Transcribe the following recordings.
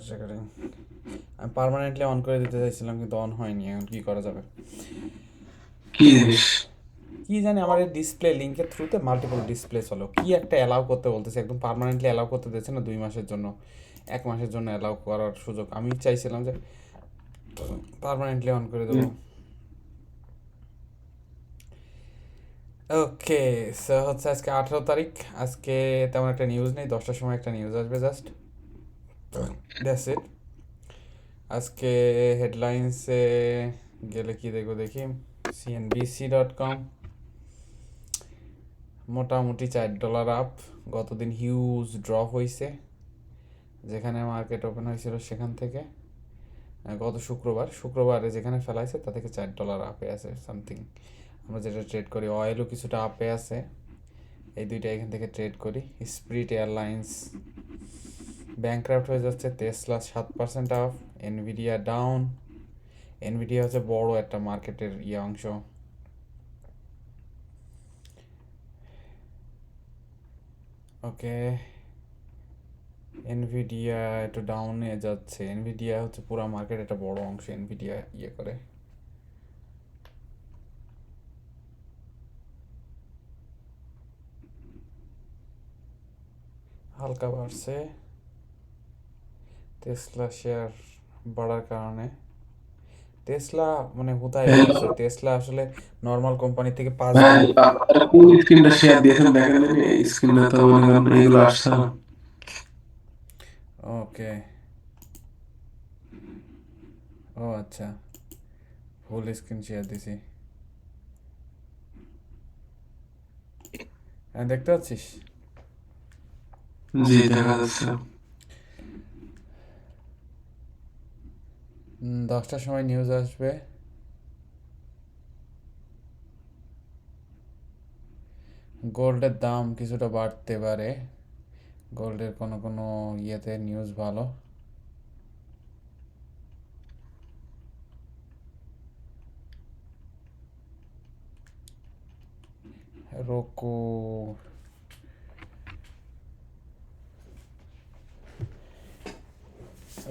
Start recording. আমি permanently on করে দিতে চাইছিলাম কিন্তু অন হয়নি, এখন কি করা যাবে? কি জিনিস? কি জানি আমার এই ডিসপ্লে লিঙ্কের থ্রুতে মাল্টিপল ডিসপ্লে চলো কি একটা অ্যালাউ করতে বলতেছে, একদম পার্মানেন্টলি অ্যালাউ করতে দিচ্ছে না 2 মাসের জন্য, 1 মাসের জন্য অ্যালাউ করার সুযোগ। আমি চাইছিলাম যে পার্মানেন্টলি অন করে দেবো। ওকে, সো হচ্ছে আজকে 18 তারিখ। আজকে তেমন একটা নিউজ নেই, 10টার সময় একটা নিউজ আসবে জাস্ট, দ্যাটস ইট। আজকে হেডলাইন্সে গেলে কি দেখবো দেখি, CNBC.com মোটামুটি $4 আপ। গতদিন হিউজ ড্রপ হয়েছে, যেখানে মার্কেট ওপেন হয়েছিল সেখান থেকে গত শুক্রবারে যেখানে ফেলাইছে তা থেকে $4 আপে আছে সামথিং। আমরা যেটা ট্রেড করি অয়েলও কিছুটা আপে আছে, এই দুইটা এখান থেকে ট্রেড করি। স্পিরিট এয়ারলাইন্স ব্যাংক্রাফ্ট হয়ে যাচ্ছে, Tesla 7% up, Nvidia down. Nvidia হচ্ছে বড় একটা মার্কেটের অংশ। ওকে, এনভিডিয়া একটু ডাউনে যাচ্ছে। এনভিডিয়া হচ্ছে পুরো মার্কেট একটা বড় অংশ, এনভিডিয়া করে। হালকা বাড়ছে টেসলা শেয়ার বাড়ার কারণে। টেসলা মানে হুদায় বাড়ছে, টেসলা আসলে নর্মাল কোম্পানি থেকে 5 গুণ। ভাই, আপনারা কোন স্ক্রিনটা শেয়ার দিয়েছেন দেখেন জানি, এই স্ক্রিনটা তো মনে করেন এগুলো আসছে না। ওকে, ও আচ্ছা, ফুল স্ক্রিন শেয়ার দিছি। হ্যাঁ, দেখতে পাচ্ছিস? জি, দেখা যাচ্ছে। 10টার সময় নিউজ আসবে। গোল্ডের দাম কিছুটা বাড়তে পারে, গোল্ডের কোনো কোনো ইয়েতে নিউজ ভালো। রোকু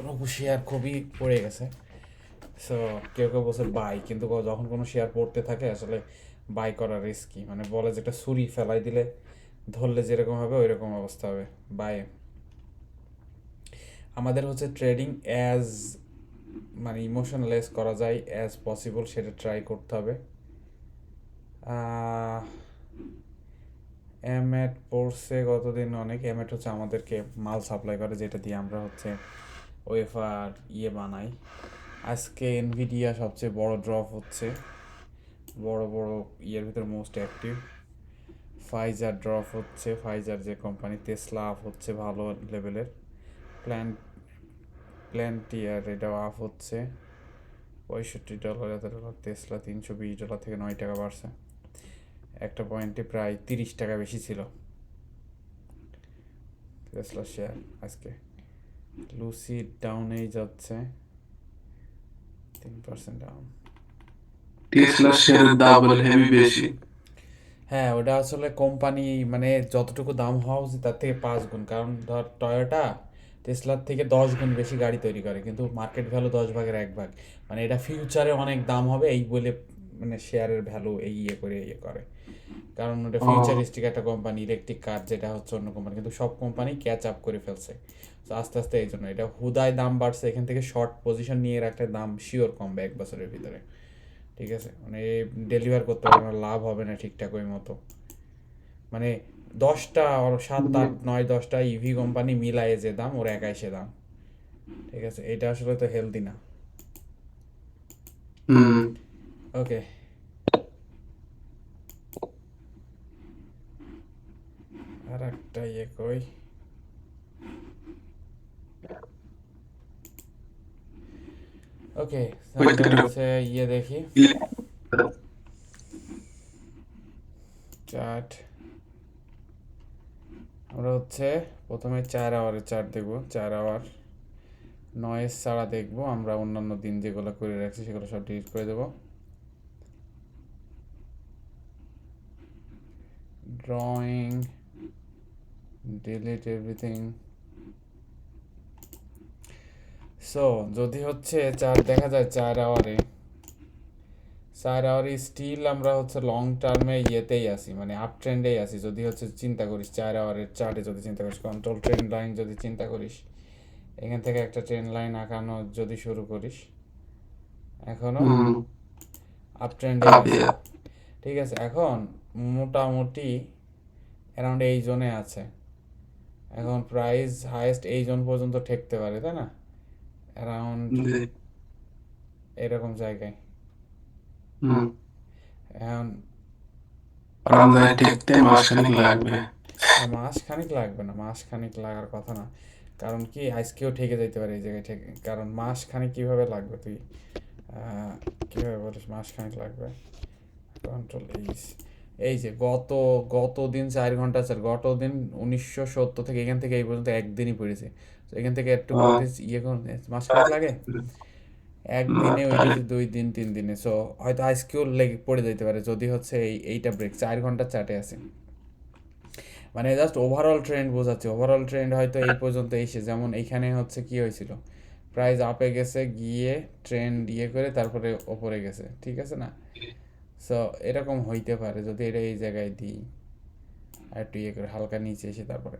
রোকু শেয়ার খুবই পড়ে গেছে। সো কেউ কেউ বলছে বাই, কিন্তু যখন কোনো শেয়ার পড়তে থাকে আসলে বাই করা রিস্কি। মানে বলে যেটা ছুরি ফেলাই দিলে ধরলে যেরকম হবে ওই রকম অবস্থা হবে। বাই, আমাদের হচ্ছে ট্রেডিং অ্যাজ মানে ইমোশনলেস করা যায় অ্যাজ পসিবল, সেটা ট্রাই করতে হবে। এমএট পড়ছে গতদিন অনেক। এমএট হচ্ছে আমাদেরকে মাল সাপ্লাই করে, যেটা দিয়ে আমরা হচ্ছে ওয়েফার বানাই। আজকে এনভিডিয়া সবচেয়ে বড় ড্রপ হচ্ছে, বড় বড় ভিতর মোস্ট অ্যাক্টিভ। ফাইজার ড্রপ হচ্ছে, ফাইজার যে কোম্পানি। টেসলা আপ হচ্ছে ভালো লেভেলের। প্ল্যান প্ল্যান্টিয়ার এটাও আপ হচ্ছে $65 এত ডলার। টেসলা $320 থেকে $9 বাড়ছে, একটা পয়েন্টে প্রায় $30 বেশি ছিল টেসলা শেয়ার আজকে। লুসিড ডাউনেই যাচ্ছে, 3% ডাউন। টেসলার শেয়ারের দাম বলে হেভি বেশি। হ্যাঁ, ওটা আসলে কোম্পানি মানে যতটুকু দাম হওয়া উচিত তার থেকে 5 গুণ। কারণ ধর টয়োটা টেসলার থেকে 10 গুণ বেশি গাড়ি তৈরি করে, কিন্তু মার্কেট ভ্যালু 10 ভাগের 1 ভাগ। মানে এটা ফিউচারে অনেক দাম হবে এই বলে মানে শেয়ারের ভ্যালু এই করে। কারণ ওটা ও, ফিউচারিস্টিক একটা কোম্পানি, ইলেকট্রিক কার যেটা হচ্ছে অন্য কোম্পানি, কিন্তু সব কোম্পানি ক্যাচ আপ করে ফেলছে। তো আস্তে আস্তে এই জন্য এটা হুদায় দাম বাড়ছে। এখান থেকে শর্ট পজিশন নিয়ে রাখলে দাম শিওর কমবে 1 বছরের ভিতরে। ঠিক আছে, মানে ডেলিভার করতে পারবে না, লাভ হবে না ঠিকঠাক ওই মতো। মানে 10টা 7 8 9 10টা ইভি কোম্পানি মিলায়ে যে দাম, ওর একাই সে দাম। ঠিক আছে, এটা আসলে তো হেলদি না। হুম। ওকে, আর একটা কই। ওকে, আমরা হচ্ছে দেখি চার্ট। আমরা হচ্ছে প্রথমে 4 আওয়ারের চার্ট দেখবো। 4 আওয়ার নয়েজ ছাড়া দেখবো। আমরা অন্যান্য দিন যেগুলো করে রাখছি সেগুলো সব ডিলিট করে দেবো। Drawing, delete everything. সো যদি হচ্ছে দেখা যায় 4 আওয়ারে স্টিল আমরা হচ্ছে লং টার্মে ইয়েতেই আসি, মানে আপ ট্রেন্ডেই আসি। যদি হচ্ছে চিন্তা করিস 4 আওয়ারের চার্টে, যদি চিন্তা করিস কন্ট্রোল ট্রেন্ড লাইন যদি চিন্তা করিস, এখান থেকে একটা ট্রেন্ড লাইন আঁকানো যদি শুরু করিস, এখনো হুম আপ ট্রেন্ডেই আপে আছে। ঠিক আছে, এখন মোটামুটি অ্যারাউন্ড এই জোনে আছে। এখন প্রাইস হাইয়েস্ট এই জোন পর্যন্ত ঠেকতে পারে, তাই না? অ্যারাউন্ড জি এরকম জায়গায়। হুম এখন রমজানে ঠেকতে মাসখানেক লাগবে। না, মাস খানিক লাগবে না, মাস খানিক লাগার কথা না। কারণ কি আজকেও ঠেকে যাইতে পারে এই জায়গায় ঠেকে, কারণ মাস খানিক কিভাবে লাগবে তুই আহ, কিভাবে বলিস মাস খানিক লাগবে? কন্ট্রোল এই যে গত গত দিন 4 ঘন্টা, স্যার গত দিন 1970 থেকে এখান থেকে এই পর্যন্ত একদিনই পড়েছে। তো এখান থেকে একটু আহ, ভোল্টেজ ইয়ে করুন, মাস খানিক লাগে না একদিনে, তাই ওইটাতে 2 দিন 3 দিনে। সো হয়তো আজকেও লেগে পড়ে যেতে পারে যদি হচ্ছে এইটা ব্রেক 4 ঘন্টার চার্টে আছে। মানে জাস্ট ওভারঅল ট্রেন্ড বোঝাচ্ছে, ওভারঅল ট্রেন্ড হয়তো এই পর্যন্ত এসে, যেমন এইখানে হচ্ছে কি হয়েছিল, প্রাইস আপে গেছে গিয়ে ট্রেন্ড ইয়ে করে তারপরে ওপরে গেছে, ঠিক আছে না? সো এরকম হইতে পারে যদি এটা এই জায়গায় দিই আর একটু ইয়ে করে হালকা নিচে এসে তারপরে।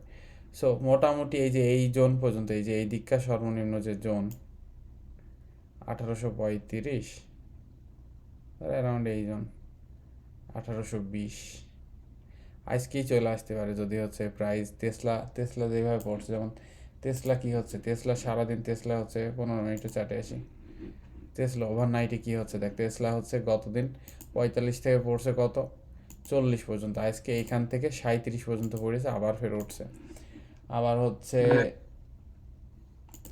সো মোটামুটি এই যে এই জোন পর্যন্ত, এই যে এই দিককার সর্বনিম্ন যে জোন 1835, অ্যারাউন্ড এই জোন 1820 আজকেই চলে আসতে পারে যদি হচ্ছে প্রাইস টেসলা টেসলা যেভাবে পড়ছে। যেমন টেসলা কি হচ্ছে, টেসলা সারাদিন টেসলা হচ্ছে 15 মিনিটে চার্টে আসি। টেসলা ওভারনাইটে কি হচ্ছে দেখ, টেসলা হচ্ছে গতদিন 45 থেকে পড়ছে কত 40 পর্যন্ত, আজকে এইখান থেকে 37 পর্যন্ত পড়েছে, আবার ফের উঠছে। আবার হচ্ছে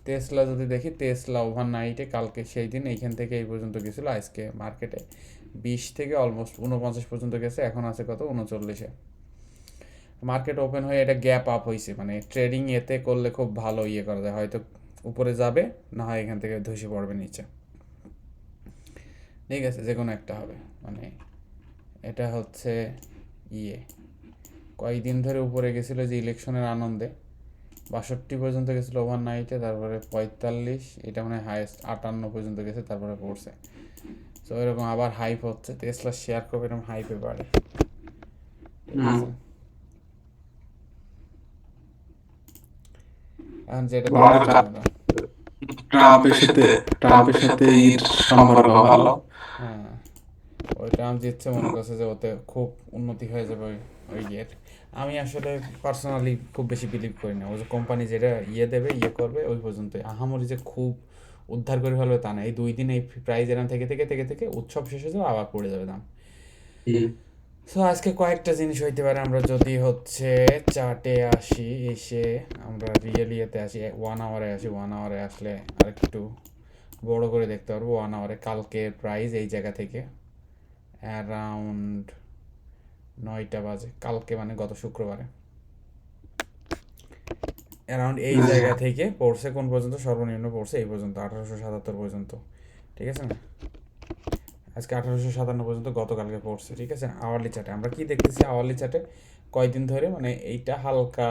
টেসলা যদি দেখি, টেসলা ওভারনাইটে কালকে সেই দিন এইখান থেকে এই পর্যন্ত গেছিলো, আজকে মার্কেটে 20 থেকে অলমোস্ট 49 পর্যন্ত গেছে, এখন আছে কত 39-এ। মার্কেট ওপেন হয়ে এটা গ্যাপ আপ হয়েছে, মানে ট্রেডিং এতে করলে খুব ভালো ইয়ে করা যায়, হয়তো উপরে যাবে, না হয় এখান থেকে ধসে পড়বে নিচে। ঠিক আছে, যে কোনো একটা হবে। মানে এটা হচ্ছে ইয়ে কয়েকদিন ধরে উপরে গেছিলো যে ইলেকশনের আনন্দে, 62 পর্যন্ত গেছিলো ওভারনাইটে, তারপরে 45, এটা মানে হাইয়েস্ট 58 পর্যন্ত গেছে, তারপরে পড়ছে। তো এরকম আবার হাইপ হচ্ছে, টেসলার শেয়ার খুব এরকম হাইপে বাড়ে, ঠিক হুম আছে? এখন যেটা আর দেখতেছি আমরা, ট্রাম্পের সাথে ট্রাম্পের সাথে এর সম্পর্ক ভালো। হ্যাঁ, ওই ট্রাম্প জিতছে, মনে করছে যে ওতে খুব উন্নতি হয়ে যাবে ওই ইয়ের। আমি আসলে পার্সোনালি খুব বেশি বিলিভ করি না, ওই যে কোম্পানি যেটা ইয়ে দেবে ইয়ে করবে ওই পর্যন্তই, আহামরি যে খুব উদ্ধার করে ফেলবে তা না। এই 2 দিন এই প্রাইস এরকম থেকে থেকে থেকে থেকে উৎসব শেষ হয়ে যাবে, আবার পড়ে যাবে দাম। হুম সো আজকে কয়েকটা জিনিস হইতে পারে, আমরা যদি হচ্ছে চার্টে আসি, এসে আমরা রিয়েল ইয়েতে আসি, 1 আওয়ারে আসি, 1 আওয়ারে আসলে আর একটু বড় করে দেখতে পারবো। 1 আওয়ারে কালকে প্রাইস এই জায়গা থেকে অ্যারাউন্ড 9টা বাজে, কালকে মানে গত শুক্রবারে অ্যারাউন্ড এই জায়গা থেকে পড়ছে কোন পর্যন্ত, সর্বনিম্ন পড়ছে এই পর্যন্ত 1877 পর্যন্ত, ঠিক আছে না? আজকে 1857 পর্যন্ত গতকালকে পড়ছে, ঠিক আছে। আওয়ারলি চার্টে আমরা কি দেখতেছি, আওয়ারলি চার্টে কয়দিন ধরে মানে এইটা হালকা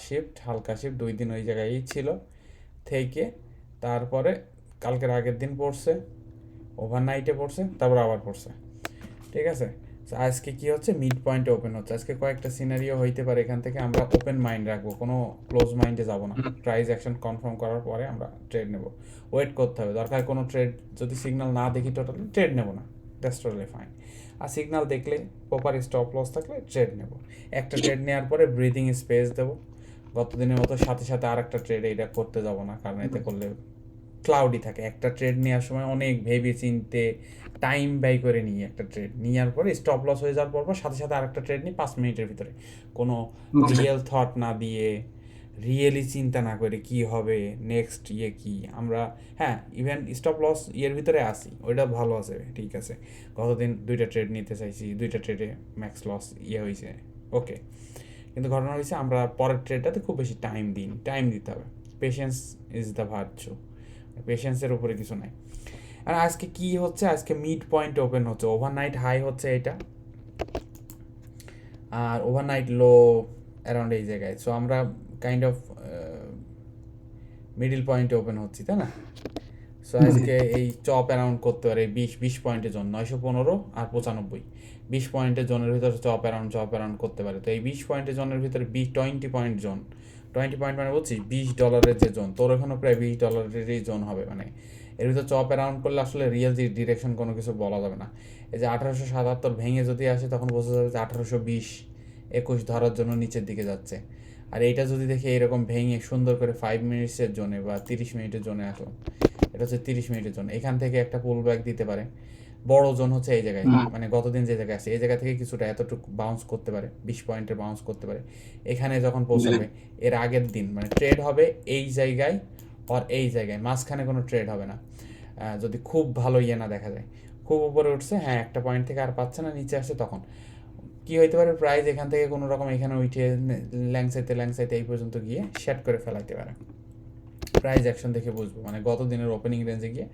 শিফট, হালকা শিফট 2 দিন ওই জায়গায়ই ছিল থেকে, তারপরে কালকের আগের দিন পড়ছে, ওভারনাইটে পড়ছে, তারপর আবার পড়ছে, ঠিক আছে। তো আজকে কি হচ্ছে, মিড পয়েন্টে ওপেন হচ্ছে। আজকে কয়েকটা সিনারিও হইতে পারে, এখান থেকে আমরা ওপেন মাইন্ড রাখবো, কোনো ক্লোজ মাইন্ডে যাব না। প্রাইস অ্যাকশন কনফার্ম করার পরে আমরা ট্রেড নেব, ওয়েট করতে হবে, দরকার কোনো ট্রেড যদি সিগন্যাল না দেখি টোটালি ট্রেড নেব না, দ্যাটস টোটালি ফাইন। আর সিগন্যাল দেখলে প্রপার স্টপ লস থাকলে ট্রেড নেব। একটা ট্রেড নেওয়ার পরে ব্রিদিং স্পেস দেবো, গত দিনের মতো সাথে সাথে আর একটা ট্রেড এইটা করতে যাব না, কারণ এতে করলে ক্লাউডি থাকে। একটা ট্রেড নেওয়ার সময় অনেক ভেবে চিনতে টাইম ব্যয় করে নিই, একটা ট্রেড নেওয়ার পরে স্টপ লস হয়ে যাওয়ার পর সাথে সাথে আরেকটা ট্রেড নিই 5 মিনিটের ভিতরে, কোনো রিয়েল থট না দিয়ে, রিয়েলি চিন্তা না করে কি হবে নেক্সট ইয়ে কি আমরা। হ্যাঁ, ইভেন স্টপ লস ইয়ের ভিতরে আসি, ওইটা ভালো আছে, ঠিক আছে। গতদিন 2টা ট্রেড নিতে চাইছি, 2টা ট্রেডে ম্যাক্স লস ইয়ে হয়েছে, ওকে। কিন্তু ঘটনা হয়েছে আমরা পরের ট্রেডটাতে খুব বেশি টাইম দিই, টাইম দিতে হবে। পেশেন্স ইজ দ্য ভার্চু, পেশেন্সের উপরে কিছু নাই। আর আজকে কি হচ্ছে, আজকে মিড পয়েন্ট ওপেন হচ্ছে, ওভারনাইট হাই হচ্ছে এটা, আর ওভারনাইট লো অ্যারাউন্ড এই জায়গায়। সো আমরা কাইন্ড অফ মিডিল পয়েন্টে ওপেন হচ্ছি, তাই না? সো জি আজকে এই চপ অ্যারাউন্ড করতে পারে 20 পয়েন্টের জোন, 915 আর 95, 20 পয়েন্টের জোনের ভিতরে চপ অ্যারাউন্ড করতে পারে। তো এই 20 পয়েন্টের জোনের ভিতরে 20 পয়েন্ট জোন, 20 পয়েন্ট মানে বলছি $20 যে জোন, তোর এখানেও প্রায় $20-এরই জোন হবে। মানে এর ভিতরে চপ অ্যারাউন্ড করলে আসলে রিয়েল ডিরেকশন কোনো কিছু বলা যাবে না। এই যে 1877 ভেঙে যদি আসে তখন বোঝা যাবে যে 1820, 21 ধরার জন্য নিচের দিকে যাচ্ছে। আর এইটা যদি দেখে এরকম ভেঙে সুন্দর করে 5 মিনিটসের জোনে বা 30 মিনিটের জোনে আসলাম, এটা হচ্ছে 30 মিনিটের জন্য, এখান থেকে একটা পুল ব্যাক দিতে পারে। বড় জোন হচ্ছে এই জায়গায়, মানে গতদিন যে জায়গায় আসছে এই জায়গা থেকে কিছুটা এতটুকু বাউন্স করতে পারে, 20 পয়েন্টের বাউন্স করতে পারে। এখানে যখন জি পৌঁছাবে এর আগের দিন মানে ট্রেড হবে এই জায়গায় আর এই জায়গায়, মাঝখানে কোনো ট্রেড হবে না। যদি খুব ভালো ইয়ে না দেখা যায়, খুব উপরে উঠছে, হ্যাঁ একটা পয়েন্ট থেকে আর পাচ্ছে না, নিচে আসছে, তখন কি হইতে পারে, প্রাইস এখান থেকে কোনো রকম এখানে উঠে ল্যাংসাইতে এই পর্যন্ত গিয়ে সেট করে ফেলাইতে পারে। প্রাইস অ্যাকশন দেখে বুঝবো, মানে গত দিনের ওপেনিং রেঞ্জে গিয়ে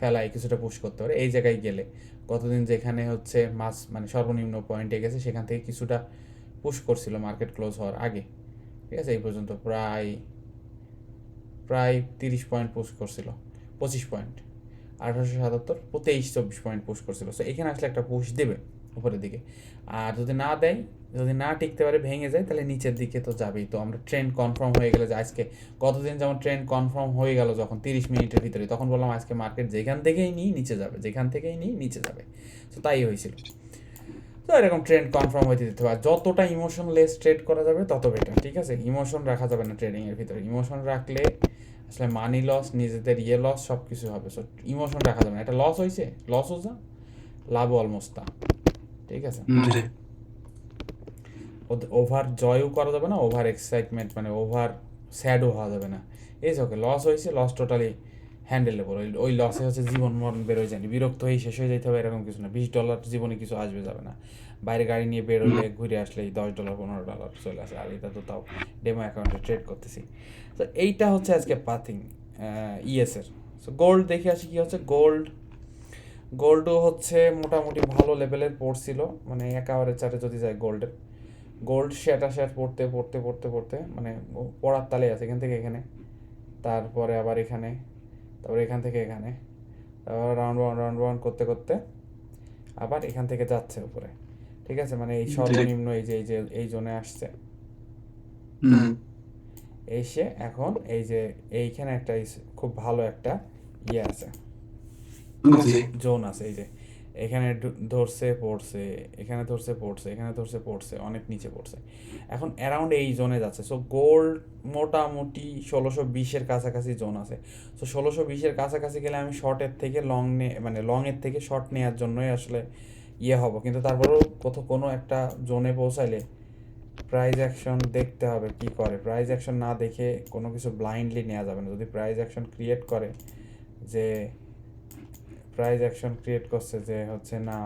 ফেলায় কিছুটা পুশ করতে পারে। এই জায়গায় গেলে গতদিন যেখানে হচ্ছে মাস মানে সর্বনিম্ন পয়েন্টে গেছে সেখান থেকে কিছুটা পুশ করছিল মার্কেট ক্লোজ হওয়ার আগে, ঠিক আছে? এই পর্যন্ত প্রায় প্রায় 30 পয়েন্ট পুশ করছিল, 25 পয়েন্ট, 1877, 23-24 পয়েন্ট পুশ করছিল। সো এখানে আসলে একটা পুশ দেবে উপরের দিকে। আর যদি না দেয়, যদি না টিকতে পারে, ভেঙে যায়, তাহলে নিচের দিকে তো যাবেই। তো আমরা ট্রেন্ড কনফার্ম হয়ে গেলে যে আজকে, গতদিন যেমন ট্রেন্ড কনফার্ম হয়ে গেল যখন 30 মিনিটের ভিতরে, তখন বললাম আজকে মার্কেট যেখান থেকেই নিই নিচে যাবে, যেখান থেকেই নিই নিচে যাবে। তো তাই হয়েছিল। তো এরকম ট্রেন্ড কনফার্ম হইতে দিতে হবে। যতটা ইমোশনলেস ট্রেড করা যাবে তত বেটার, ঠিক আছে? ইমোশন রাখা যাবে না ট্রেডিংয়ের ভিতরে। ইমোশন রাখলে আসলে মানি লস, নিজেদের ইয়ে লস, সব কিছু হবে। সো ইমোশন রাখা যাবে না। একটা লস হয়েছে, লস হো যা, লাভ অলমোস্ট তা, ঠিক আছে? জি ওভার জয়ও করা যাবে না, ওভার এক্সাইটমেন্ট মানে ওভার স্যাডও হওয়া যাবে না। এই যে ওকে লস হয়েছে, লস টোটালি হ্যান্ডেলেবল। ওই লসে হচ্ছে জীবন মরণ বেরোয় যায়নি, বিরক্ত হয়ে শেষ হয়ে যেতে হবে এরকম কিছু না। $20 জীবনে কিছু আসবে যাবে না। বাইরে গাড়ি নিয়ে বেরোলে ঘুরে আসলেই $10, $15 চলে আসে, আর এটা তো তাও ডেমো অ্যাকাউন্টে ট্রেড করতেছি। তো এইটা হচ্ছে আজকে পাথিং ইএসের। সো গোল্ড দেখে আসি কি হচ্ছে। গোল্ডও হচ্ছে মোটামুটি ভালো লেভেলের পড়ছিল, মানে একেবারে চারে যদি যায় গোল্ডের, গোল্ড শেয়ার পড়তে মানে পড়ার তালে আছে এখান থেকে এখানে, তারপরে আবার এখানে, তারপরে এখান থেকে এখানে, তারপর রাউন্ড ওয়ান করতে করতে আবার এখান থেকে যাচ্ছে উপরে, ঠিক আছে? মানে এই জি সর্বনিম্ন এই জোনে আসছে, হুম এসে এখন এই যে এইখানে একটা খুব ভালো একটা ইয়ে আছে, জি জোন আছে। এই যে এখানে ধরছে পড়ছে, এখানে ধরছে পড়ছে, এখানে ধরছে পড়ছে, অনেক নিচে পড়ছে, এখন অ্যারাউন্ড এই জোনে যাচ্ছে। সো গোল্ড মোটামুটি 1620-এর কাছাকাছি জোন আছে। সো 1620-এর কাছাকাছি গেলে আমি শর্টের থেকে লং মানে লংয়ের থেকে শর্ট নেওয়ার জন্যই আসলে ইয়ে হব। কিন্তু তারপরেও কোনো একটা জোনে পৌঁছাইলে প্রাইজ অ্যাকশন দেখতে হবে কি করে। প্রাইজ অ্যাকশন না দেখে কোনো কিছু ব্লাইন্ডলি নেওয়া যাবে না। যদি প্রাইজ অ্যাকশন ক্রিয়েট করে যে প্রাইজ অ্যাকশন ক্রিয়েট করছে যে হচ্ছে না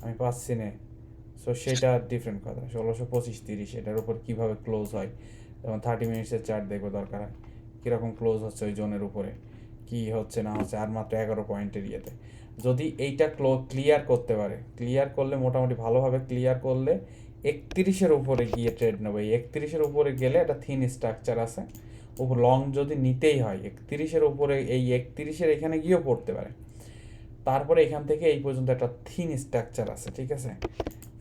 আমি পাচ্ছি না, সো সেটা ডিফারেন্ট কথা। 1625-30 এটার উপর কীভাবে ক্লোজ হয়, যেমন 30 মিনিটসের চার্ট দেখবো দরকার হয়, কীরকম ক্লোজ হচ্ছে ওই জোনের উপরে, কি হচ্ছে না হচ্ছে, আর মাত্র 11 পয়েন্টের ইয়েতে যদি এইটা ক্লিয়ার করতে পারে, ক্লিয়ার করলে মোটামুটি ভালোভাবে ক্লিয়ার করলে 31-এর উপরে গিয়ে ট্রেড নেবে। এই 31-এর উপরে গেলে একটা থিন স্ট্রাকচার আছে, লং যদি নিতেই হয় 31-এর উপরে, এই 31-এর এখানে গিয়েও পড়তে পারে। তারপরে এখান থেকে এই পর্যন্ত একটা থিন স্ট্রাকচার আছে, ঠিক আছে?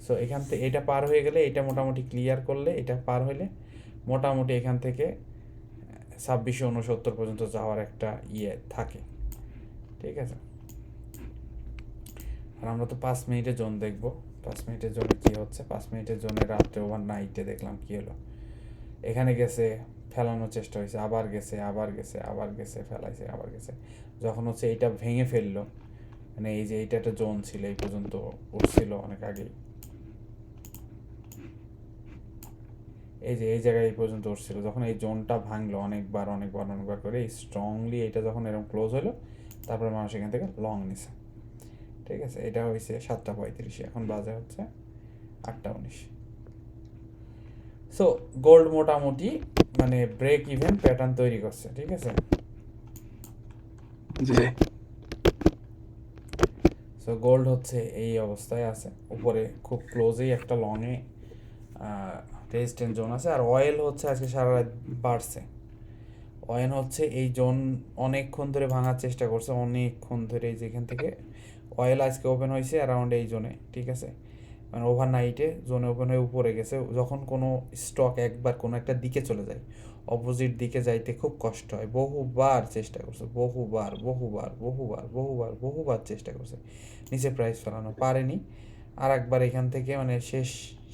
সো এখান থেকে এটা পার হয়ে গেলে, এটা মোটামুটি ক্লিয়ার করলে, এটা পার হইলে মোটামুটি এখান থেকে 2669 পর্যন্ত যাওয়ার একটা ইয়ে থাকে, ঠিক আছে? আর আমরা তো 5 মিনিটের জোন দেখবো। 5 মিনিটের জোনে কী হচ্ছে, 5 মিনিটের জোনে রাত্রে ওভার নাইটে দেখলাম কী হলো। এখানে গেছে, ফেলানোর চেষ্টা হয়েছে, আবার গেছে, ফেলাইছে, আবার গেছে। যখন হচ্ছে এইটা ভেঙে ফেললো, মানে এই যে এইটা একটা জোন ছিল, এই পর্যন্ত উঠছিল অনেক আগেই, এই যে এই জায়গায় এই পর্যন্ত উঠছিল, যখন এই জোনটা ভাঙলো অনেকবার করে স্ট্রংলি, এটা যখন এরকম ক্লোজ হলো, তারপরে মানুষ এখান থেকে লং নিছে, ঠিক আছে? এটা হয়েছে 7:35, এখন বাজে হচ্ছে 8:19। সো গোল্ড মোটামুটি মানে ব্রেক ইভেন প্যাটার্ন তৈরি করছে, ঠিক আছে? জি সো গোল্ড হচ্ছে এই অবস্থায় আছে, উপরে খুব ক্লোজেই একটা লংয়ে রেজিস্ট্যান্ট জোন আছে। আর অয়েল হচ্ছে আজকে সারা রাত বাড়ছে। অয়েল হচ্ছে এই জোন অনেকক্ষণ ধরে ভাঙার চেষ্টা করছে, অনেকক্ষণ ধরে, যেখান থেকে অয়েল আজকে ওপেন হয়েছে অ্যারাউন্ড এই জোনে, ঠিক আছে, মানে ওভারনাইটে জোনে ওপেন হয়ে উপরে গেছে। যখন কোনো স্টক একবার কোনো একটা দিকে চলে যায়, অপোজিট দিকে যাইতে খুব কষ্ট হয়। বহুবার চেষ্টা করছে, বহুবার বহুবার বহুবার বহুবার বহুবার চেষ্টা করছে নিচে প্রাইস ফেলানো, পারেনি। আর একবার এখান থেকে মানে শেষ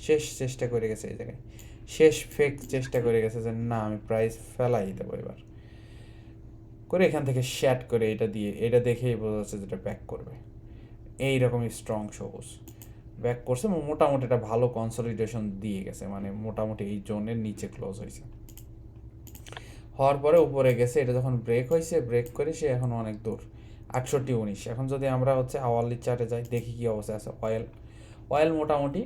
শেষ চেষ্টা করে গেছে এই জায়গায়, শেষ ফেক চেষ্টা করে গেছে যে না আমি প্রাইস ফেলাই দেবো এবার করে, এখান থেকে শ্যাট করে এটা দিয়ে, এটা দেখেই বোঝা যাচ্ছে যেটা ব্যাক করবে। এইরকমই স্ট্রং সবুজ ব্যাক করছে, মোটামুটি একটা ভালো কনসলিডেশন দিয়ে গেছে, মানে মোটামুটি এই জোনের নিচে ক্লোজ হয়েছে, হওয়ার পরে উপরে গেছে। এটা যখন ব্রেক হয়েছে, ব্রেক করে সে এখন অনেক দূর, 68-19। এখন যদি আমরা হচ্ছে আওয়ারলি চার্টে যাই, দেখি কি অবস্থা আছে অয়েল। অয়েল মোটামুটি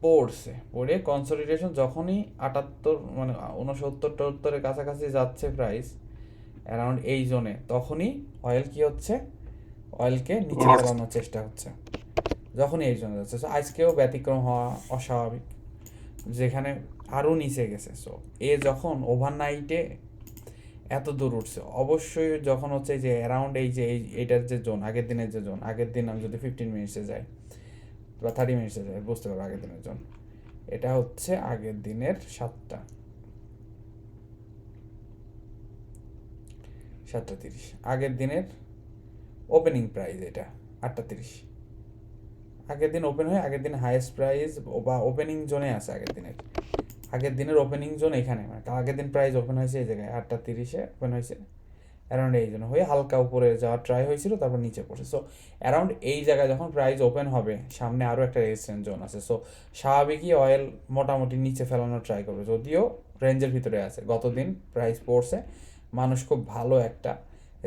পড়ছে, পড়ে কনসলিডেশন যখনই 78 মানে 69-72-এর কাছাকাছি যাচ্ছে প্রাইস অ্যারাউন্ড এই জোনে, তখনই অয়েল কি হচ্ছে, অয়েলকে নিচে ফেলানোর চেষ্টা হচ্ছে, যখনই এই জোনে যাচ্ছে। সো আজকেও ব্যতিক্রম হওয়া অস্বাভাবিক, যেখানে আরও নিচে গেছে। সো এ যখন ওভারনাইটে এত দূর উঠছে, অবশ্যই যখন হচ্ছে যে অ্যারাউন্ড এই যে এইটার যে জোন, আগের দিনের যে জোন, আগের দিন আমি যদি 15 মিনিটসে যাই বা 30 মিনিটসে যাই, বুঝতে পারবো আগের দিনের জোন। এটা হচ্ছে আগের দিনের 7:30, আগের দিনের ওপেনিং প্রাইস এটা 8:30। আগের দিন ওপেন হয়ে আগের দিন হাইয়েস্ট প্রাইস বা ওপেনিং জোনে আছে আগের দিনের ওপেনিং জোন এখানে, মানে আগের দিন প্রাইস ওপেন হয়েছে এই জায়গায় 8:30-এ ওপেন হয়েছে, অ্যারাউন্ড এই জন্য হয়ে হালকা উপরে যাওয়ার ট্রাই হয়েছিল, তারপর নিচে পড়ছে। সো অ্যারাউন্ড এই জায়গায় যখন প্রাইস ওপেন হবে, সামনে আরও একটা রেজিস্ট্যান্স জোন আছে। সো স্বাভাবিকই অয়েল মোটামুটি নিচে ফেলানোর ট্রাই করবে, যদিও রেঞ্জের ভিতরে আছে। গতদিন প্রাইস পড়ছে, মানুষ খুব ভালো একটা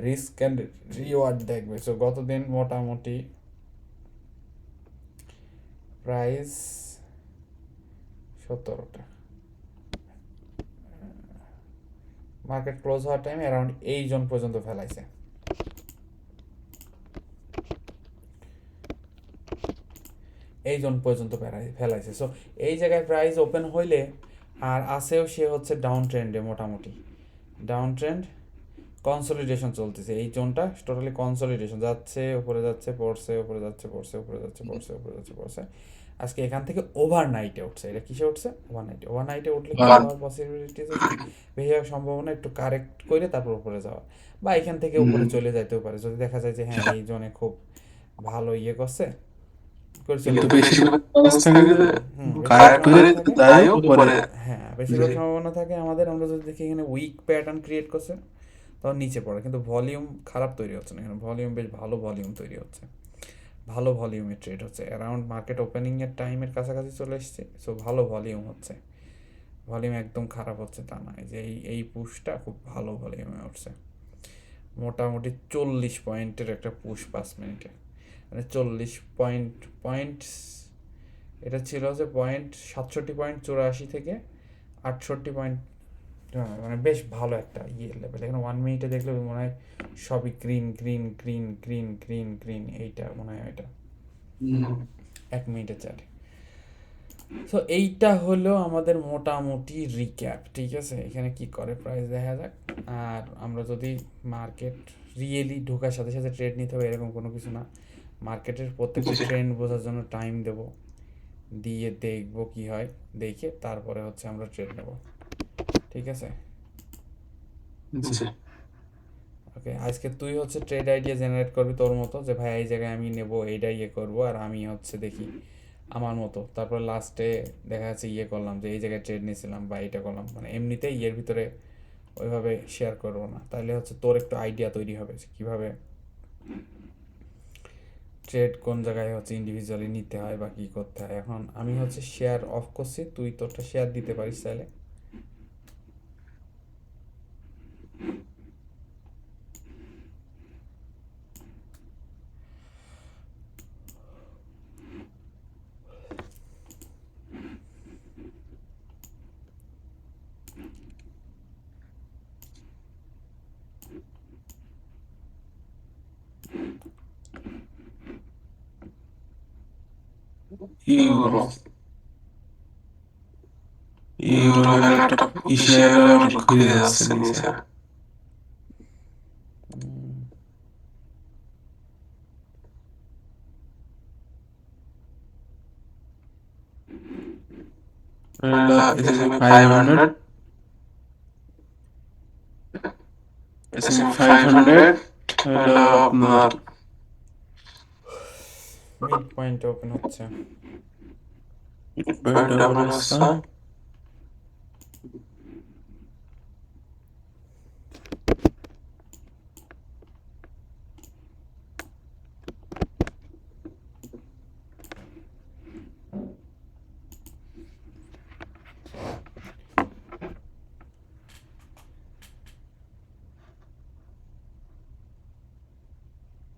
রিস্ক অ্যান্ড রিওয়ার্ড দেখবে। সো গতদিন মোটামুটি প্রাইস 17টা, মার্কেট ক্লোজ হওয়ার টাইমে অ্যারাউন্ড এই জোন পর্যন্ত ফেলাইছে, এই জোন পর্যন্ত ফেলাইছে। সো এই জায়গায় প্রাইস ওপেন হইলে, আর আসেও সে হচ্ছে ডাউন ট্রেন্ডে, মোটামুটি ডাউন ট্রেন্ড, কনসলিডেশন চলতেছে। এই জোনটা টোটালি কনসলিডেশন, যাচ্ছে উপরে যাচ্ছে পড়ছে, উপরে যাচ্ছে পড়ছে, উপরে যাচ্ছে পড়ছে, উপরে যাচ্ছে পড়ছে। আজকে এখান থেকে ওভারনাইটে উঠছে। এটা কিসে উঠছে? ওভারনাইটে। ওভারনাইটে উঠলে কি হওয়ার পসিবিলিটিস আছে? বেশিরভাগ সম্ভাবনা একটু কারেক্ট করে তারপর উপরে যাওয়া, বা এখান থেকে উপরে চলে যাইতেও পারে, যদি দেখা যায় যে হ্যাঁ এই জোনে খুব ভালো ইয়ে করছে, করে চলে কিন্তু যেতে পারে। বেশিরভাগ চান্স থাকে যে বেশিরভাগ কারেক্ট হয়ে সম্ভাবনা থাকে, যায়ও পরে। হ্যাঁ বেশিরভাগ সম্ভাবনা থাকে আমাদের, আমরা যদি দেখি এখানে উইক প্যাটার্ন ক্রিয়েট করছে তখন নিচে পড়ে, কিন্তু ভলিউম খারাপ তৈরি হচ্ছে না, এখানে ভলিউম বেশ ভালো ভলিউম তৈরি হচ্ছে, ভালো ভলিউমের ট্রেড হচ্ছে, অ্যারাউন্ড মার্কেট ওপেনিংয়ের টাইমের কাছাকাছি চলে এসছে। সো ভালো ভলিউম হচ্ছে, ভলিউম একদম খারাপ হচ্ছে তা নয়, যে এই পুশটা খুব ভালো ভলিউমে উঠছে। মোটামুটি 40 পয়েন্টের একটা পুশ 5 মিনিটে, মানে 40 পয়েন্ট, এটা ছিল হচ্ছে পয়েন্ট 67.84 থেকে 68 পয়েন্ট, মানে বেশ ভালো একটা ইয়ে লেভেল। এখানে 1 মিনিটে দেখলে মনে হয় সবই green green green green green green, এইটা মনে হয় এটা 1 মিনিটের চার্টে। তো এইটা হলো আমাদের মোটামুটি রিক্যাপ, ঠিক আছে। এখানে কি করে প্রাইস দেখা যাক। আর আমরা যদি মার্কেট রিয়েলি ঢোকার সাথে সাথে ট্রেড নিতে হবে এরকম কোনো কিছু না, মার্কেটের প্রত্যেকটা ট্রেন্ড বোঝার জন্য টাইম দেব, দিয়ে দেখবো কি হয়, দেখে তারপরে হচ্ছে আমরা ট্রেড নেব, ঠিক আছে। ওকে, আজকে তুই হচ্ছে ট্রেড আইডিয়া জেনারেট করবি তোর মতো, যে ভাই এই জায়গায় আমি নেব, এইটা ইয়ে করবো, আর আমি হচ্ছে দেখি আমার মতো, তারপর লাস্টে দেখা যাচ্ছে ইয়ে করলাম যে এই জায়গায় ট্রেড নিয়েছিলাম বা এইটা করলাম, মানে এমনিতেই ইয়ের ভিতরে ওইভাবে শেয়ার করবো না, তাহলে হচ্ছে তোর একটু আইডিয়া তৈরি হবে যে কীভাবে ট্রেড কোন জায়গায় হচ্ছে ইন্ডিভিজুয়ালি নিতে হয় বা কী করতে হয়। এখন আমি হচ্ছে শেয়ার অফ করছি, তুই তোরটা শেয়ার দিতে পারিস চাইলে। ইউরো ইউরো একটা এশিয়ার ঘুরে যাচ্ছে নিচে। S&P 500, S&P 500 হলো আপনার মিড পয়েন্ট ওপেন হচ্ছে। অবস্থা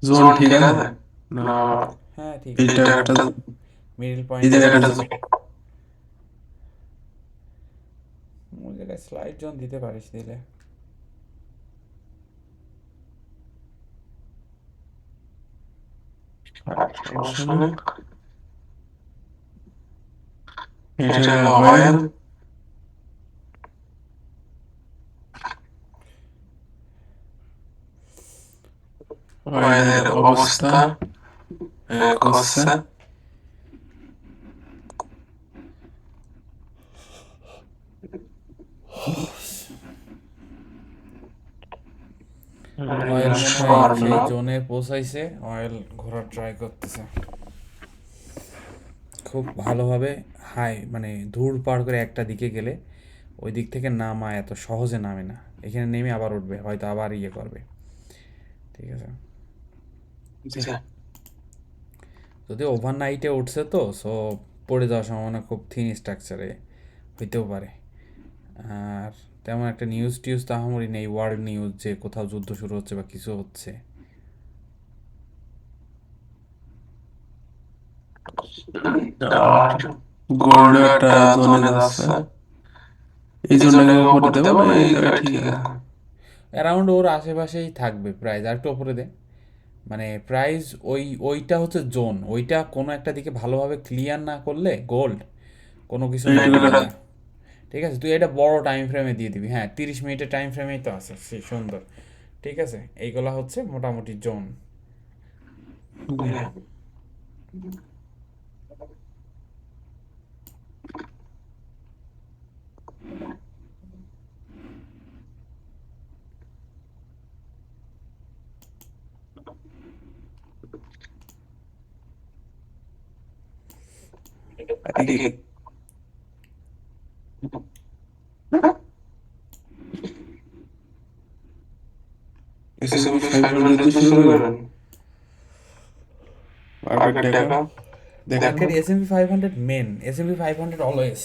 জোন ঠিক আছে না? হ্যাঁ ঠিক এইটা আছে, একটা মিডল এই পয়েন্ট জায়গাটা ওপেন। ওই জায়গায় স্লাইড জোন দিতে পারিস দিলে। সমস্যা নেই। এটা হলো অয়েল, অয়েলের অবস্থা হচ্ছে অয়েল মনে হয় স্বর্ণ। সেই জোনে পৌঁছাইছে, অয়েল ঘোরার ট্রাই করতেছে খুব ভালোভাবে। হাই মানে ধূর পার করে একটা দিকে গেলে ওই দিক থেকে নামা এত সহজে নামে না, এখানে নেমে আবার উঠবে, হয়তো আবার ইয়ে করবে। ঠিক আছে, যদি ওভারনাইটে উঠছে তো সো পড়ে যাওয়ার সম্ভাবনা খুব থিন স্ট্রাকচারে হইতেও পারে। আর তেমন একটা নিউজ টিউজ তো আহামরি নেই, ওয়ার্ল্ড নিউজ যে কোথাও যুদ্ধ শুরু হচ্ছে বা কিছু হচ্ছে। আর গোল্ড একটা জোনে যাচ্ছে, এই জোনটাকে উপরে দেবো না এই জায়গায় ঠিক আছে? অ্যারাউন্ড ওর আশেপাশেই থাকবে প্রাইস, আর একটু ওপরে দে। মানে প্রাইস ওইটা হচ্ছে জোন, ওইটা কোনো একটা দিকে ভালোভাবে ক্লিয়ার না করলে গোল্ড কোনো কিছু নড়বেই না। ঠিক আছে, তুই এটা বড় টাইম ফ্রেমে দিয়ে দিবি। হ্যাঁ 30 মিনিটের টাইম ফ্রেমেই তো আছে, সেই সুন্দর। ঠিক আছে, এইগুলা হচ্ছে মোটামুটি জোন। এদিকে S&P 500 দিয়ে শুরু করেন, মার্কেট দেখা দেখেন। মার্কেট S&P 500 মেন, S&P 500 অলওয়েজ।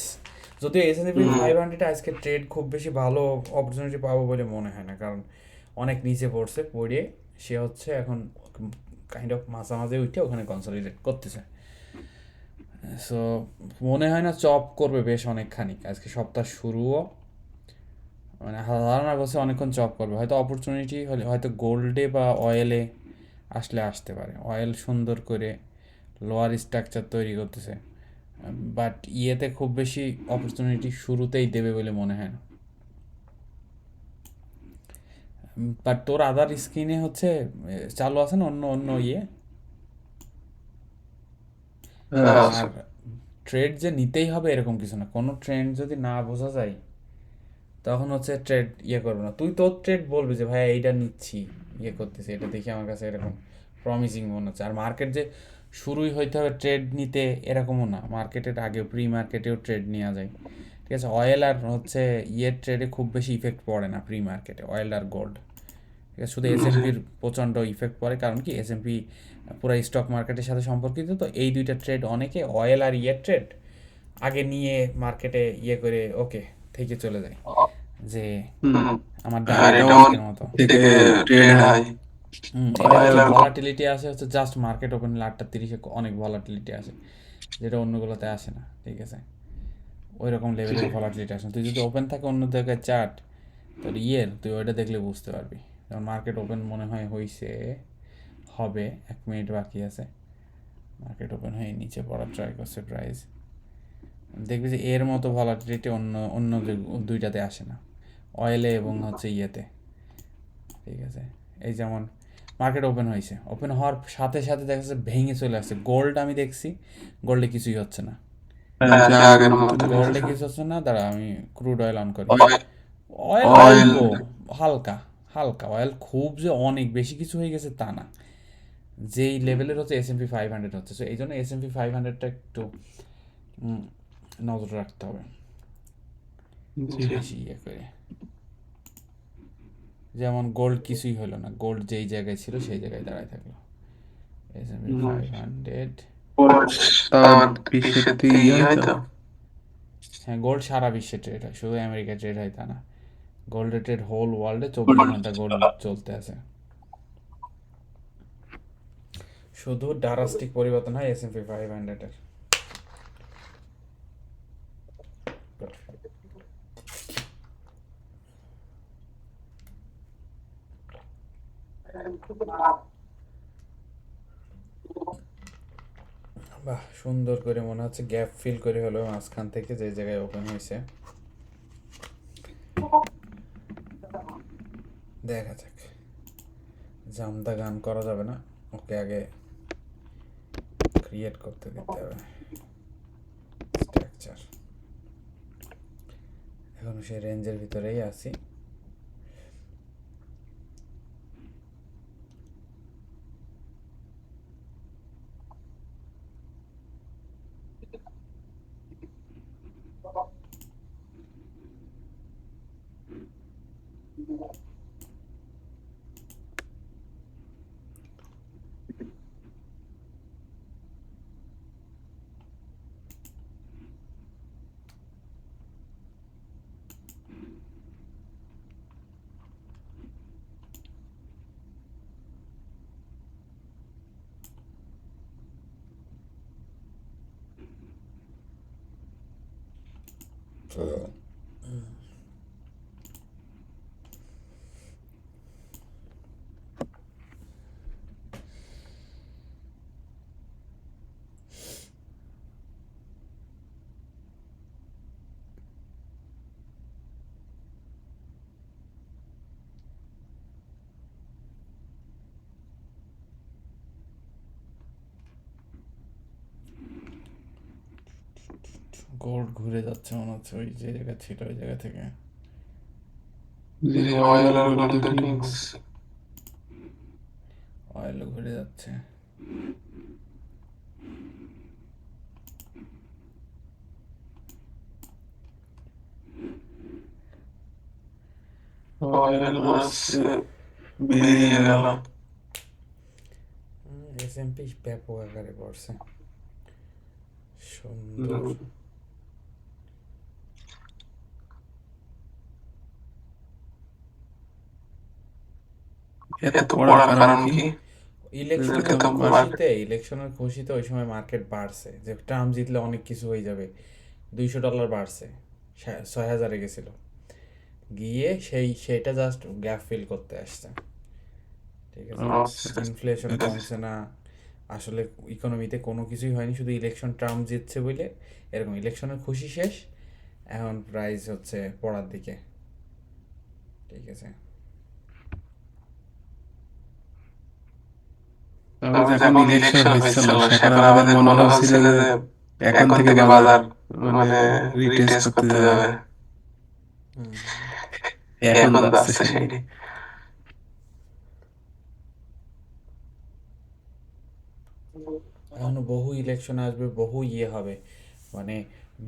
যদিও S&P 500 আজকে ট্রেড খুব বেশি ভালো অপরচুনিটি পাবো বলে মনে হয় না, কারণ অনেক নিচে পড়ছে, পড়ে সে হচ্ছে এখন কাইন্ড অফ মাঝামাঝি উঠে ওখানে কনসলিডেট করতেছে। সো মনে হয় না চপ করবে বেশ অনেকখানি, আজকে সপ্তাহ শুরুও মানে ধারণা করছে অনেকক্ষণ চপ করবে, হয়তো অপরচুনিটি হলে হয়তো গোল্ডে বা অয়েলে আসতে পারে। অয়েল সুন্দর করে লোয়ার স্ট্রাকচার তৈরি করতেছে, বাট ইয়েতে খুব বেশি অপরচুনিটি শুরুতেই দেবে বলে মনে হয় না। বাট তোর আদার স্ক্রিনে হচ্ছে চালু আছে না অন্য অন্য ইয়ে। আর ট্রেড যে নিতেই হবে এরকম কিছু না, কোনো ট্রেন্ড যদি না বোঝা যায় তখন হচ্ছে ট্রেড ইয়ে করবে না। তুই তোর ট্রেড বলবি যে ভাই এইটা নিচ্ছি, ইয়ে করতেছি, এটা দেখি আমার কাছে এরকম প্রমিসিং মনে হচ্ছে। আর মার্কেট যে শুরুই হইতে হবে ট্রেড নিতে এরকমও না, মার্কেটের আগে প্রি মার্কেটেও ট্রেড নেওয়া যায়। ঠিক আছে, অয়েল আর হচ্ছে ইয়ের ট্রেডে খুব বেশি ইফেক্ট পড়ে না প্রি মার্কেটে, অয়েল আর গোল্ড। ঠিক আছে, শুধু S&Pর প্রচণ্ড ইফেক্ট পড়ে, কারণ কি S&P পুরো স্টক মার্কেটের সাথে সম্পর্কিত, তো এই দুইটা ট্রেড অনেকে অয়েল আর ইয়ের ট্রেড আগে নিয়ে মার্কেটে ইয়ে করে ওকে থেকে চলে যায় যে আমার ডাইরেক্ট আজকের মতো। থেকে ট্রেড হয়। এটা হচ্ছে ভলাটিলিটি আসে হচ্ছে জাস্ট মার্কেট ওপেন 8:30 অনেক ভলাটিলিটি আসে, যেটা অন্যগুলোতে আসে না। ঠিক আছে, ওই রকম লেভেলের ভলাটিলিটি আসে না। তুই যদি ওপেন থাকে অন্য জায়গায় চার্ট, তোর ইয়ের তুই ওইটা দেখলে বুঝতে পারবি। যেমন মার্কেট ওপেন মনে হয় হয়েছে, হবে 1 মিনিট বাকি আছে। মার্কেট ওপেন হয়ে নিচে পড়ার ট্রাই করছে প্রাইস, দেখবি যে এর মতো ভলাটিলিটি অন্য অন্য যে দুইটাতে আসে না, অয়েলে এবং হচ্ছে ইয়েতে। ঠিক আছে, এই যেমন মার্কেট ওপেন হয়েছে, ওপেন হওয়ার সাথে সাথে দেখা যাচ্ছে ভেঙে চলে আসছে। গোল্ড আমি দেখছি, গোল্ডে কিছুই হচ্ছে না, যে আগের মতো গোল্ডে কিছু হচ্ছে না। দাঁড়া আমি ক্রুড অয়েল অন করি। অয়েল অয়েল অয়েল অল্প, হালকা হালকা অয়েল, খুব যে অনেক বেশি কিছু হয়ে গেছে তা না। যেই লেভেলের হচ্ছে S&P 500 হচ্ছে, তো এই জন্য S&P 500টা একটু নজর রাখতে হবে বেশি ইয়ে করে। যেমন গোল্ড কিছুই হলো না, গোল্ড যেই জায়গায় ছিল সেই জায়গায় দাঁড়ায় থাকলো। S&P 500, তার বিশ্বেতে ইয়ে হয়তো হ্যাঁ গোল্ড সারা বিশ্বে ট্রেড হয়, শুধু আমেরিকায় ট্রেড হয় তা না। গোল্ডে ট্রেড হোল ওয়ার্ল্ডে 24 ঘন্টা গোল্ড চলতে আছে। শুধু ড্রাস্টিক পরিবর্তন হয় S&P 500-এর। বাহ, সুন্দর করে মনে হচ্ছে গ্যাপ ফিল করে হলো মাঝখান থেকে যে জায়গায় ওপেন হয়েছে। দেখা যাক, জামদা গান করা যাবে না, ওকে আগে ক্রিয়েট করতে দিতে হবে স্ট্রাকচার। এখন সেই রেঞ্জের ভিতরেই আছি। গোল্ড ঘুরে যাচ্ছে মনে হচ্ছে ওই যে জায়গা ছিল ওই জায়গা থেকে। যে অয়েল আর গোল্ডের কিংস অয়েল ঘুরে যাচ্ছে। অয়েল মারছে বেরিয়ে গেল। S&P ব্যাপক আকারে পড়ছে, সুন্দর। এত পড়ার কারণ কি? ইলেকশনের এদেরকে তো ইলেকশনের খুশিতে ওই সময় মার্কেট বাড়ছে, যে ট্রাম্প জিতলে অনেক কিছু হয়ে যাবে। $200 বাড়ছে, 6,000-এ গেছিল, গিয়ে সেটা জাস্ট গ্যাপ ফিল করতে আসছে। ঠিক আছে, ইনফ্লেশন কমছে না, আসলে ইকোনমিতে কোনো কিছুই হয়নি, শুধু ইলেকশন ট্রাম্প জিতছে বলে এরকম। ইলেকশনের খুশি শেষ, এখন প্রাইস হচ্ছে পড়ার দিকে। ঠিক আছে, তবে যখন ইলেকশন হয়েছিল সেখন আমাদের মনোভাব ছিল যে এখন থেকে বাজার মানে রিটেস্ট করতে যাবে, এখন যাচ্ছে সেইটি। এখনো বহু ইলেকশন আসবে, বহু ইয়ে হবে, মানে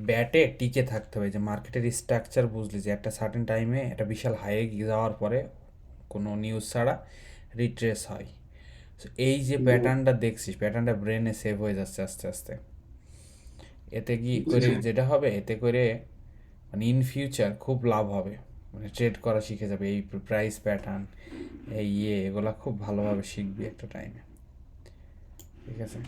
ব্যাটে টিকে থাকতে হবে। যে মার্কেটের স্ট্রাকচার বুঝলি, যে একটা সার্টেন টাইমে একটা বিশাল হাইয়ে যাওয়ার পরে কোনো নিউজ ছাড়া রিট্রেস হয়। So এই যে প্যাটার্নটা দেখছিস, প্যাটার্নটা ব্রেনে সেভ হয়ে যাচ্ছে আস্তে আস্তে। এতে কি করে যেটা হবে, এতে করে মানে ইন ফিউচার খুব লাভ হবে, মানে ট্রেড করা শিখে যাবে, এই প্রাইস প্যাটার্ন, এই এগুলা খুব ভালোভাবে শিখবি একটা টাইমে। ঠিক আছে,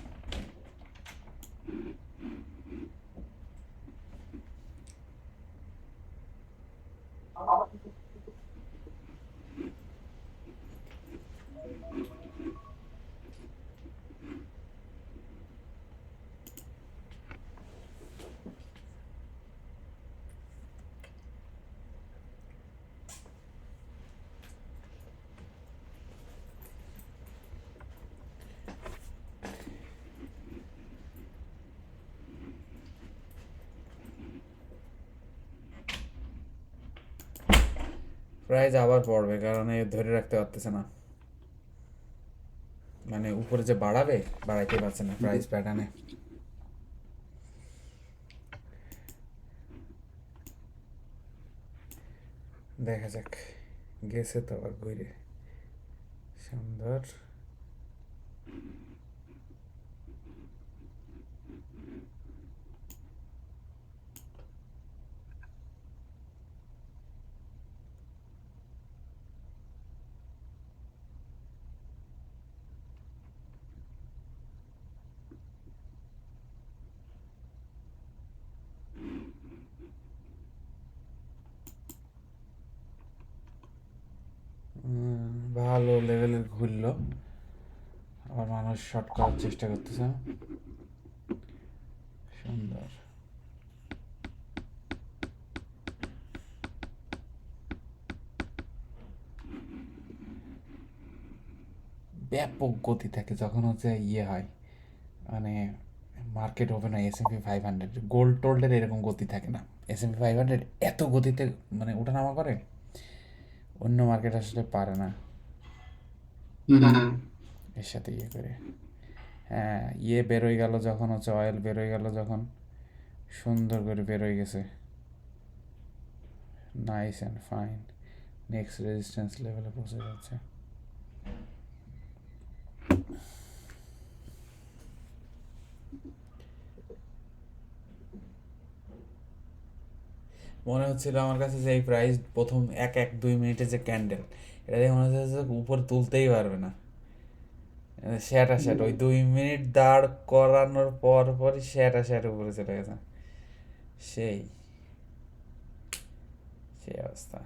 প্রাইস আবার পড়বে, কারণ এ ধরে রাখতে পারতেছে না, মানে উপরে যে বাড়াবে বাড়াইতে পারছে না প্রাইস প্যাটার্নে। দেখা যাক, গেছে তো আবার ঘুরে। সুন্দর। ভালো লেভেলের ঘুরলো, আবার মানুষ শর্ট করার চেষ্টা করতেছে। সুন্দর। ব্যাপক গতি থাকে যখন হচ্ছে ইয়ে হয়, মানে মার্কেট ওপেন হয় S&P 500, গোল্ড টোল্ডের এরকম গতি থাকে না। S&P 500 এত গতিতে মানে ওঠানামা করে, অন্য মার্কেট আসলে পারে না এর সাথে ইয়ে করে। হ্যাঁ, ইয়ে বেরোয় গেল যখন হচ্ছে, অয়েল বেরোয় গেল যখন, সুন্দর করে বেরোয় গেছে। Nice and fine. Next resistance লেভেলে পৌঁছে যাচ্ছে। মনে হচ্ছিল আমার কাছে যে এই প্রাইস প্রথম 1-2 মিনিটের যে ক্যান্ডেল, এটা দেখে মনে হচ্ছে যে উপরে তুলতেই পারবে না। স্যাটা স্যাট ওই 2 মিনিট দাঁড় করানোর পর পরই স্যাটা স্যাট উপরে চলে গেছে। সেই সেই অবস্থা।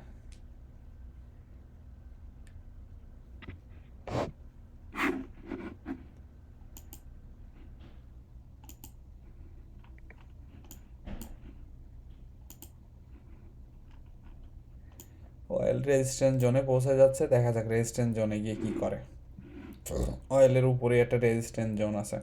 অয়েল রেজিস্ট্যান্স জোনে পৌঁছে যাচ্ছে, দেখা যাক রেজিস্ট্যান্স জোনে গিয়ে কি করে। অয়েলের উপরে একটা রেজিস্ট্যান্স জোন আছে।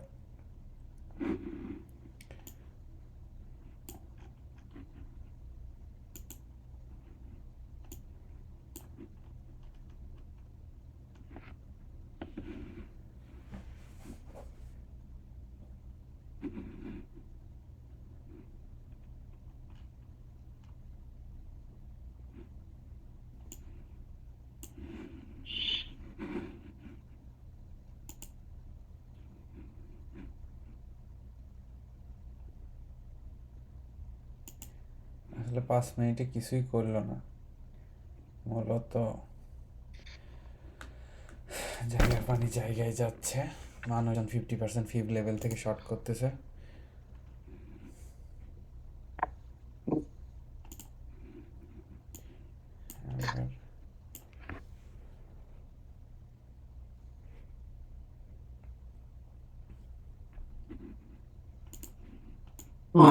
আসলে 5 মিনিটে কিছুই করলো না মূলত, জায়গার পানি জায়গায় যাচ্ছে। মানুষজন 50% ফিব লেভেল থেকে শর্ট করতেছে।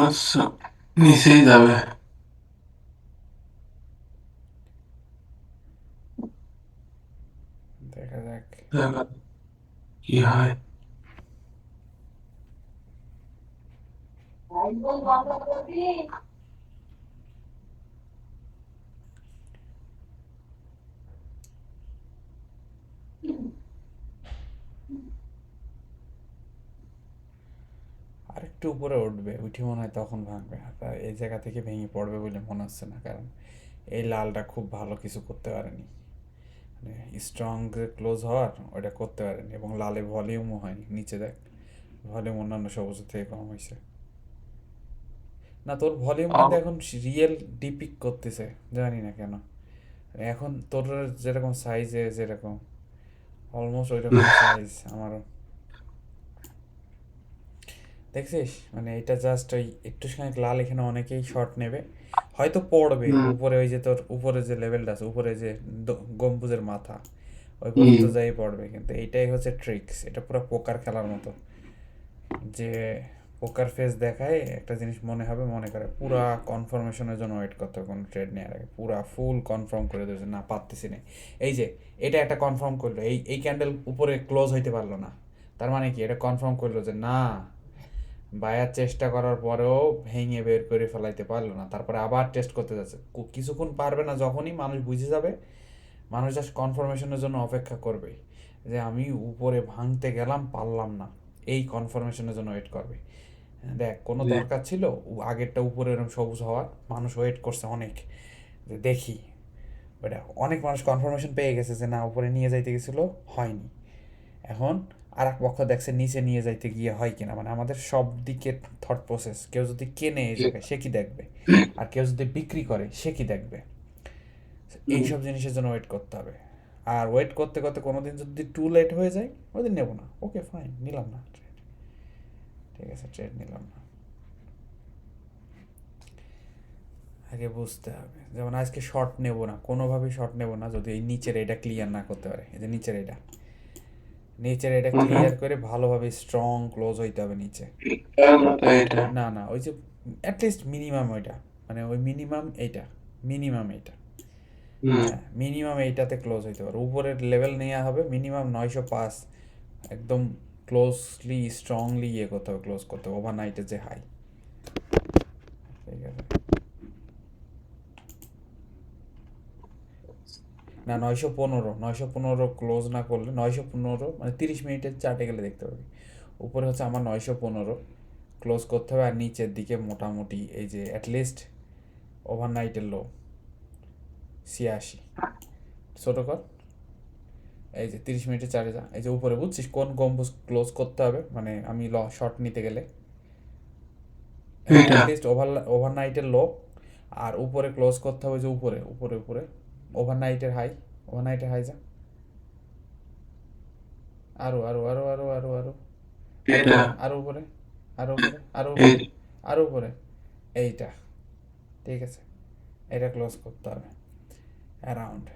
আচ্ছা, নিচেই যাবে। দেখা যাক। দেখা কি হয়। আরেকটু উপরে উঠবে, উঠে মনে হয় তখন ভাঙবে। তা এই জায়গা থেকে ভেঙে পড়বে বলে মনে হচ্ছে না, কারণ এই লালটা খুব ভালো কিছু করতে পারেনি, মানে স্ট্রং যে ক্লোজ হওয়ার ওটা করতে পারেনি, এবং লালে ভলিউমও হয়নি। নিচে দেখ, ভলিউম অন্যান্য সবুজের থেকে কম হয়েছে। না, তোর ভলিউম কিন্তু এখন রিয়েল ডিপিক করতেছে, জানি না কেন। এখন তোর যেরকম সাইজে যেরকম, অলমোস্ট ওই রকম সাইজ আমারও। দেখছিস, মানে এটা জাস্ট ওই একটু খানিক লাল, এখানে অনেকেই শর্ট নেবে, হয়তো পড়বে উপরে, ওই যে তোর উপরে যে লেভেলটা আছে, উপরে যে গম্বুজের মাথা, ওই পর্যন্ত যাই পড়বে। কিন্তু এইটাই হচ্ছে ট্রিক্স, এটা পুরো পোকার খেলার মতো, যে পোকার ফেস দেখায় একটা জিনিস মনে হবে, মনে করে পুরা কনফার্মেশনের জন্য ওয়েট করতে হবে কোনো ট্রেড নেওয়ার আগে, পুরা ফুল কনফার্ম করে দিয়েছে না পারতেছি না। এই যে এটা একটা কনফার্ম করলো, এই এই ক্যান্ডেল উপরে ক্লোজ হইতে পারলো না, তার মানে কি এটা কনফার্ম করলো যে না, বায়ার চেষ্টা করার পরেও ভেঙে বের করে ফেলাইতে পারলো না, তারপরে আবার টেস্ট করতে যাচ্ছে। কিছুক্ষণ পারবে না, যখনই মানুষ বুঝে যাবে মানুষ জাস্ট কনফার্মেশনের জন্য অপেক্ষা করবে যে আমি উপরে ভাঙতে গেলাম পারলাম না, এই কনফার্মেশনের জন্য ওয়েট করবে। দেখ কোনো জি দরকার ছিল আগেরটা উপরে এরকম সবুজ হওয়ার? মানুষ ওয়েট করছে অনেক, যে দেখি ওটা। অনেক মানুষ কনফার্মেশন পেয়ে গেছে যে না উপরে নিয়ে যাইতে গেছিলো, হয়নি। এখন আর এক পক্ষ দেখছে নিচে নিয়ে যাইতে গিয়ে হয় কিনা, মানে আমাদের সব দিকে থট প্রসেস। কেউ যদি কেনে এই জায়গায় সে কি দেখবে, আর কেউ যদি বিক্রি করে সে কি দেখবে, এইসব জিনিসের জন্য ওয়েট করতে হবে। আর ওয়েট করতে করতে কোনো দিন যদি টু লেট হয়ে যায়, ওই দিন নেবো না, ওকে ফাইন, নিলাম না ট্রেড, ঠিক আছে ট্রেড নিলাম না। আগে বুঝতে হবে, যেমন আজকে শর্ট নেব না, কোনোভাবেই শর্ট নেব না যদি এই নিচের এটা ক্লিয়ার না করতে পারে। এই যে নিচের এটা ক্লিয়ার করে ভালোভাবে স্ট্রং ক্লোজ হইতে হবে নিচে। এইটা না না, ওই যে অ্যাটলিস্ট মিনিমাম ওইটা, মানে ওই মিনিমাম এইটা, হ্যাঁ মিনিমাম এইটাতে ক্লোজ হইতে পারে। উপরের লেভেল নেওয়া হবে মিনিমাম 905, একদম ক্লোজলি স্ট্রংলি ইয়ে করতে হবে, ক্লোজ করতে হবে ওভারনাইটের যে হাই। ঠিক আছে না, 915 ক্লোজ না করলে, 915 মানে 30 মিনিটের চার্টে গেলে দেখতে পাবি উপরে হচ্ছে আমার 915 ক্লোজ করতে হবে, আর নিচের দিকে মোটামুটি এই যে অ্যাটলিস্ট ওভারনাইটের লো 86 ছোট কর। এই যে 30 মিনিটের চার্টে যা, এই যে উপরে বুঝছিস কোন গম্বুজ ক্লোজ করতে হবে, মানে আমি শর্ট নিতে গেলে এইটা অ্যাটলিস্ট ওভারনাইটের লো, আর উপরে ক্লোজ করতে হবে যে উপরে উপরে উপরে ওভারনাইটের হাই যা, আরো এটা আরো উপরে, এই আরো উপরে, এইটা, ঠিক আছে, এটা ক্লোজ করতে হবে অ্যারাউন্ড।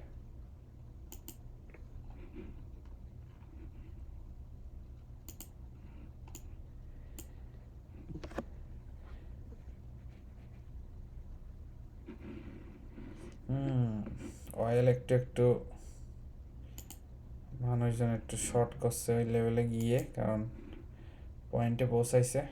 অয়েল একটু একটু মানুষজন একটু শর্ট করছে ওই লেভেলে গিয়ে, কারণ পয়েন্টে পৌঁছাইছে।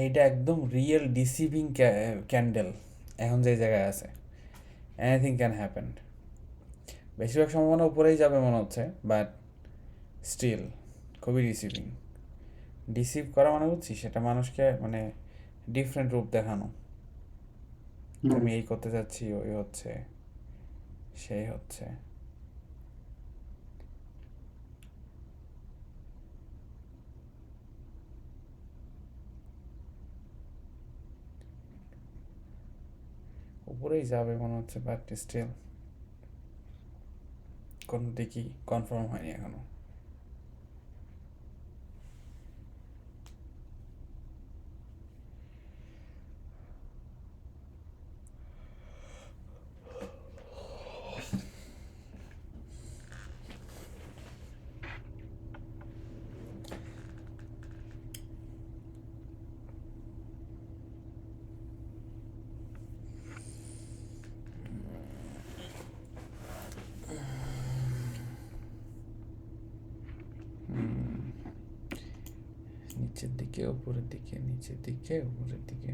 এইটা একদম রিয়েল ডিসিভিং ক্যান্ডেল। এখন যে জায়গায় আছে এনিথিং ক্যান হ্যাপেন। বেশিরভাগ সম্ভাবনা উপরেই যাবে মনে হচ্ছে, বাট স্টিল খুবই ডিসিভ করা, মানে বুঝছিস সেটা মানুষকে মানে ডিফারেন্ট রূপ দেখানো, আমি এই করতে যাচ্ছি, ওই হচ্ছে, সেই হচ্ছে। উপরেই যাবে মনে হচ্ছে, বাট স্টিল কোনো দিকই কনফার্ম হয়নি এখনো। নিচের দিকে উপরের দিকে, নিচের দিকে উপরের দিকে,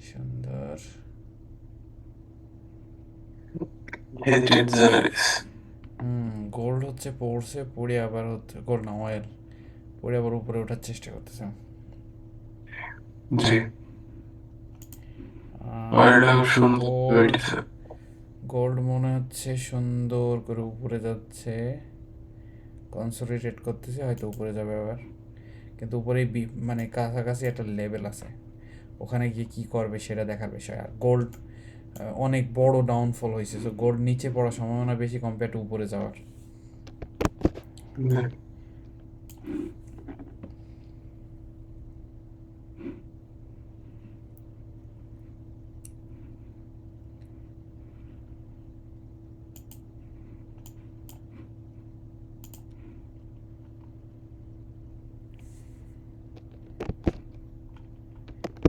সুন্দর। হেজিটেড জোনে গেছে। গোল্ড হচ্ছে পড়ছে, পড়ে আবার হচ্ছে গোল্ড না অয়েল, পড়ে আবার উপরে ওঠার চেষ্টা করতেছে। জি, অয়েলটা খুব সুন্দর গোল্ড, হইতেছে। গোল্ড মনে হচ্ছে সুন্দর করে উপরে যাচ্ছে, কনসোলিডেট করতেছে, হয়তো উপরে যাবে আবার। কিন্তু উপরে মানে কাছাকাছি একটা লেভেল আছে, ওখানে গিয়ে কি করবে সেটা দেখার বিষয়। আর গোল্ড অনেক বড় ডাউনফল হয়েছে, সো গোল্ড নিচে পড়ার সম্ভাবনা বেশি কম্পেয়ার টু উপরে যাওয়ার। জি।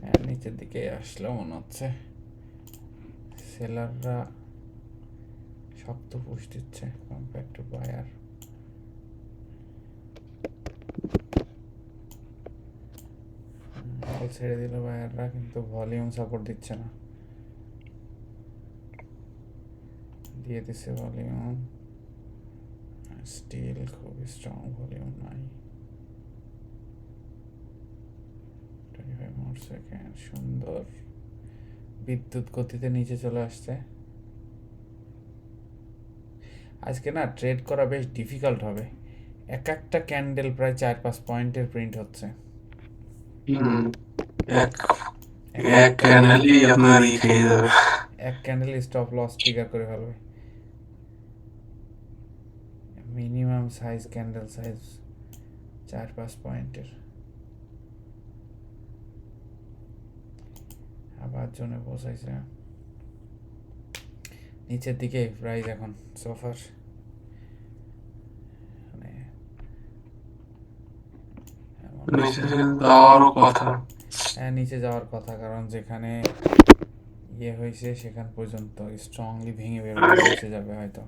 হ্যাঁ, নিচের দিকে আসলে মনে হচ্ছে সেলাররা শক্ত পুশ দিচ্ছে কম্পেয়ার টু বায়ার। বল ছেড়ে দিল বায়াররা, কিন্তু ভলিউম সাপোর্ট দিচ্ছে না। দিয়ে দিচ্ছে ভলিউম, স্টিল খুবই স্ট্রং ভলিউম নাই। 25 মোর সেকেন্ড, সুন্দর বিদ্যুৎ গতিতে নিচে চলে আসছে। আজকে না ট্রেড করা বেশ ডিফিকাল্ট হবে, এক একটা ক্যান্ডেল প্রায় 4-5 পয়েন্টের প্রিন্ট হচ্ছে। হুম, এক এক এক ক্যান্ডেলই আপনার খেয়ে যাবে। এক ক্যান্ডেল স্টপ লস ট্রিগার করে ফেলবে। মিনিমাম সাইজ ক্যান্ডেল সাইজ 4-5 পয়েন্টের। আবার জন্য বসাইছে নিচের দিকে প্রাইস এখন সোফার, মানে নিচে যাওয়ারও কথা। হ্যাঁ নিচে যাওয়ার কথা, কারণ যেখানে ইয়ে হয়েছে সেখান পর্যন্ত স্ট্রংলি ভেঙে বেরোবে, নিচে যাবে হয়তো।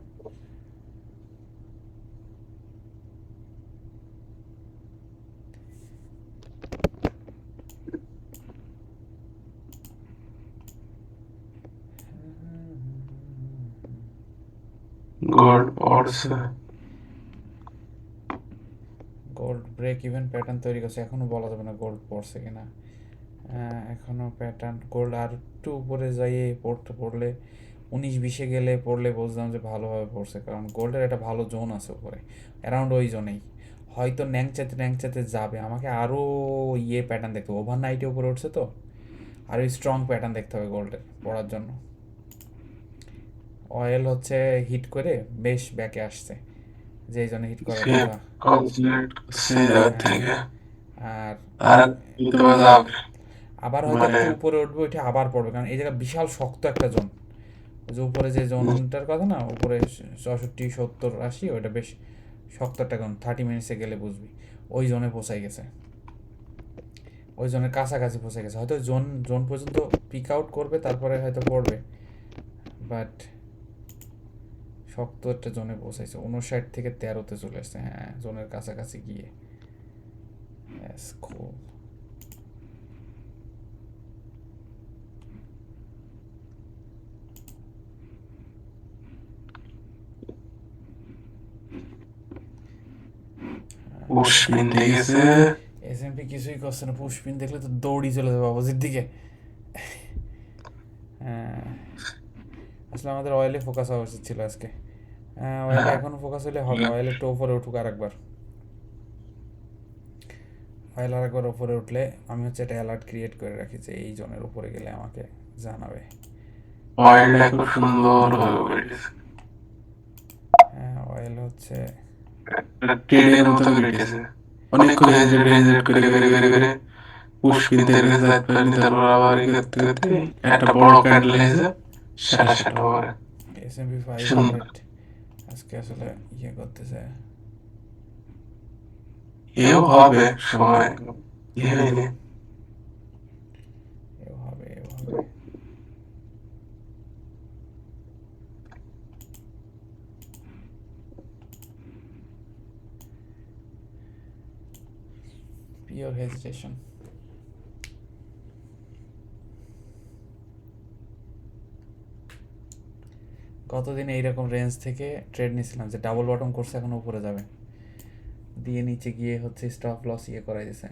গোল্ড পড়ছে। গোল্ড ব্রেক ইভেন প্যাটার্ন তৈরি করছে, এখনো বলা যাবে না গোল্ড পড়ছে কিনা। এখনো প্যাটার্ন গোল্ড আর একটু উপরে যাইয়ে পড়লে 19-20 গেলে পড়লে বুঝলাম যে ভালোভাবে পড়ছে, কারণ গোল্ডের একটা ভালো জোন আছে উপরে, অ্যারাউন্ড ওই জোনেই হয়তো ন্যাংচাতে ন্যাংচাতে যাবে। আমাকে আরও ইয়ে প্যাটার্ন দেখতে হবে, ওভার নাইটে উপরে উঠছে তো, আরও স্ট্রং প্যাটার্ন দেখতে হবে গোল্ডের পড়ার জন্য। অয়েল হচ্ছে হিট করে বেশ ব্যাকে আসছে, যেই জন্য হিট করার সে কথা। কনসেন্ট্রেট করছে এর থেকে। আর আর কিন্তু যাবে আবার হয়তো মানে একটু উপরে উঠবে, উঠে আবার পড়বে, কারণ এই জায়গা বিশাল শক্ত একটা জোন। যে উপরে যে জোনটার কথা না, উপরে 64, 70, 80, ওইটা বেশ শক্ত একটা জোন, 30 মিনিটসে গেলে বুঝবি ওই জোনে পৌঁছাই গেছে, ওই জোনের কাছাকাছি পৌঁছে গেছে। হয়তো জোন জোন পর্যন্ত পিক আউট করবে, তারপরে হয়তো পড়বে, বাট শক্ত একটা জোনে পৌঁছাইছে। 59 থেকে 13-তে চলে আসছে, হ্যাঁ জোনের কাছাকাছি গিয়ে। খুব উসমিন গেছে। এসএমপি কিছুই করছে না, পুষ্পিন দেখলে তো দৌড়ি চলে যাবে অপোজিট দিকে। হ্যাঁ, আসলে আমাদের অয়েলে ফোকাস হওয়া উচিত ছিল আজকে। হ্যাঁ অয়েলে এখনও ফোকাস হলে হবে, অয়েল একটু ওপরে উঠুক আরেকবার। অয়েল আরেকবার ওপরে উঠলে আমি হচ্ছে একটা অ্যালার্ট ক্রিয়েট করে রাখি যে এই জোনের উপরে গেলে আমাকে জানাবে। অয়েলটা খুব সুন্দর হয়ে উঠেছে। হ্যাঁ অয়েল হচ্ছে ট্রেনের মতো কেটেছে। অনেকক্ষণ হেজিটেট হেজিটেট করে করে করে করে পুষ্পিনদের কাছে যাইতে পারেনি, তারপর আবার ই করতে করতে একটা বড় ক্যান্ডেল এসে সেটা সেটা করে এসএমপি সুন্দর। 500 আজকে আসলে ইয়ে করতেছে। এও হবে সময়, ই হয়নি। এও হবে এও হবে। Pure hesitation. কতদিন এইরকম রেঞ্জ থেকে ট্রেড নিয়েছিলাম যে ডাবল বটম করছে, এখন উপরে যাবে, দিয়ে নিচে গিয়ে হচ্ছে স্টপ লস ইয়ে করাই দিছে।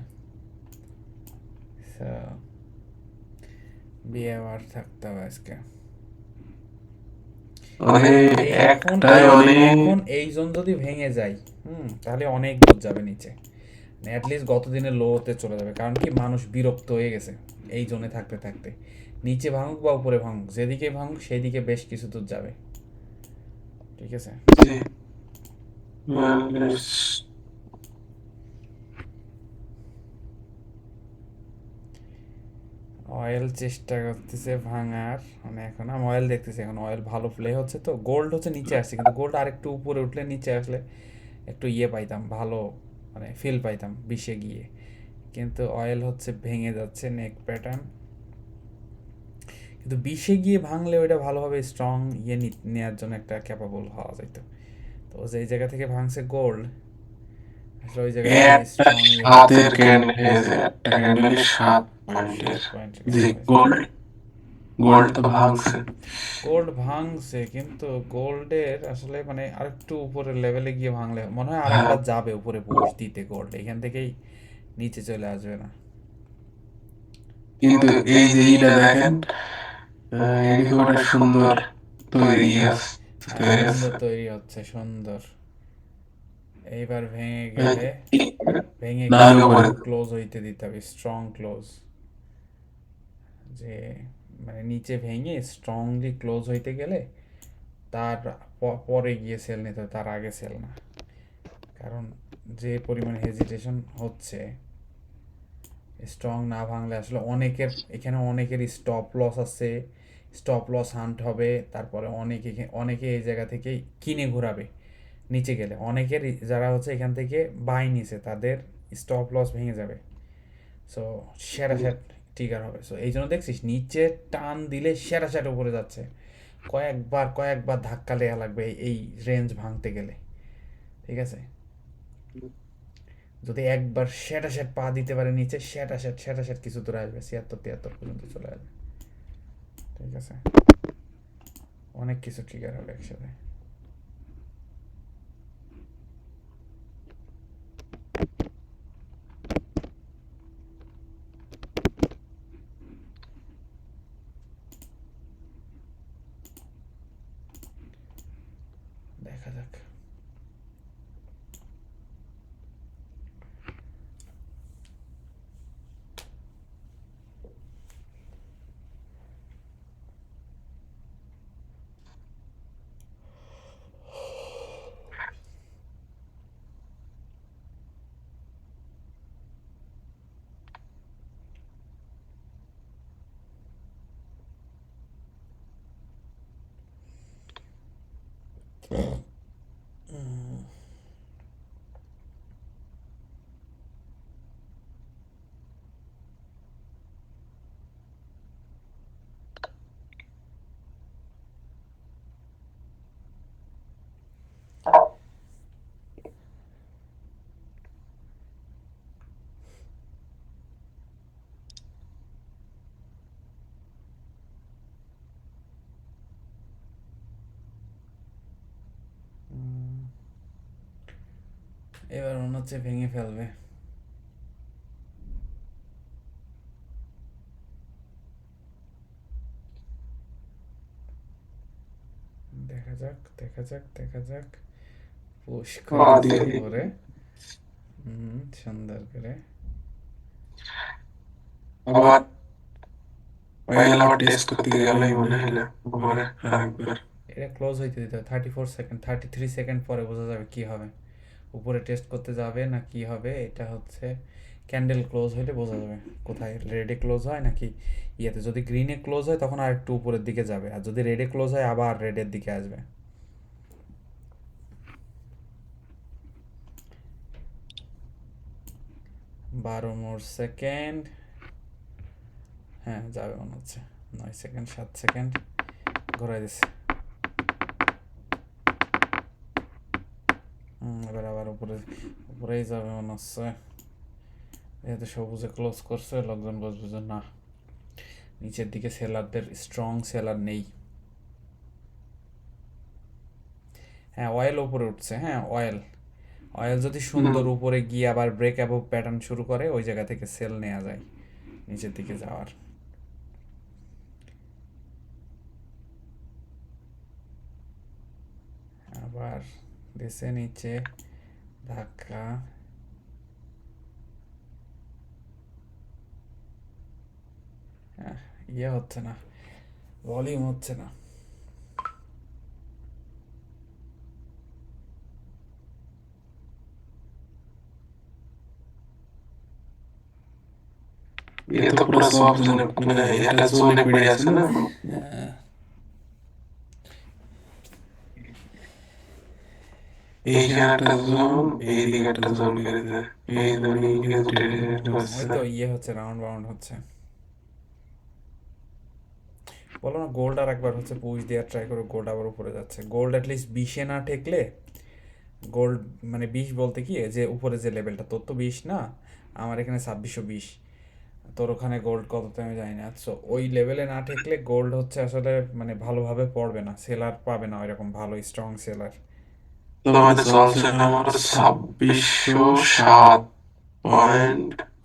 So, বিয়ে আবার থাকতে হবে আজকে। মানে এখন একটাই অনেক এখন এই জোন যদি ভেঙে যায়, তাহলে অনেক দূর যাবে নিচে, অ্যাটলিস্ট গত দিনের লোতে চলে যাবে। কারণ কি, মানুষ বিরক্ত হয়ে গেছে এই জোনে থাকতে থাকতে। নিচে ভাঙুক বা উপরে ভাঙুক, যেদিকে ভাঙুক সেদিকে বেশ কিছু দূর যাবে। ঠিক আছে, জি, মানে অয়েল চেষ্টা করতেছে ভাঙার, মানে এখন আমি অয়েল দেখতেছি, এখন অয়েল ভালো প্লে হচ্ছে। তো গোল্ড হচ্ছে নিচে আসছে, কিন্তু গোল্ড আরেকটু উপরে উঠলে, নিচে আসলে একটু ইয়ে পাইতাম, ভালো মানে ফিল পাইতাম বিশে গিয়ে। কিন্তু অয়েল হচ্ছে ভেঙে যাচ্ছে নেক প্যাটার্ন, কিন্তু বিশে গিয়ে ভাঙলে ওইটা ভালোভাবে স্ট্রং ইয়ে নেওয়ার জন্য একটা ক্যাপাবল হওয়া যেত। তো যেই জায়গা থেকে ভাঙছে গোল্ড, আসলে ওই জায়গা থেকে একটা স্ট্রং ইয়ে সাতের ক্যান্ডেল হয়েছে, একটা ক্যান্ডেলে 7 পয়েন্টের। 7 পয়েন্টের জি, ক্যান্ডেল হয়েছে। গোল্ড গোল্ড তো ভাঙছে। গোল্ড ভাঙছে, কিন্তু গোল্ডের আসলে মানে আরেকটু উপরের লেভেলে গিয়ে ভাঙলে মনে হয় হ্যাঁ, আরেকবার যাবে উপরে পুশ দিতে, গোল্ড এখান থেকেই নিচে চলে আসবে না। কিন্তু এই যে এইটা দেখেন, এদিকে ওটা সুন্দর তৈরি আছে, হ্যাঁ, তৈরি আছে। সুন্দর তৈরি হচ্ছে, সুন্দর। এইবার ভেঙে গেলে, ভেঙে গেলে নামিও পড়ে। ক্লোজ হইতে দিতে হবে, স্ট্রং ক্লোজ। যে মানে নিচে ভেঙে স্ট্রংলি ক্লোজ হইতে গেলে তার পরে গিয়ে সেল নিতে হবে, তার আগে সেল না। কারণ যে পরিমাণ হেজিটেশন হচ্ছে, স্ট্রং না ভাঙলে আসলে অনেকের এখানে, অনেকের স্টপ লস আছে, স্টপ লস হান্ট হবে। তারপরে অনেকে এই জায়গা থেকে কিনে ঘোরাবে নিচে গেলে, অনেকের যারা হচ্ছে এখান থেকে বাই নিছে তাদের স্টপ লস ভেঙে যাবে। সো সেরা শ্যাট ট্রিগার হবে। সো এই জন্য দেখছিস নিচে টান দিলে সেরা শ্যাট উপরে যাচ্ছে। কয়েকবার কয়েকবার ধাক্কা লেয়া লাগবে এই রেঞ্জ ভাঙতে গেলে। ঠিক আছে, যদি একবার সেটা সেট পা দিতে পারে নিচে, সেটা সেট কিছু দূরে আসবে, 76-73 পর্যন্ত চলে আসবে। ঠিক আছে, অনেক কিছু ট্রিগার হবে একসাথে। দেখা যাক। এবার মনে হচ্ছে ভেঙে ফেলবে। দেখা যাক, দেখা যাক, দেখা যাক। পুশ করে দিয়ে দিই। উপরে, সুন্দর করে। আবার অয়েল আবার টেস্ট করতে গেলেই মনে হলো উপরে আরেকবার। এটা ক্লোজ হইতে দিতে হবে 34 সেকেন্ড, 33 সেকেন্ড পরে বোঝা যাবে কি হবে। উপরে টেস্ট করতে যাবে না কি হবে, এটা হচ্ছে ক্যান্ডেল ক্লোজ হইলে বোঝা যাবে কোথায় রেডে ক্লোজ হয় নাকি ইয়েতে। যদি গ্রিনে ক্লোজ হয় তখন আর একটু উপরের দিকে যাবে, আর যদি রেডে ক্লোজ হয় আবার রেডের দিকে আসবে। 12 মোর সেকেন্ড। হ্যাঁ, যাবে মনে হচ্ছে। 9 সেকেন্ড, 7 সেকেন্ড, ঘোরাই দিচ্ছে। এবার আবার উপরে, উপরেই যাবে মনে হচ্ছে। যেহেতু সবুজে ক্লোজ করছে, লোকজন বুঝবে যে না, নিচের দিকে সেলারদের স্ট্রং সেলার নেই। হ্যাঁ অয়েল উপরে উঠছে, হ্যাঁ অয়েল অয়েল যদি সুন্দর উপরে গিয়ে আবার ব্রেক অ্যাবভ প্যাটার্ন শুরু করে ওই জায়গা থেকে সেল নেওয়া যায় নিচের দিকে যাওয়ার। আবার দেশে নিচে ধাক্কা, ইয়ে হচ্ছে না, ভলিউম হচ্ছে না। এ তো পুরো সব জোনে মানে একটা জোনে পড়ে আছে না। এইখানে একটা জোন, এইদিকে একটা জোন করে দেয়, এই জোনে এইদিকে উঠে ওই হচ্ছে। তো ইয়ে হচ্ছে, রাউন্ড বাউন্ড হচ্ছে। বলো না গোল্ড আর একবার হচ্ছে পুশ দেওয়ার ট্রাই করে, গোল্ড আবার উপরে যাচ্ছে। গোল্ড অ্যাটলিস্ট 20-এ না ঠেকলে, গোল্ড মানে 20 বলতে কি যে উপরে যে লেভেলটা, তোর তো 20 না, আমার এখানে 2620, তোর ওখানে গোল্ড কততে আমি জানি না। সো ওই লেভেলে না ঠেকলে গোল্ড হচ্ছে আসলে মানে ভালোভাবে পড়বে না, সেলার পাবে না ওইরকম ভালো স্ট্রং সেলার। তোমাদের চলছে আমার 2607.500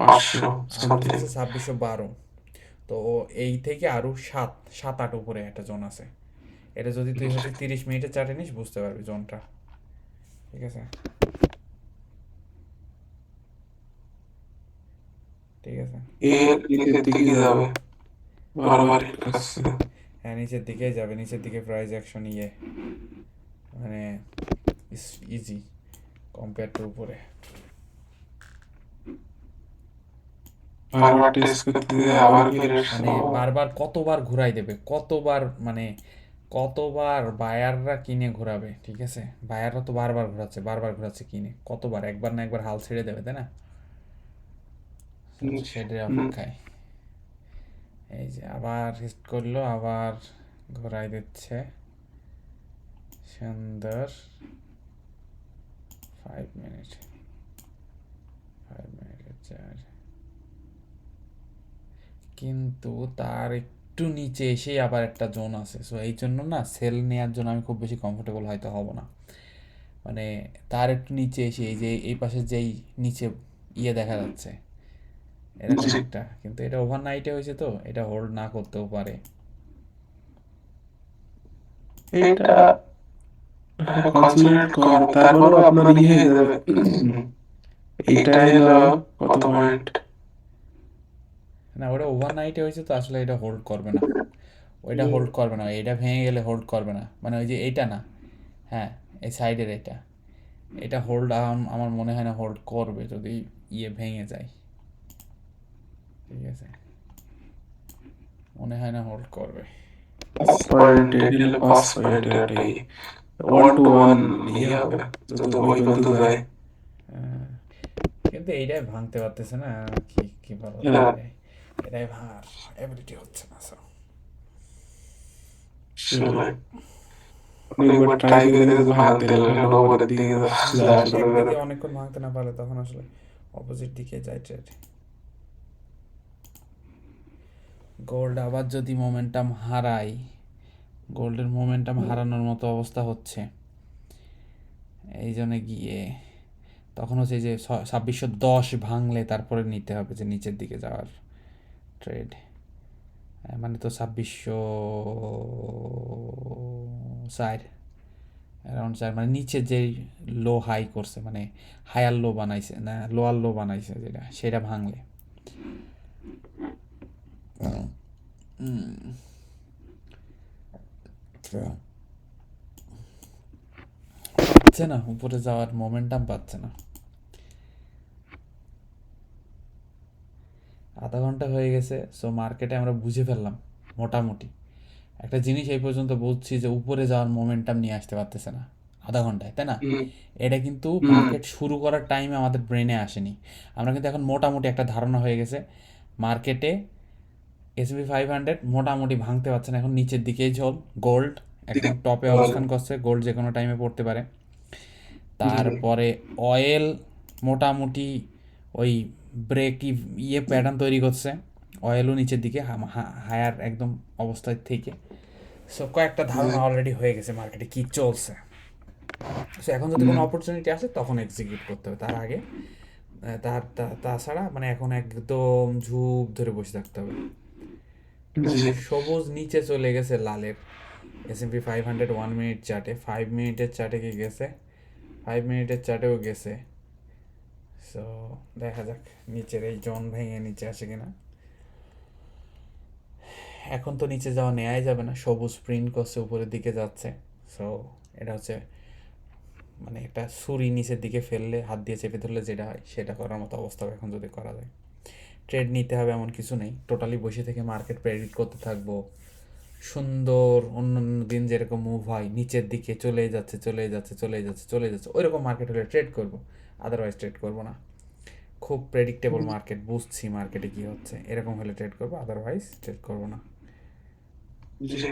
আমার সামথিং। চলছে 2612। তো এই থেকে আরও 7-8 উপরে একটা জোন আছে। এটা যদি তুই হচ্ছে 30 মিনিটে চাটে নিস বুঝতে পারবি জোনটা, ঠিক আছে? ঠিক আছে, এর নিচের দিকে যাবে বারবার হিট খাচ্ছে। হ্যাঁ নিচের দিকেই যাবে, নিচের দিকে প্রাইস অ্যাকশন ইয়ে মানে ইজি কম্পেয়ার টু উপরে। বারবার টেস্ট করতে দিয়ে আবার ফিরে মানে বারবার কতবার ঘুরাই দেবে, কতবার মানে কতবার বায়াররা কিনে ঘোরাবে, ঠিক আছে? বায়াররা তো বারবার ঘোরাচ্ছে, বারবার ঘোরাচ্ছে কিনে, কতবার, একবার না একবার হাল ছেড়ে দেবে, তাই না? সেটার অপেক্ষায় এই যে আবার হিট করলো, আবার ঘোরাই দিচ্ছে সুন্দর। 5 মিনিট, 5 মিনিটের চার্জ, কিন্তু তার একটু নিচে এসেই আবার একটা জোন আছে। সো এই জন্য না সেল নেওয়ার জন্য আমি খুব বেশি কমফোর্টেবল হয়তো হব না। মানে তার একটু নিচে এসে এই যে এই পাশে যেই নিচে ইয়ে দেখা যাচ্ছে এরকম একটা, কিন্তু এটা ওভারনাইটে হয়েছে তো এটা হোল্ড না করতেও পারে। এটা কনসোলিডেট কর, তারপরও আপনার ইয়ে হয়ে যাবে। এইটা হলো কত পয়েন্ট? না ওটা ওভারনাইটে হয়েছে তো আসলে এটা হোল্ড করবে না, ওইটা হোল্ড করবে না, এটা ভেঙে গেলে হোল্ড করবে না, মানে ওই যে এইটা না, হ্যাঁ এই সাইডের এটা, এটা হোল্ড আমার মনে হয় না হোল্ড করবে যদি ইয়ে ভেঙে যায়, ঠিক আছে? মনে হয় না হোল্ড করবে। 5 পয়েন্ট, এটা হলো 5 পয়েন্ট, এটাই 1 to 1 ইয়ে হবে যদি ওই পর্যন্ত যায়। কিন্তু এইটাই ভাঙতে পারতেছে না, কি কি বলো, হ্যাঁ, এটাই ভাঙার এবিলিটি হচ্ছে না। সো শুনে অনেকবার ট্রাই করে দেখে ভাঙতে হলো উপরের দিকে যাওয়া শুরু একদিকে করে। দিয়ে অনেকক্ষণ ভাঙতে না পারলে তখন আসলে অপোজিট দিকে যায় ট্রেড। গোল্ড আবার যদি মোমেন্টাম হারায়, গোল্ডের মোমেন্টাম হারানোর মতো অবস্থা হচ্ছে, এই জন্য গিয়ে তখন হচ্ছে যে 2610 ভাঙলে তারপরে নিতে হবে যে নিচের দিকে যাওয়ার ট্রেড। মানে তো 2604 অ্যারাউন্ড 4, মানে নিচে যেই লো হাই করছে, মানে হায়ার লো বানাইছে না লোয়ার লো বানাইছে যেটা, সেটা ভাঙলে পাচ্ছে না, উপরে যাওয়ার মোমেন্টাম পাচ্ছে না। আধা ঘন্টা হয়ে গেছে, সো মার্কেটে আমরা বুঝে ফেললাম মোটামুটি একটা জিনিস এই পর্যন্ত বুঝছি যে উপরে যাওয়ার মোমেন্টাম নিয়ে আসতে পারতেছে না আধা ঘন্টায়, তাই না? এটা কিন্তু মার্কেট শুরু করার টাইমে আমাদের ব্রেনে আসেনি। আমরা কিন্তু এখন মোটামুটি একটা ধারণা হয়ে গেছে মার্কেটে S&P 500 মোটামুটি ভাঙতে পারছে না, এখন নিচের দিকেই ঝোল। গোল্ড একদম টপে অবস্থান করছে, গোল্ড যে কোনো টাইমে পড়তে পারে। তারপরে অয়েল মোটামুটি ওই ব্রেক ইয়ে প্যাটার্ন তৈরি করছে, অয়েলও নিচের দিকে হায়ার একদম অবস্থায় থেকে। সো কয়েকটা ধারণা অলরেডি হয়ে গেছে মার্কেটে কী চলছে। সো এখন যদি কোনো অপরচুনিটি আসে তখন এক্সিকিউট করতে হবে, তার আগে তাছাড়া মানে এখন একদম ঝুপ ধরে বসে থাকতে হবে। জি। সবুজ নিচে চলে গেছে লালের, S&P 500 1 মিনিট চার্টে, 5 মিনিটের চার্টে কি গেছে, 5 মিনিটের চার্টেও গেছে। সো দেখা যাক নিচের এই জোন ভেঙে নিচে আসে কিনা। এখন তো নিচে যাওয়া নেওয়াই যাবে না, সবুজ প্রিন্ট করছে উপরের দিকে যাচ্ছে। সো এটা হচ্ছে মানে একটা ছুরি নিচের দিকে ফেললে হাত দিয়ে চেপে ধরলে যেটা হয় সেটা করার মতো অবস্থা এখন যদি করা যায়। ট্রেড নিতে হবে এমন কিছু নেই, টোটালি বসে থেকে মার্কেট প্রেডিক্ট করতে থাকবো। সুন্দর অন্য অন্য দিন যেরকম মুভ হয় নিচের দিকে চলে যাচ্ছে চলে যাচ্ছে চলে যাচ্ছে চলে যাচ্ছে, ওইরকম মার্কেট হলে ট্রেড করব, আদারওয়াইজ ট্রেড করব না। খুব প্রেডিক্টেবল মার্কেট, বুঝছি মার্কেটে কী হচ্ছে, এরকম হলে ট্রেড করবো, আদারওয়াইজ ট্রেড করব না। জি।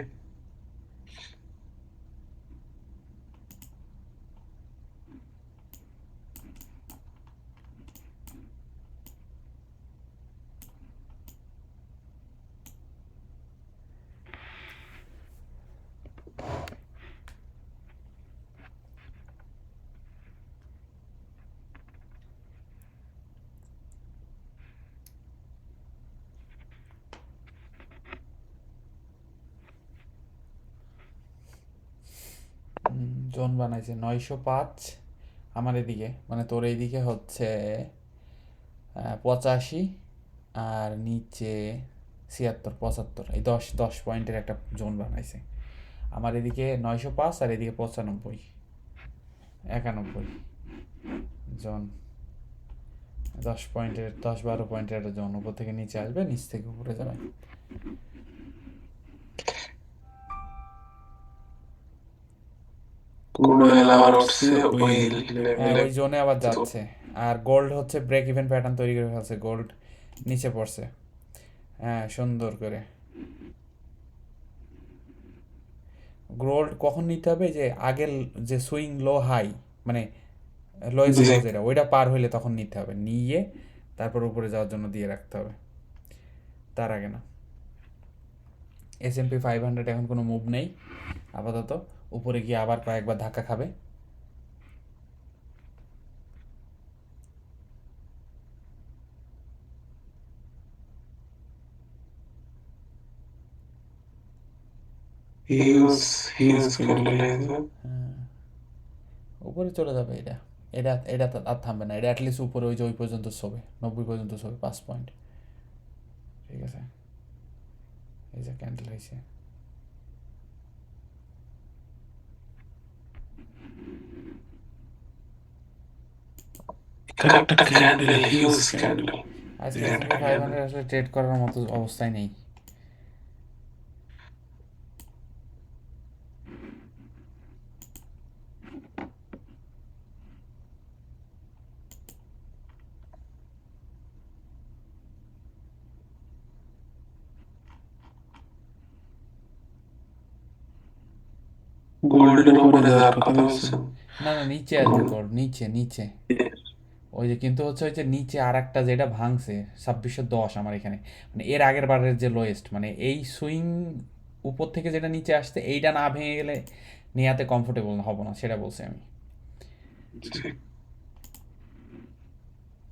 জোন বানাইছে 905 আমার এদিকে, মানে তোর এইদিকে হচ্ছে 85, আর নিচে 76 75, এই 10 10 পয়েন্টের একটা জোন বানাইছে। আমার এদিকে 905 আর এদিকে 95 91 জোন, 10 পয়েন্টের 10 12 পয়েন্টের একটা জোন, উপর থেকে নিচে আসবে নিচ থেকে উপরে যাবে। ক্রুড অয়েল আবার উঠছে ওই হ্যাঁ লেভেলে। ওই জোনে আবার তো যাচ্ছে। আর গোল্ড হচ্ছে ব্রেক ইভেন প্যাটার্ন তৈরি করে ফেলছে, গোল্ড নিচে পড়ছে। হ্যাঁ সুন্দর করে। গোল্ড কখন নিতে হবে, যে আগের যে সুইং লো হাই, মানে লোয়েস্ট জি। লো যেটা ওইটা পার হইলে তখন নিতে হবে, নিয়ে তারপর উপরে যাওয়ার জন্য দিয়ে রাখতে হবে, তার আগে না। S&P 500 এখন কোনো মুভ নেই আপাতত, উপরে গিয়ে আবার কয়েকবার ধাক্কা খাবে। হিউজ হিউজ ক্যান্ডেল হয়েছে। উপরে চলে যাবে এটা, এটা এটা আর থামবে না, এটা অ্যাটলিস্ট উপরে ওই যে ওই পর্যন্ত শোবে, 90 পর্যন্ত শোবে, 5 পয়েন্ট। ঠিক আছে, এই যে ক্যান্ডেল হয়েছে। এটা একটা ক্যান্ডেল, হিউজ ক্যান্ডেল। আজকে এটা একটা S&P ক্যান্ডেল। 500 আসলে ট্রেড করার মতো অবস্থায় নেই। গোল্ডের উপরে যাওয়ার কথা বলছেন? না না নিচে আসবে গোল্ড। গোল্ড, নিচে নিচে। ওই যে কিন্তু হচ্ছে ওই যে নিচে আর একটা যেটা ভাঙছে 2610 আমার এখানে, মানে এর আগের বারের যে লোয়েস্ট, মানে এই সুইং উপর থেকে যেটা নিচে আসছে এইটা না ভেঙে গেলে নেয়াতে কমফোর্টেবল হব না, সেটা বলছি আমি। জি।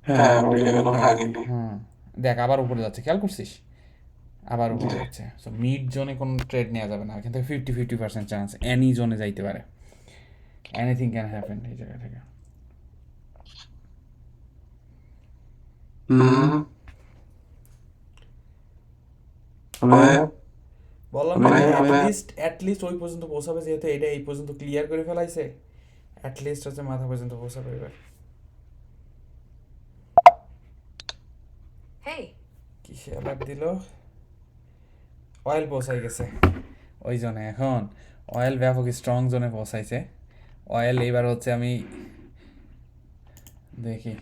হ্যাঁ, ওইটা এখনো ভাগেনি। হুম, দেখ আবার উপরে যাচ্ছে, খেয়াল করছিস, আবার জি। উপরে যাচ্ছে। সো মিড জোনে কোনো ট্রেড নেওয়া যাবে না, এখান থেকে 50-50% চান্স এনি জোনে যাইতে পারে, এনিথিং ক্যান হ্যাপেন এই জায়গা থেকে। হুম। তবে বললাম না তবে যে তবে অ্যাটলিস্ট ওই পর্যন্ত পৌঁছাবে, যেহেতু এটা এই পর্যন্ত ক্লিয়ার করে ফেলাইছে, অ্যাটলিস্ট হচ্ছে মাথা পর্যন্ত পৌঁছাবে এবার। কিসে অ্যালার্ট দিল, অয়েল পৌঁছাই গেছে ওই জোনে এখন, অয়েল ব্যাপক স্ট্রং জোনে পৌঁছাইছে। অয়েল এইবার হচ্ছে আমি দেখি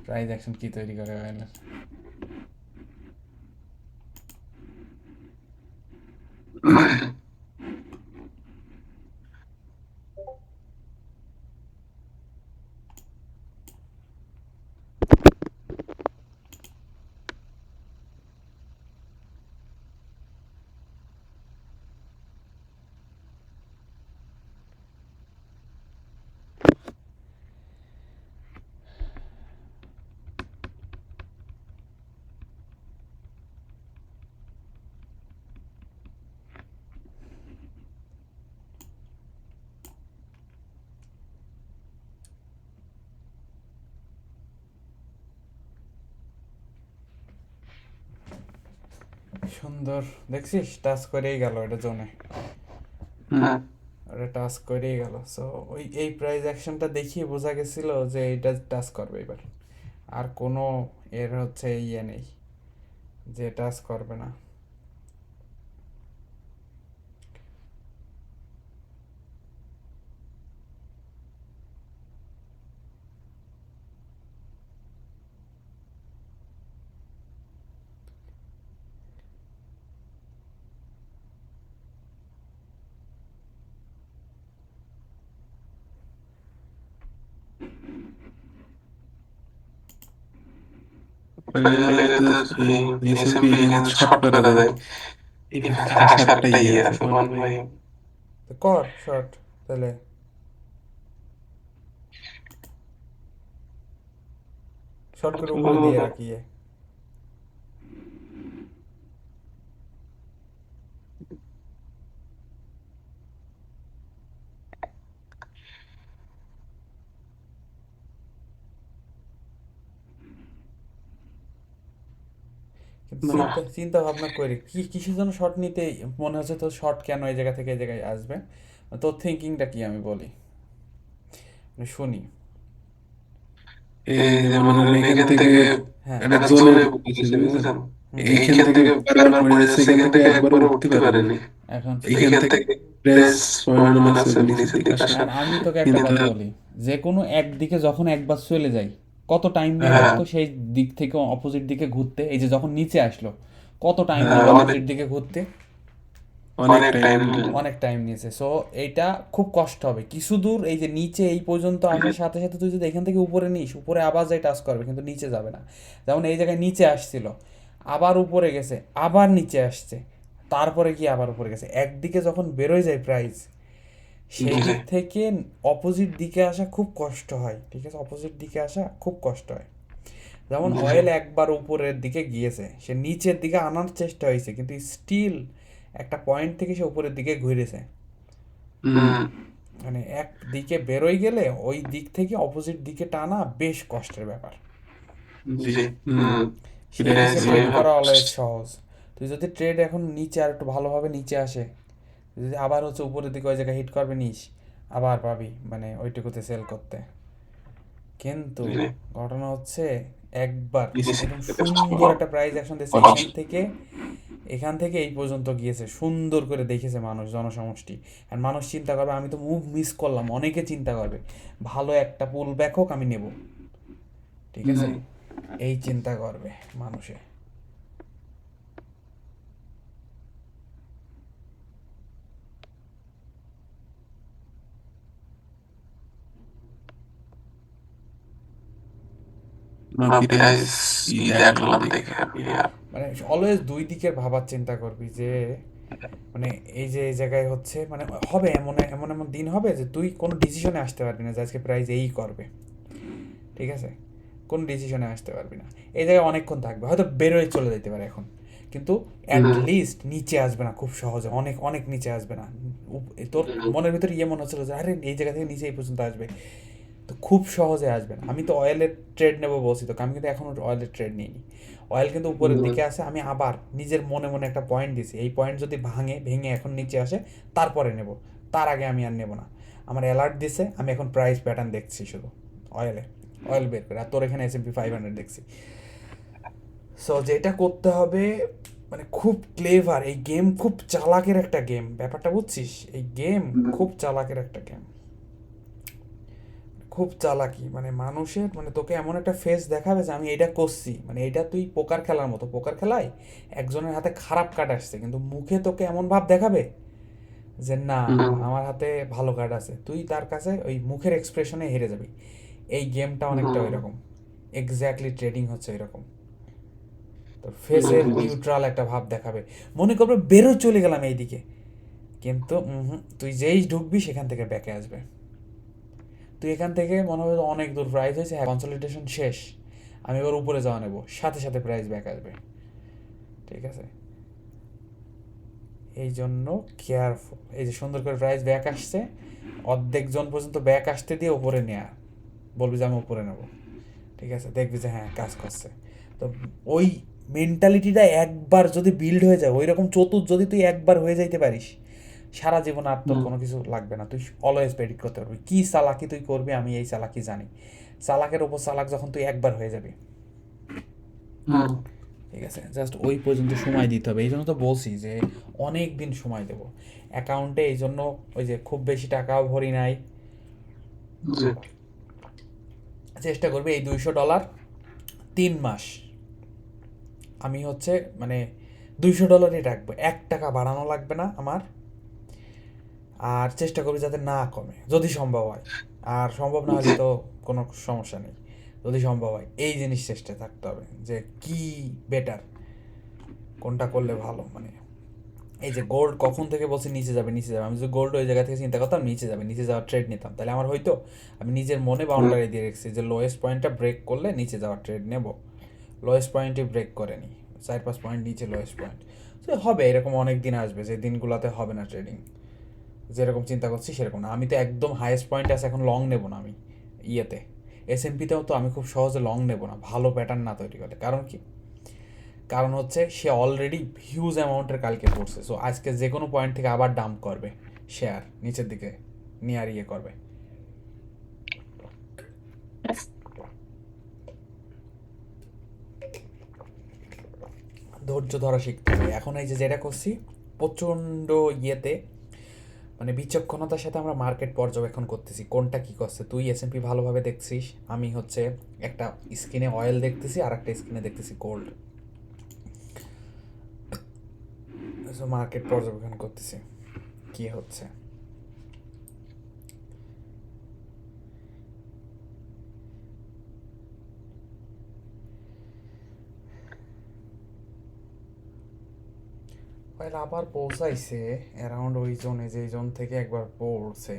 প্রাইস অ্যাকশন কি তৈরি করে অয়েলের। সুন্দর দেখছিস, টাচ করেই গেল এটা জোনে, হুম। ওটা টাচ করেই গেল। সো ওই এই প্রাইজ অ্যাকশনটা দেখিয়ে বোঝা গেছিল যে এটা টাচ করবে এবার, আর কোনো এর হচ্ছে ইয়ে নেই যে টাচ করবে না। তাহলে তো এই এসএমপি এখানে শর্ট করা যায়। এইভাবে আসার একটা ইয়ে আছে বল ভাই। তো কর শর্ট তাহলে, শর্ট করে উপরে দিয়ে রাখিয়ে। কিন্তু বাহ। চিন্তা চিন্তা ভাবনা করে কি কিসের জন্য শর্ট নিতে মনে হচ্ছে তোর, শর্ট কেন এই জায়গা থেকে এই জায়গায় আসবে, তোর থিঙ্কিংটা কি আমি বলি, মানে শুনি। এই যে মনে করেন এখান থেকে হ্যাঁ। একটা জোনে ছিল বুঝছেন, হুম। এইখান থেকে বারবার পড়ে যাচ্ছে, এখান থেকে একবারও উঠতে পারেনি। এখন এইখান থেকে প্রেস পয়েন্ট আছে নিচের দিকে আসা, আর আমি তোকে একটা কিন্তু কথা বলি, যে কোনো একদিকে যখন একবার চলে যাই কত টাইম নেয় হ্যাঁ বলতো সেই দিক থেকে অপোজিট দিকে ঘুরতে, এই যে যখন নিচে আসলো কত টাইম হ্যাঁ নিল অনেক অপোজিট দিকে ঘুরতে, অনেক টাইম। অনেক টাইম নিয়েছে। সো এইটা খুব কষ্ট হবে কিছু দূর, এই যে নিচে এই পর্যন্ত আসার সাথে সাথে তুই যদি এখান থেকে উপরে নিস, উপরে আবার যাই টাচ করবে কিন্তু নিচে যাবে না। যেমন এই জায়গায় নিচে আসছিল, আবার উপরে গেছে, আবার নিচে আসছে, তারপরে কি আবার উপরে গেছে, একদিকে যখন বেরোয় যায় প্রাইস, সেই দিক থেকে অপোজিট দিকে আসা খুব কষ্ট হয়। ঠিক আছে, অপোজিট দিকে আসা খুব কষ্ট হয়। যেমন অয়েল একবার উপরের দিকে গিয়েছে, সে নিচের দিকে আনার চেষ্টা হয়েছে কিন্তু স্টিল একটা পয়েন্ট থেকে সে উপরের দিকে ঘুরেছে। হুম। মানে এক দিকে বেরোয় গেলে ওই দিক থেকে অপোজিট দিকে টানা বেশ কষ্টের ব্যাপার। জি। হুম। সেই এটা দিকে ট্রেড যেভাবে করা অলওয়েজ সহজ। তুই যদি ট্রেড এখন নিচে আর একটু ভালোভাবে নিচে আসে, যদি আবার হচ্ছে উপরের দিকে ওই জায়গায় হিট করবে নিস, আবার পাবি মানে ওইটুকুতে সেল করতে। কিন্তু ঘটনা হচ্ছে একবার একদম সুন্দর একটা প্রাইজ অ্যাকশন দিয়েছে এখান থেকে এই পর্যন্ত গিয়েছে, সুন্দর করে দেখেছে মানুষ জনসমষ্টি। আর মানুষ চিন্তা করবে আমি তো মুভ মিস করলাম, অনেকে চিন্তা করবে ভালো একটা পুল ব্যাক হোক আমি নেব। ঠিক আছে, এই চিন্তা করবে মানুষে। প্রাইস দেখলাম দেখে আমি আর মানে অলওয়েজ দুই দিকের ভাবার চিন্তা করবি যে মানে এই যে এই জায়গায় হচ্ছে মানে হবে এমন এমন এমন দিন হবে যে তুই কোনো ডিসিশনে আসতে পারবি না যে আজকে প্রাইজ এই করবে। ঠিক আছে, কোন ডিসিশনে আসতে পারবি না, এই জায়গায় অনেকক্ষণ থাকবে, হয়তো বেরোয় চলে যেতে পারে এখন, কিন্তু অ্যাট লিস্ট নিচে আসবে না খুব সহজে, অনেক অনেক নিচে আসবে না। তোর মনের ভিতরে ইয়ে মনে হচ্ছিল যে আরে এই জায়গা থেকে নিচে এই পর্যন্ত আসবে, তো খুব সহজে আসবে না। আমি তো অয়েলের ট্রেড নেবো বলছি তো, আমি কিন্তু এখনও অয়েলের ট্রেড নিইনি। অয়েল কিন্তু উপরের দিকে আসে, আমি আবার নিজের মনে মনে একটা পয়েন্ট দিছি, এই পয়েন্ট যদি ভেঙে এখন নিচে আসে তারপরে নেব, তার আগে আমি আর নেব না। আমার অ্যালার্ট দিছে, আমি এখন প্রাইস প্যাটার্ন দেখছি শুধু অয়েলে, অয়েল বের করে। আর তোর এখানে S&P 500 দেখছি। সো যেটা করতে হবে মানে খুব ক্লেভার, এই গেম খুব চালাকের একটা গেম, ব্যাপারটা বুঝছিস, এই গেম খুব চালাকের একটা গেম, খুব চালাকি। মানে মানুষের মানে তোকে এমন একটা ফেস দেখাবে যে আমি এটা করছি, মানে এটা তুই পোকার খেলার মতো, পোকার খেলায় একজনের হাতে খারাপ কার্ড আসছে কিন্তু মুখে তোকে এমন ভাব দেখাবে যে না আমার হাতে ভালো কার্ড আছে, তুই তার কাছে ওই মুখের এক্সপ্রেশনে হেরে যাবি। এই গেমটা অনেকটা ওই রকম, এক্স্যাক্টলি ট্রেডিং হচ্ছে এরকম। তোর ফেসের নিউট্রাল একটা ভাব দেখাবে, মনে করবে বেরো চলে গেলাম এইদিকে, কিন্তু তুই যেই ঢুকবি সেখান থেকে ব্যাকে আসবে। তুই এখান থেকে মনে হবে অনেক দূর প্রাইস হয়েছে, হ্যাঁ কনসলিডেশন শেষ, আমি এবার উপরে যাওয়া নেবো, সাথে সাথে প্রাইস ব্যাক আসবে। ঠিক আছে, এই জন্য কেয়ারফুল। এই যে সুন্দর করে প্রাইস ব্যাক আসছে, অর্ধেক জন পর্যন্ত ব্যাক আসতে দিয়ে উপরে নেয়া, বলবি যে আমি উপরে নেবো। ঠিক আছে, দেখবি যে হ্যাঁ কাজ করছে। তো ওই মেন্টালিটিটা একবার যদি বিল্ড হয়ে যায়, ওই রকম চতুর যদি তুই একবার হয়ে যাইতে পারিস, সারা জীবন আর তোর কোনো কিছু লাগবে না, তুই অলওয়েজ প্রেডিক্ট করতে পারবি কী চালাকি তুই করবি। আমি এই চালাকি জানি, চালাকের ওপর চালাক যখন তুই একবার হয়ে যাবি, ঠিক আছে, জাস্ট ওই পর্যন্ত সময় দিতে হবে। এই জন্য তো বলছি যে অনেক দিন সময় দেবো অ্যাকাউন্টে। এই জন্য ওই যে খুব বেশি টাকাও ভরি নাই, জি চেষ্টা করবি এই $200 3 মাস আমি হচ্ছে মানে $200 রাখবো, $1 বাড়ানো লাগবে না আমার। আর চেষ্টা করবি যাতে না কমে যদি সম্ভব হয়, আর সম্ভব না হলে জি তো কোনো সমস্যা নেই। যদি সম্ভব হয় এই জিনিস চেষ্টায় থাকতে হবে যে কি বেটার, কোনটা করলে ভালো। মানে এই যে গোল্ড কখন থেকে বলছি নিচে যাবে নিচে যাবে, আমি যদি গোল্ড ওই জায়গা থেকে চিন্তা করতাম নিচে যাবে, নিচে যাওয়ার ট্রেড নিতাম, তাহলে আমার হয়তো আমি নিজের মনে বাউন্ডারি দিয়ে রেখেছি যে লোয়েস্ট পয়েন্টটা ব্রেক করলে নিচে যাওয়ার ট্রেড নেব। লোয়েস্ট পয়েন্টে ব্রেক করেনি, 4-5 পয়েন্ট নিচে লোয়েস্ট পয়েন্ট। তো হবে এরকম অনেক দিন আসবে যে দিনগুলোতে হবে না ট্রেডিং, যেরকম চিন্তা করছি সেরকম না। আমি তো একদম হাইয়েস্ট পয়েন্ট আছে, এখন লং নেব না আমি ইয়েতে। এসএমপিতেও তো আমি খুব সহজে লং নেব না ভালো প্যাটার্ন না তৈরি করে। কারণ কি, কারণ হচ্ছে সে অলরেডি হিউজ অ্যামাউন্টের কালকে পড়ছে, সো আজকে যে কোনো পয়েন্ট থেকে আবার ডাম্প করবে শেয়ার নিচের দিকে নিয়ে আর ইয়ে করবে। ধৈর্য ধরা শিখতে হবে। এখন এই যে যেটা করছি প্রচণ্ড ইয়েতে, মানে বিচক্ষণতার সাথে আমরা মার্কেট পর্যবেক্ষণ করতেছি কোনটা কী করছে। তুই এসএমপি ভালোভাবে দেখছিস, আমি হচ্ছে একটা স্ক্রিনে অয়েল দেখতেছি আর একটা স্ক্রিনে দেখতেছি গোল্ড। সো মার্কেট পর্যবেক্ষণ করতেছি কী হচ্ছে। অয়েল আবার পৌঁছাইছে অ্যারাউন্ড ওই জোনে, যে জোন থেকে একবার পড়ছে।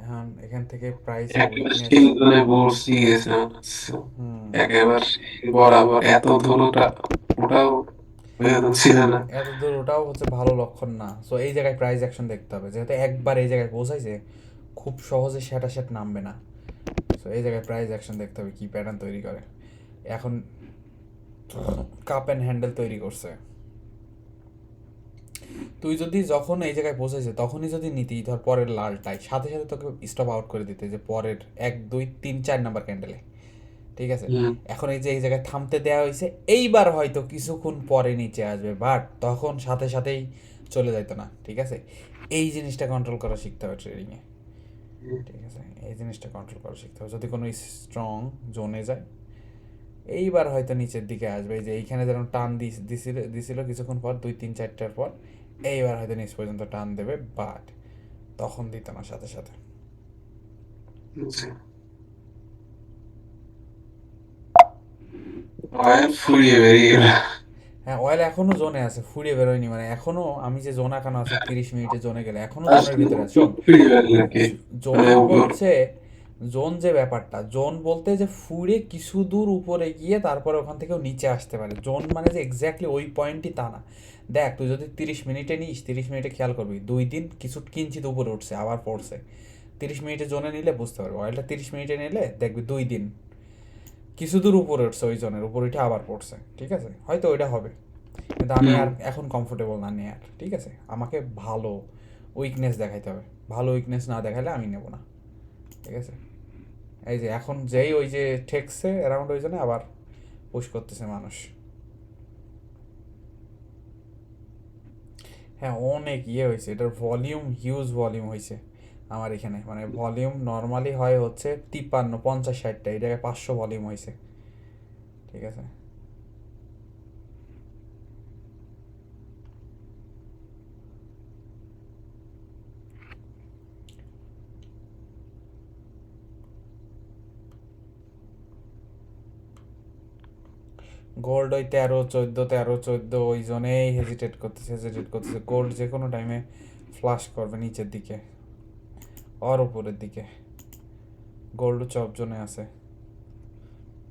এখন এখান থেকে প্রাইসের একেবারে উইকনেস। সেই জন্য বলছি গেছে মনে হচ্ছে। একেবারে সেই বরাবর এত দূরটা ওটাও ছিল না। এত দূর ওটাও হচ্ছে ভালো লক্ষণ না। সো এই জায়গায় প্রাইস অ্যাকশন দেখতে হবে, যেহেতু একবার এই জায়গায় পৌঁছাইছে খুব সহজে সেটা সেট নামবে না। সো এই জায়গায় প্রাইস অ্যাকশন দেখতে হবে কী প্যাটার্ন তৈরি করে। এখন কাপ অ্যান্ড হ্যান্ডেল তৈরি করছে, তুই যদি যখন এই জায়গায় পৌঁছেছে তখনই যদি নিতি, ধর পরের লালটাই সাথে সাথে তোকে স্টপ আউট করে দিতে, যে পরের 1 2 3 4 নাম্বার ক্যান্ডেলে, ঠিক আছে। হুম, এখন এই যে এই জায়গায় থামতে দেওয়া হয়েছে, এইবার হয়তো কিছুক্ষণ পরে নিচে আসবে, বাট তখন সাথে সাথেই চলে যাইতো না, ঠিক আছে। এই জিনিসটা কন্ট্রোল করা শিখতে হবে ট্রেডিংয়ে, ঠিক আছে। এই জিনিসটা কন্ট্রোল করা শিখতে হবে। যদি কোনো স্ট্রং জোনে যায় এইবার হয়তো নিচের দিকে আসবে, এই যে এইখানে যেরকম টান দিছিল দিছিল কিছুক্ষণ পর 2 3 4টার পর, এইবার হয়তো নিচ পর্যন্ত টান দেবে, বাট তখন দিত না সাথে সাথে। জি। অয়েল ফুরিয়ে বেরিয়ে গেল। হ্যাঁ অয়েল এখনো জোনে আছে, ফুরিয়ে বেরোয়নি। মানে এখনো আমি যে জোন আঁকানো আছে 30 মিনিটে জোনে গেলে এখনো জোনের আসলে ভিতরে আছে। শোন, ফুরিয়ে গেল নাকি? মানে জোন হচ্ছে, জোন যে ব্যাপারটা, জোন বলতে যে ফুরে কিছু দূর উপরে গিয়ে তারপরে ওখান থেকেও নিচে আসতে পারে। জোন মানে যে এক্স্যাক্টলি ওই পয়েন্টই তা না। দেখ তুই যদি 30 মিনিটে নিস, 30 মিনিটে খেয়াল করবি 2 দিন কিছু কিঞ্চিত উপরে উঠছে আবার পড়ছে। 30 মিনিটে জোনে নিলে বুঝতে পারবি, অয়েলটা 30 মিনিটে নিলে দেখবি 2 দিন কিছু দূর উপরে উঠছে, ওই জোনের উপরে উঠে আবার পড়ছে, ঠিক আছে। হয়তো ওইটা হবে, কিন্তু আমি হুম, আর এখন কমফোর্টেবল না নেয়ার, ঠিক আছে। আমাকে ভালো উইকনেস দেখাইতে হবে, ভালো উইকনেস না দেখালে আমি নেব না, ঠিক আছে। এই যে এখন যেই ওই যে ঠেকছে অ্যারাউন্ড ওই জন্য আবার পুশ করতেছে মানুষ। হ্যাঁ অনেক ইয়ে হয়েছে, এটার ভলিউম হিউজ ভলিউম হয়েছে আমার এখানে। মানে ভলিউম নর্মালি হয় হচ্ছে 53 50 60টা, এই জায়গায় 500 ভলিউম হয়েছে, ঠিক আছে। গোল্ড ওই 13 14 13 14 ওই জন্যেই হেজিটেট করতেছে। গোল্ড যে কোনো টাইমে ফ্লাশ করবে নিচের দিকে আর উপরের দিকে। গোল্ড চপ জোনে আছে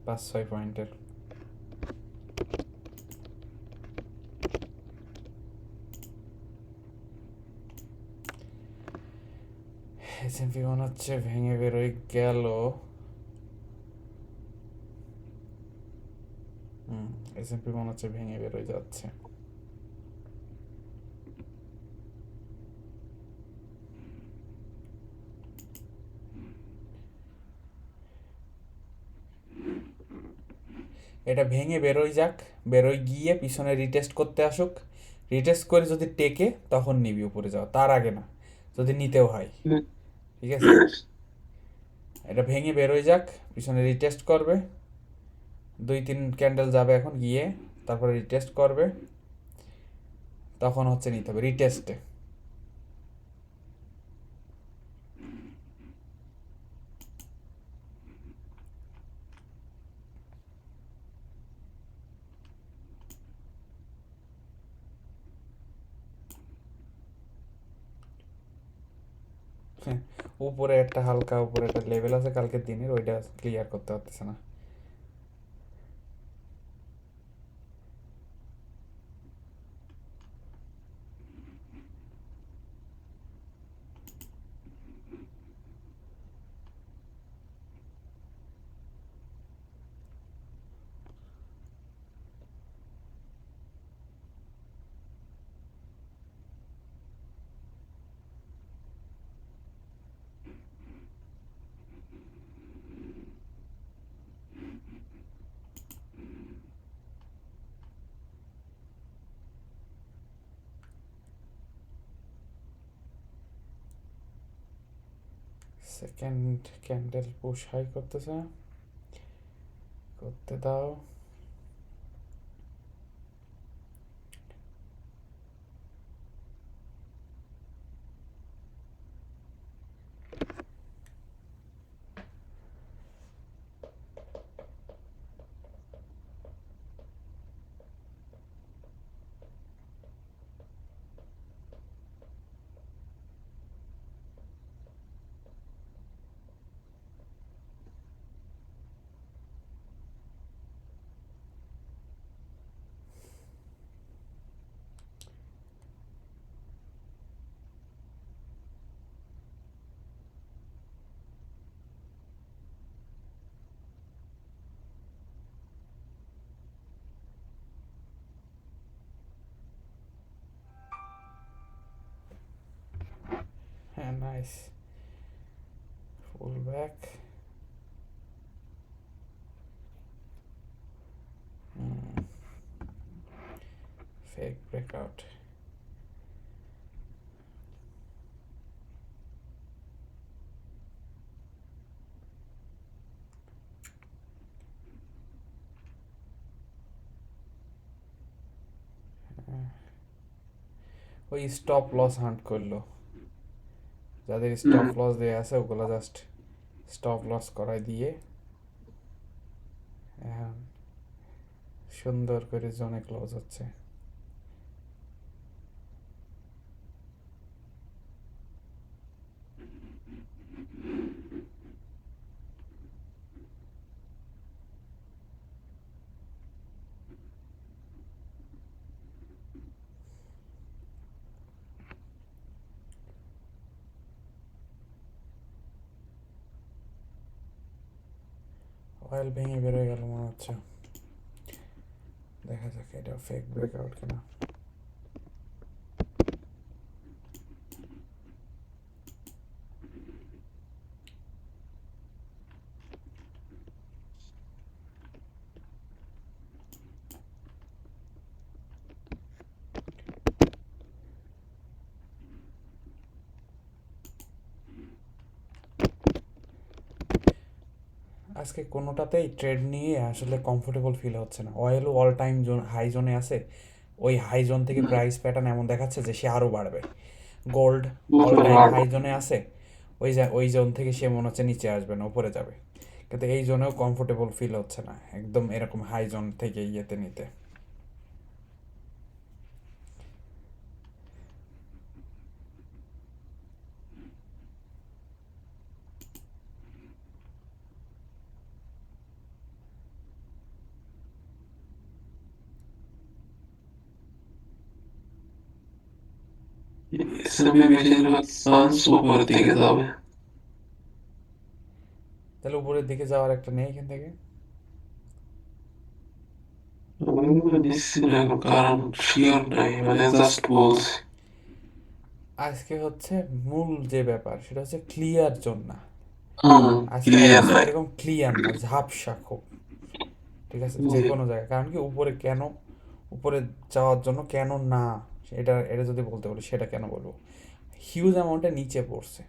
5 6 পয়েন্টের। এসএমপি মনে হচ্ছে ভেঙে বেরোয় গেল। এসএমপি মনে হচ্ছে ভেঙে বেরোয় যাচ্ছে। এটা ভেঙে বেরোয় যাক, বেরোয় গিয়ে পিছনে রিটেস্ট করতে আসুক, রিটেস্ট করে যদি টেকে তখন নিবি উপরে যাওয়া, তার আগে না, যদি নিতেও হয়। ঠিক আছে, এটা ভেঙে বেরোয় যাক, পিছনে রিটেস্ট করবে, 2-3 ক্যান্ডেল যাবে এখন গিয়ে, তারপরে রিটেস্ট করবে, তখন হচ্ছে নিতে হবে রিটেস্টে। উপরে একটা হালকা উপরে একটা লেভেল আছে কালকের দিনের, ওইটা ক্লিয়ার করতে পারতেছে না। সেকেন্ড ক্যান্ডেল পুশ হাই করতেছে, করতে দাও। হ্যাঁ, nice, full back. Fake breakout. ওই স্টপ লস হান্ট করলো, যাদের স্টপ লস দেওয়া আছে ওগুলো জাস্ট স্টপ লস করাই দিয়ে এখন সুন্দর করে জোনে ক্লোজ হচ্ছে। অয়েল ভেঙে বেরোয় গেল মনে হচ্ছে, দেখা যাক এটা ফেক ব্রেকআউট কিনা। আজকে কোনোটাতেই ট্রেড নিয়ে আসলে কমফোর্টেবল ফিল হচ্ছে না। অয়েলও অল টাইম জোন হাই জোনে আছে, ওই হাই জোন থেকে প্রাইস প্যাটার্ন এমন দেখাচ্ছে যে সে আরও বাড়বে। গোল্ড অল টাইম হাই জোনে আছে, ওই জোন থেকে সে মনে হচ্ছে নিচে আসবে না, উপরে যাবে, কিন্তু এই জোনেও কমফোর্টেবল ফিল হচ্ছে না একদম এরকম হাই জোন থেকে ইয়েতে নিতে। এসএমপি বেশিরভাগ চান্স উপরের দিকে যাবে। তাহলে উপরের দিকে যাওয়ার একটা নেই এখান থেকে। দিচ্ছি না এখন, কারণ শিওর নাই, মানে জাস্ট বলছি। আজকে হচ্ছে মূল যে ব্যাপার সেটা হচ্ছে ক্লিয়ার জোন না। হুম, আজকে ক্লিয়ার অবস্থা নাই। এরকম ক্লিয়ার না, ঝাপসা খুব। ঠিক আছে, যে জি। কোনো জায়গায়, কারণ কি উপরে কেন, উপরে যাওয়ার জন্য কেন না, এটা এটা যদি বলতে বলি সেটা কেন বলবো, হিউজ অ্যামাউন্টে নিচে পড়ছে।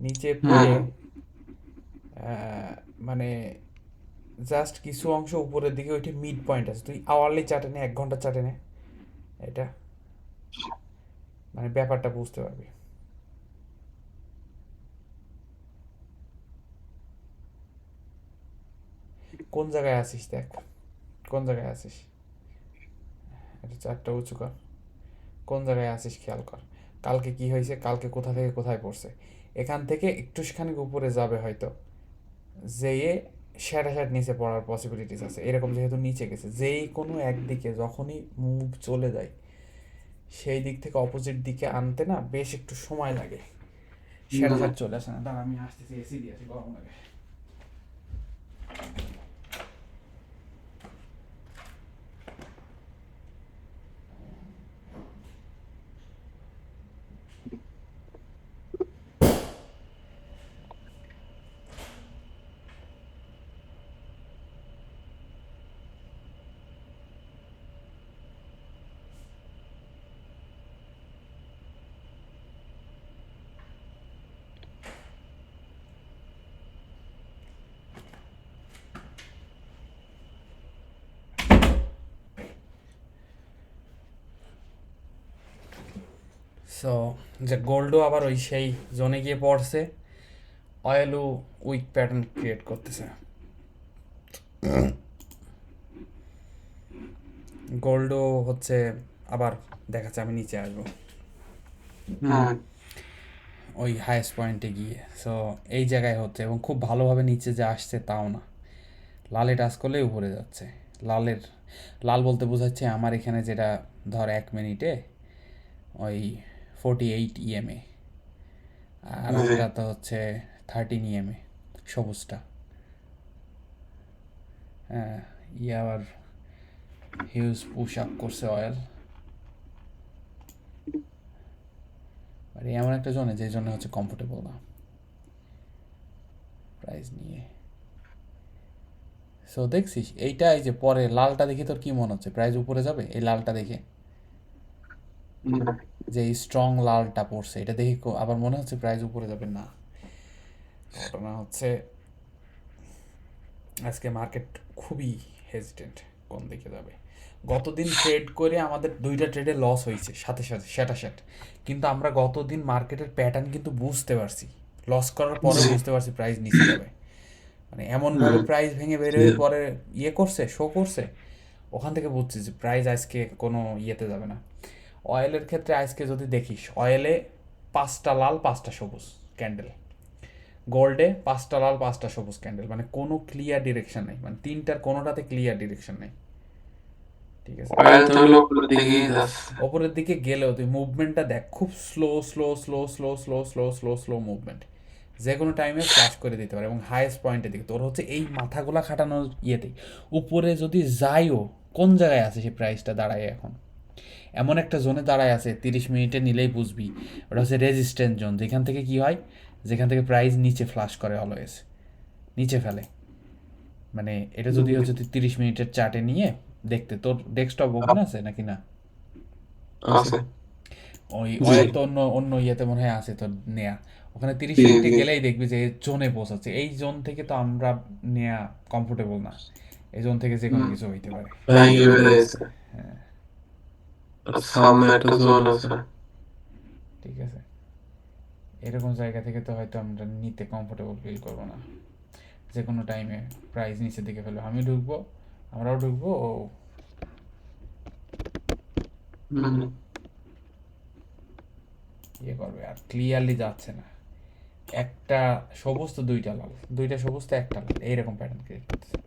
নিচে হুম। পড়ে মানে জাস্ট কিছু অংশ উপরের দিকে ওইটা মিড পয়েন্ট আছে, তুই আওয়ারলি চার্টে নে, 1 ঘন্টা চার্টে নে, এটা মানে ব্যাপারটা বুঝতে পারবি। কোন জায়গায় আছিস দেখ, কোন জায়গায় আছিস, এটা চারটা উঁচু কর, কোন জায়গায় আছিস খেয়াল কর। কালকে কি হয়েছে, কালকে কোথা থেকে কোথায় পড়ছে, এখান থেকে একটুখানি উপরে যাবে হয়তো, যেয়ে শ্যাটা শ্যাট নিচে পড়ার পসিবিলিটিস আছে, এরকম যেহেতু নিচে গেছে, যেই কোনো একদিকে যখনই মুভ চলে যায় সেই দিক থেকে অপোজিট দিকে আনতে না বেশ একটু সময় লাগে, শ্যাটা শ্যাট চলে আসে না। দাঁড়া আমি আসতেছি, এসি দিয়ে আসি, গরম লাগে। সো যে গোল্ডও আবার ওই সেই জোনে গিয়ে পড়ছে, অয়েলও উইক প্যাটার্ন ক্রিয়েট করতেছে। গোল্ডও হচ্ছে আবার দেখাচ্ছে আমি নিচে আসবো হুম। ওই হাইয়েস্ট পয়েন্টে গিয়ে। সো এই জায়গায় হচ্ছে, এবং খুব ভালোভাবে নিচে যে আসছে তাও না, লালে টাচ করলেই উপরে যাচ্ছে। লালের, লাল বলতে বোঝাচ্ছে আমার এখানে যেটা ধর 1 মিনিটে ওই 48 EMA, আর জি। একটা তো হচ্ছে 13 EMA, সবুজটা। হ্যাঁ, ইয়ে আবার হিউজ পুশ আপ করছে অয়েল, আর এমন একটা জোনে যে জন্য হচ্ছে কমফোর্টেবল না প্রাইস নিয়ে। সো দেখছিস এইটা, এই যে পরে লালটা দেখে তোর কি মনে হচ্ছে প্রাইস উপরে যাবে? এই লালটা দেখে, হুম। যে এই স্ট্রং লালটা পড়ছে, এটা দেখে আবার মনে হচ্ছে প্রাইস উপরে যাবে না। ঘটনা হচ্ছে আজকে মার্কেট খুবই হেজিটেন্ট কোন দিকে যাবে। গতদিন ট্রেড করে আমাদের 2টা ট্রেডে লস হয়েছে সাথে সাথে সেটা সেট, কিন্তু আমরা গতদিন মার্কেটের প্যাটার্ন কিন্তু বুঝতে পারছি, লস করার পরেও জি। বুঝতে পারছি প্রাইস নিচে যাবে। মানে এমনভাবে হুম। প্রাইস ভেঙে বের হয়ে পরে ইয়ে করছে, শো করছে, ওখান থেকে বুঝছি যে প্রাইস আজকে কোনো ইয়েতে যাবে না। অয়েলের ক্ষেত্রে আজকে যদি দেখিস, অয়েলে 5টা লাল 5টা সবুজ ক্যান্ডেল, গোল্ডে 5টা লাল 5টা সবুজ ক্যান্ডেল, মানে কোনো ক্লিয়ার ডিরেকশন নেই, মানে তিনটার কোনোটাতে ক্লিয়ার ডিরেকশন নেই। ঠিক আছে, অয়েল তো হলো উপরের দিকেই যাচ্ছে। ওপরের দিকে গেলেও তুই মুভমেন্টটা দেখ, খুব slow slow slow slow slow slow slow slow movement, যে কোনো টাইমে ফ্লাশ করে দিতে পারে, এবং হাইয়েস্ট পয়েন্টের দিকে তোর হচ্ছে এই মাথাগুলা খাটানোর ইয়েতেই উপরে যদি যাইও, কোন জায়গায় আছে সেই প্রাইসটা দাঁড়ায় এখন, এমন একটা জোনে দাঁড়ায় আছে 30 মিনিটে নিলেই বুঝবি ওটা হচ্ছে রেজিস্ট্যান্ট জোন, যেখান থেকে কি হয়, যেখান থেকে প্রাইস নিচে ফ্লাশ করে অলওয়েজ, নিচে ফেলে। মানে এটা যদি হচ্ছে তুই 30 মিনিটের চার্টে নিয়ে দেখতে, তোর ডেস্কটপ ওপেন আছে নাকি না? আছে। ওই জি। অয়েল তো অন্য অন্য ইয়েতে মনে হয় আছে তোর নেয়া, ওখানে 30 মিনিটে জি। গেলেই দেখবি যে জোনে পৌঁছাচ্ছে, এই জোন থেকে তো আমরা নেয়া কমফোর্টেবল না, এই জোন থেকে যে কোনো হুম। কিছু হইতে পারে। ভেঙে বেড়েছে। হ্যাঁ, আর সামনে একটা জোন আছে। ঠিক আছে, এরকম জায়গা থেকে তো হয়তো আমরা নিতে কমফোর্টেবল ফিল করবো না, যে কোনো টাইমে প্রাইস নিচের দিকে ফেলবে, আমি ঢুকবো, আমরাও ঢুকবো, ও হুম। ইয়ে করবে, আর ক্লিয়ারলি যাচ্ছে না, একটা সবুজ তো 2টা লাল, 2টা সবুজ তো একটা লাল, এইরকম প্যাটার্ন ক্রিয়েট করতেছে।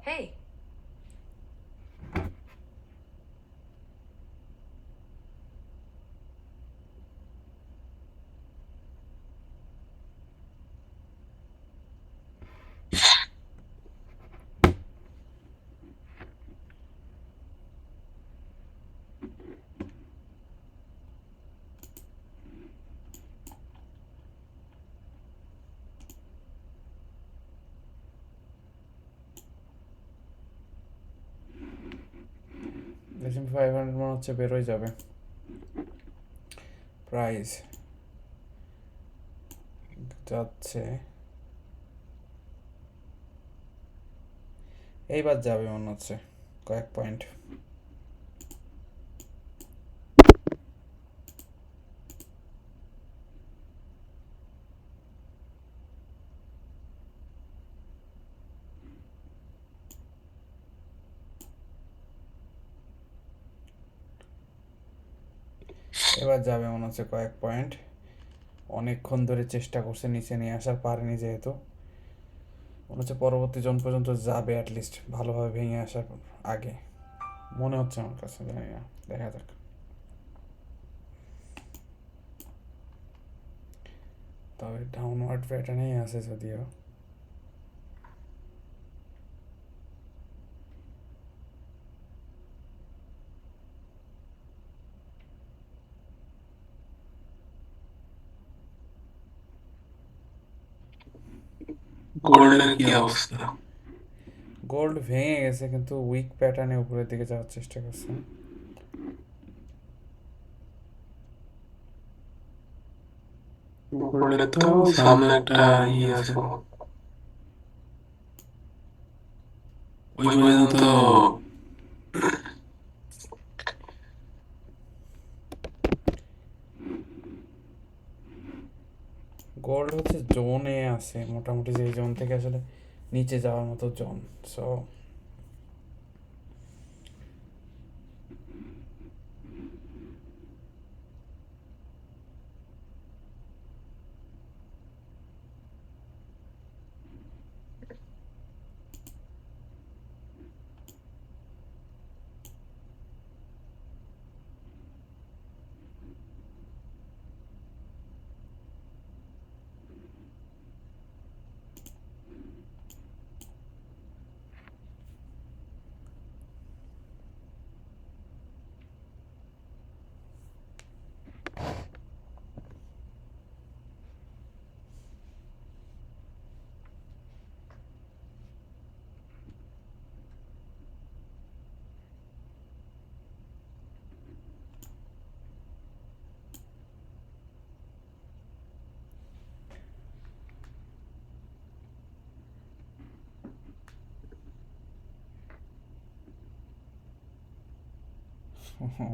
Hey, দেখুন 500 মনে হচ্ছে বেরোয় যাবে প্রাইস যাচ্ছে এইবার যাবে মনে হচ্ছে কয়েক পয়েন্ট এবার যাবে মনে হচ্ছে কয়েক পয়েন্ট অনেকক্ষণ ধরে চেষ্টা করছে নিচে নিয়ে আসার পারেনি যেহেতু মনে হচ্ছে পরবর্তী জন পর্যন্ত যাবে অ্যাটলিস্ট ভালোভাবে ভেঙে আসার আগে মনে হচ্ছে আমার কাছে জানি না দেখা যাক তবে ডাউনওয়ার্ড প্যাটার্নেই আছে যদিও গোল্ডের কি অবস্থা? গোল্ড ভেঙে গেছে কিন্তু উইক প্যাটার্নে উপরের দিকে যাওয়ার চেষ্টা করছে গোল্ডের তো সামনে একটা আছে, ওই পর্যন্ত গোল্ড হচ্ছে জোনে আছে মোটামুটি যে জোন থেকে আসলে নিচে যাওয়ার মতো জোন সো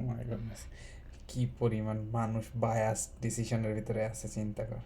মাই গডনেস কি পরিমাণ মানুষ বায়াস ডিসিশনের ভিতরে আছে চিন্তা কর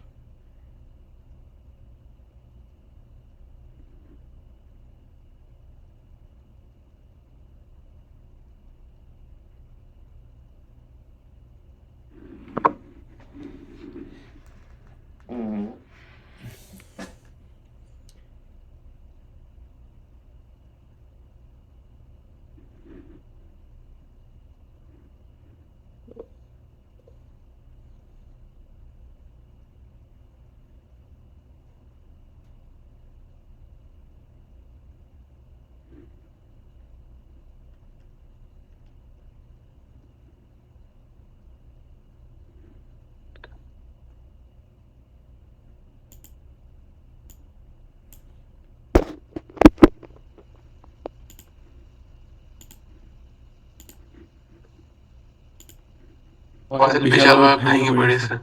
বিশালভাবে ভেঙে পড়েছে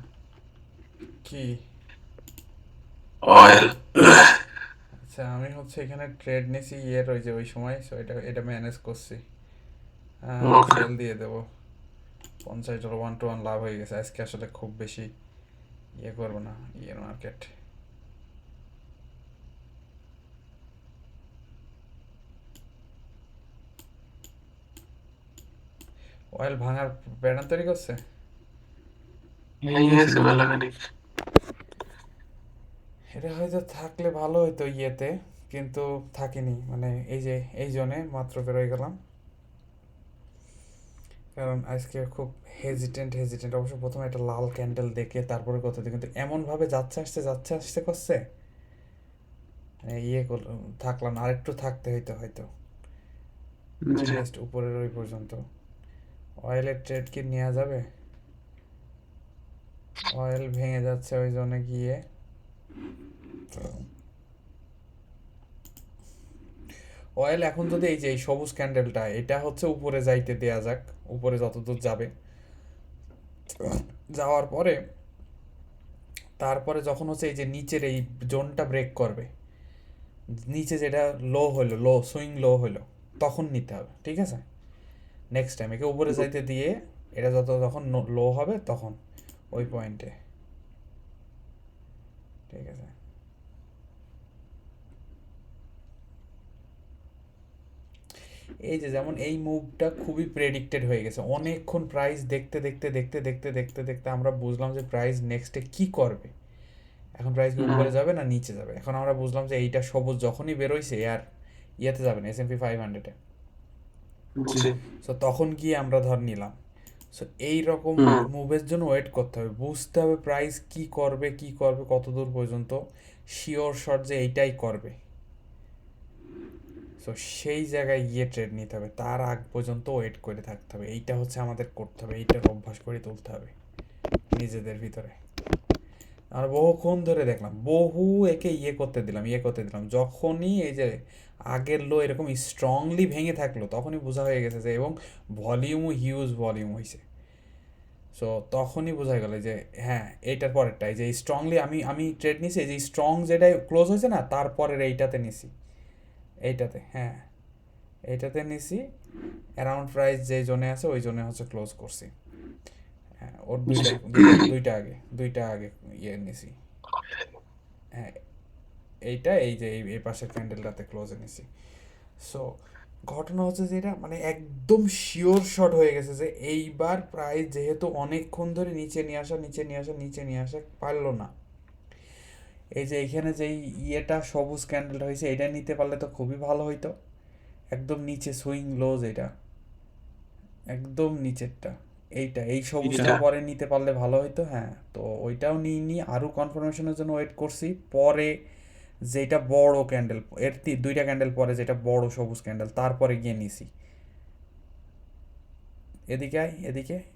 কি অয়েল। আচ্ছা আমি হচ্ছে এখানে ট্রেড নিছি ইয়ের ওই যে ওই সময় সো এটা ম্যানেজ করছি ওকে, সেল দিয়ে দেবো $50 1-1 লাভ হয়ে গেছে আজকে আসলে খুব বেশি ইয়ে করবো না ইয়ের মার্কেট অয়েল ভাঙার প্যাটার্ন তৈরি করছে ভেঙে গেছে মেলাখানিক। এটা হয়তো থাকলে ভালো হতো ইয়েতে কিন্তু থাকিনি, মানে এই যে এই জোনে মাত্র বেরোয় গেলাম, কারণ আজকে খুব হেজিটেন্ট অবশ্য প্রথমে একটা লাল ক্যান্ডেল দেখে তারপরে কথা দিই, কিন্তু এমনভাবে যাচ্ছে আসতে করছে, মানে থাকলাম আর একটু থাকতে হইতো হয়তো, জি। অ্যাটলিস্ট উপরের ওই পর্যন্ত। অয়েলের ট্রেড কি নেওয়া যাবে? অয়েল ভেঙে যাচ্ছে ওই জোনে গিয়ে। অয়েল এখন যদি এই যে এই সবুজ ক্যান্ডেলটা এটা হচ্ছে উপরে যাইতে দেয়া যাক, উপরে যতদূর যাবে, যাওয়ার পরে তারপরে যখন হচ্ছে এই যে নিচের এই জোনটা ব্রেক করবে, নিচে যেটা সুইং লো হলো, তখন নিতে হবে, ঠিক আছে? নেক্সট টাইম একে উপরে যাইতে দিয়ে এটা যখন লো হবে তখন ওই পয়েন্টে, ঠিক আছে? এই যে যেমন এই মুভটা খুবই প্রেডিক্টেড হয়ে গেছে, অনেকক্ষণ প্রাইস দেখতে আমরা বুঝলাম যে প্রাইস নেক্সটে কি করবে। এখন প্রাইস কি উপরে যাবে না নিচে যাবে, এখন আমরা বুঝলাম যে এইটা সবুজ যখনই বেরোইছে আর ইয়েতে যাবে না, S&P 500-এ। জি। সো তখন গিয়ে আমরা ধর নিলাম। সো এই রকম মুভের জন্য ওয়েট করতে হবে, বুঝতে হবে প্রাইস কি করবে কতদূর পর্যন্ত, শিওর শট যে এইটাই করবে। সো সেই জায়গায় গিয়ে ট্রেড নিতে হবে, তার আগ পর্যন্ত ওয়েট করে থাকতে হবে, এইটা হচ্ছে আমাদের করতে হবে, এইটার অভ্যাস করে তুলতে হবে নিজেদের ভিতরে। আমরা বহুক্ষণ ধরে দেখলাম, একে ইয়ে করতে দিলাম যখনই এই যে আগের লো এরকম স্ট্রংলি ভেঙে থাকলো তখনই বোঝা হয়ে গেছে যে, এবং হিউজ ভলিউম হয়েছে। সো তখনই বোঝা গেল যে হ্যাঁ এইটার পরেরটা, এই যে স্ট্রংলি আমি আমি ট্রেড নিছি, এই যে স্ট্রং যেটাই ক্লোজ হয়েছে না তারপরের এইটাতে নিছি, এইটাতে, হ্যাঁ এইটাতে নিছি, অ্যারাউন্ড প্রাইস যে জোনে আছে ওই জোনে হচ্ছে ক্লোজ করছি। হ্যাঁ ওর দুইটা আগে ইয়ে নিছি। হ্যাঁ এইটা এই যে এই পাশের ক্যান্ডেলটাতে ক্লোজে নিছি। সো ঘটনা হচ্ছে যে এটা মানে একদম শিওর শট হয়ে গেছে যে এইবার প্রাইস যেহেতু অনেকক্ষণ ধরে নিচে নিয়ে আসা পারলো না, এই যে এখানে যেই ইয়েটা সবুজ ক্যান্ডেলটা হয়েছে এটা নিতে পারলে তো খুবই ভালো হইতো, একদম নিচে সুইং লোজ, এটা একদম নিচেরটা, এই সবুজটা পরে নিতে পারলে ভালো হইতো। হ্যাঁ তো ওইটাও নিইনি, আরও কনফার্মেশনের জন্য ওয়েট করছি, পরে যেটা বড় ক্যান্ডেল, দুইটা ক্যান্ডেল পরে যেটা বড় সবুজ ক্যান্ডেল তারপরে গিয়ে নিছি। এদিকে আয়,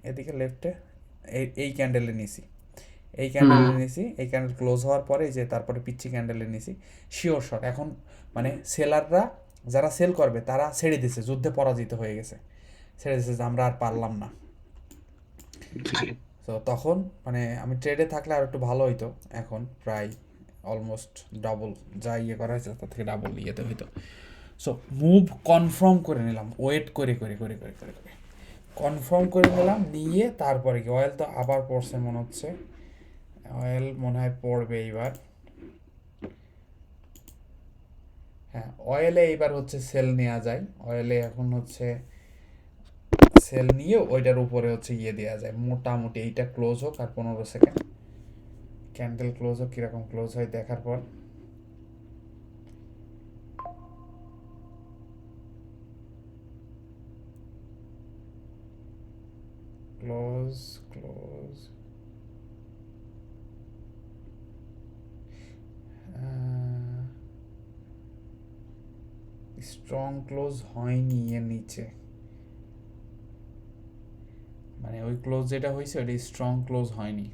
এদিকে লেফটে, এই ক্যান্ডেলে নিছি, এই ক্যান্ডেল ক্লোজ হওয়ার পরে যে তারপরে পিচ্ছি ক্যান্ডেলে নিছি। শিওর শট এখন, মানে সেলাররা যারা সেল করবে তারা ছেড়ে দিছে, যুদ্ধে পরাজিত হয়ে গেছে, ছেড়ে দিছে যে আমরা আর পারলাম না। তো তখন মানে আমি ট্রেডে থাকলে আর একটু ভালো হইতো, এখন প্রায় অলমোস্ট ডাবল যা ইয়ে করা হয়েছে তার থেকে ডাবল ইয়েতে হইতো। সো মুভ কনফার্ম করে নিলাম, ওয়েট করে কনফার্ম করে নিলাম, নিয়ে তারপরে কি অয়েল তো আবার পড়ছে মনে হচ্ছে, অয়েল মনে হয় পড়বে এইবার। হ্যাঁ অয়েলে এইবার হচ্ছে সেল নেওয়া যায়, অয়েলে এখন হচ্ছে সেল নিয়ে ওইটার উপরে হচ্ছে ইয়ে দেওয়া যায় মোটামুটি, এইটা ক্লোজ হোক আর 15 সেকেন্ড, ক্যান্ডেল ক্লোজ হোক, কীরকম ক্লোজ হয় দেখার পর। ক্লোজ স্ট্রং ক্লোজ হয়নি এর নিচে, মানে ওই ক্লোজ যেটা হয়েছে ওটা স্ট্রং ক্লোজ হয়নি।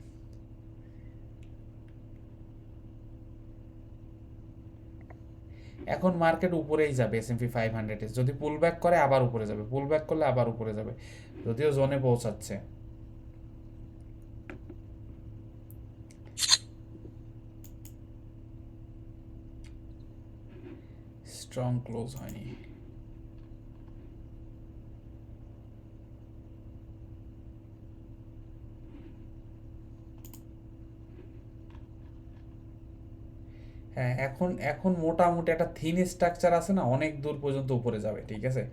এখন মার্কেট উপরেই যাবে, S&P 500 যদি পুল ব্যাক করে আবার উপরে যাবে, পুল ব্যাক করলে আবার উপরে যাবে, যদিও জোনে পৌঁছাচ্ছে। স্ট্রং ক্লোজ হয়নি। হ্যাঁ এখন এখন মোটামুটি একটা থিন স্ট্রাকচার আছে না, অনেক দূর পর্যন্ত উপরে যাবে, ঠিক আছে?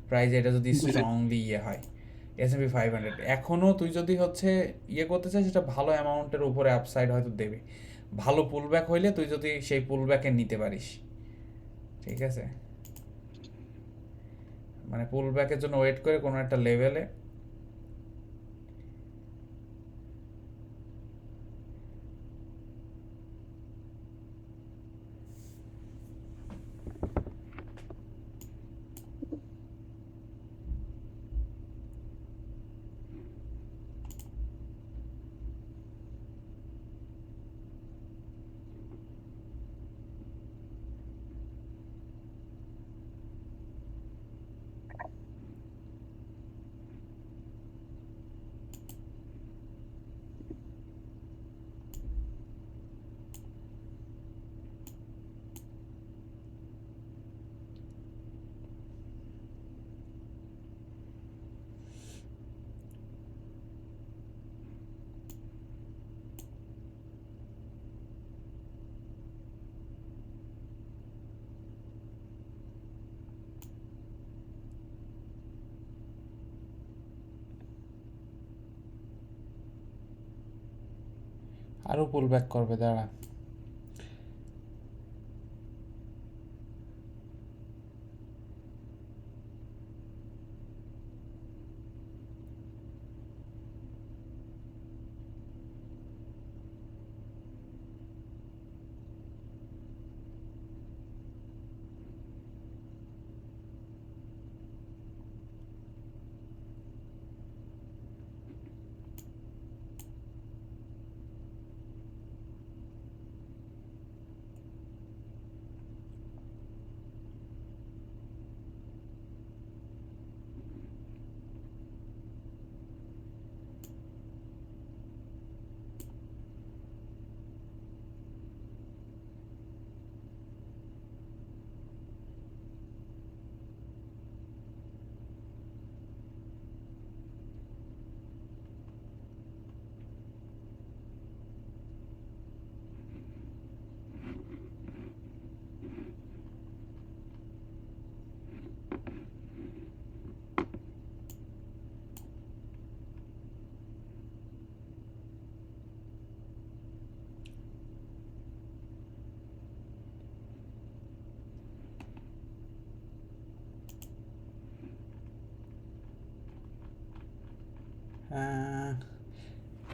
প্রাইস এটা যদি স্ট্রংলি ইয়ে হয়, S&P 500 এখনও তুই যদি হচ্ছে ইয়ে করতে চাই সেটা ভালো অ্যামাউন্টের উপরে আপসাইড হয়তো দেবে, ভালো পুলব্যাক হইলে তুই যদি সেই পুলব্যাকে নিতে পারিস, ঠিক আছে, মানে পুল ব্যাকের জন্য ওয়েট করে কোনো একটা লেভেলে আরও পুল ব্যাক করবে, দাঁড়া।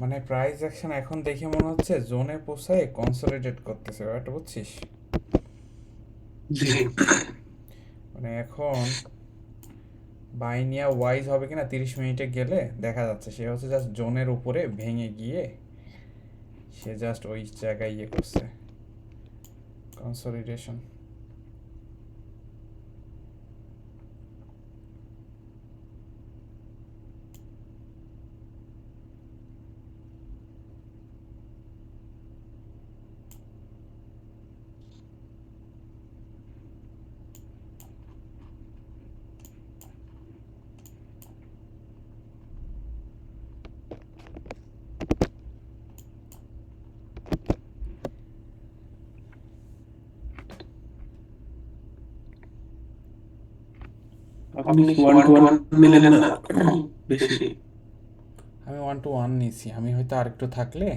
মানে প্রাইস অ্যাকশন এখন দেখে মনে হচ্ছে জোনে পোষায় কনসলিডেট করতেছে, ব্যাপারটা বুঝছিস? জি। মানে এখন বাইনিয়া ওয়াইজ হবে কিনা 30 মিনিটে গেলে দেখা যাচ্ছে। সে হচ্ছে জাস্ট জোনের উপরে ভেঙে গিয়ে সে জাস্ট ওই জায়গায় ইয়ে করছে, কনসলিডেশন। আপনি কি 1-to-1 নিলেন না বেশি? আমি 1-to-1 নিছি, আমি হয়তো আরেকটু থাকলে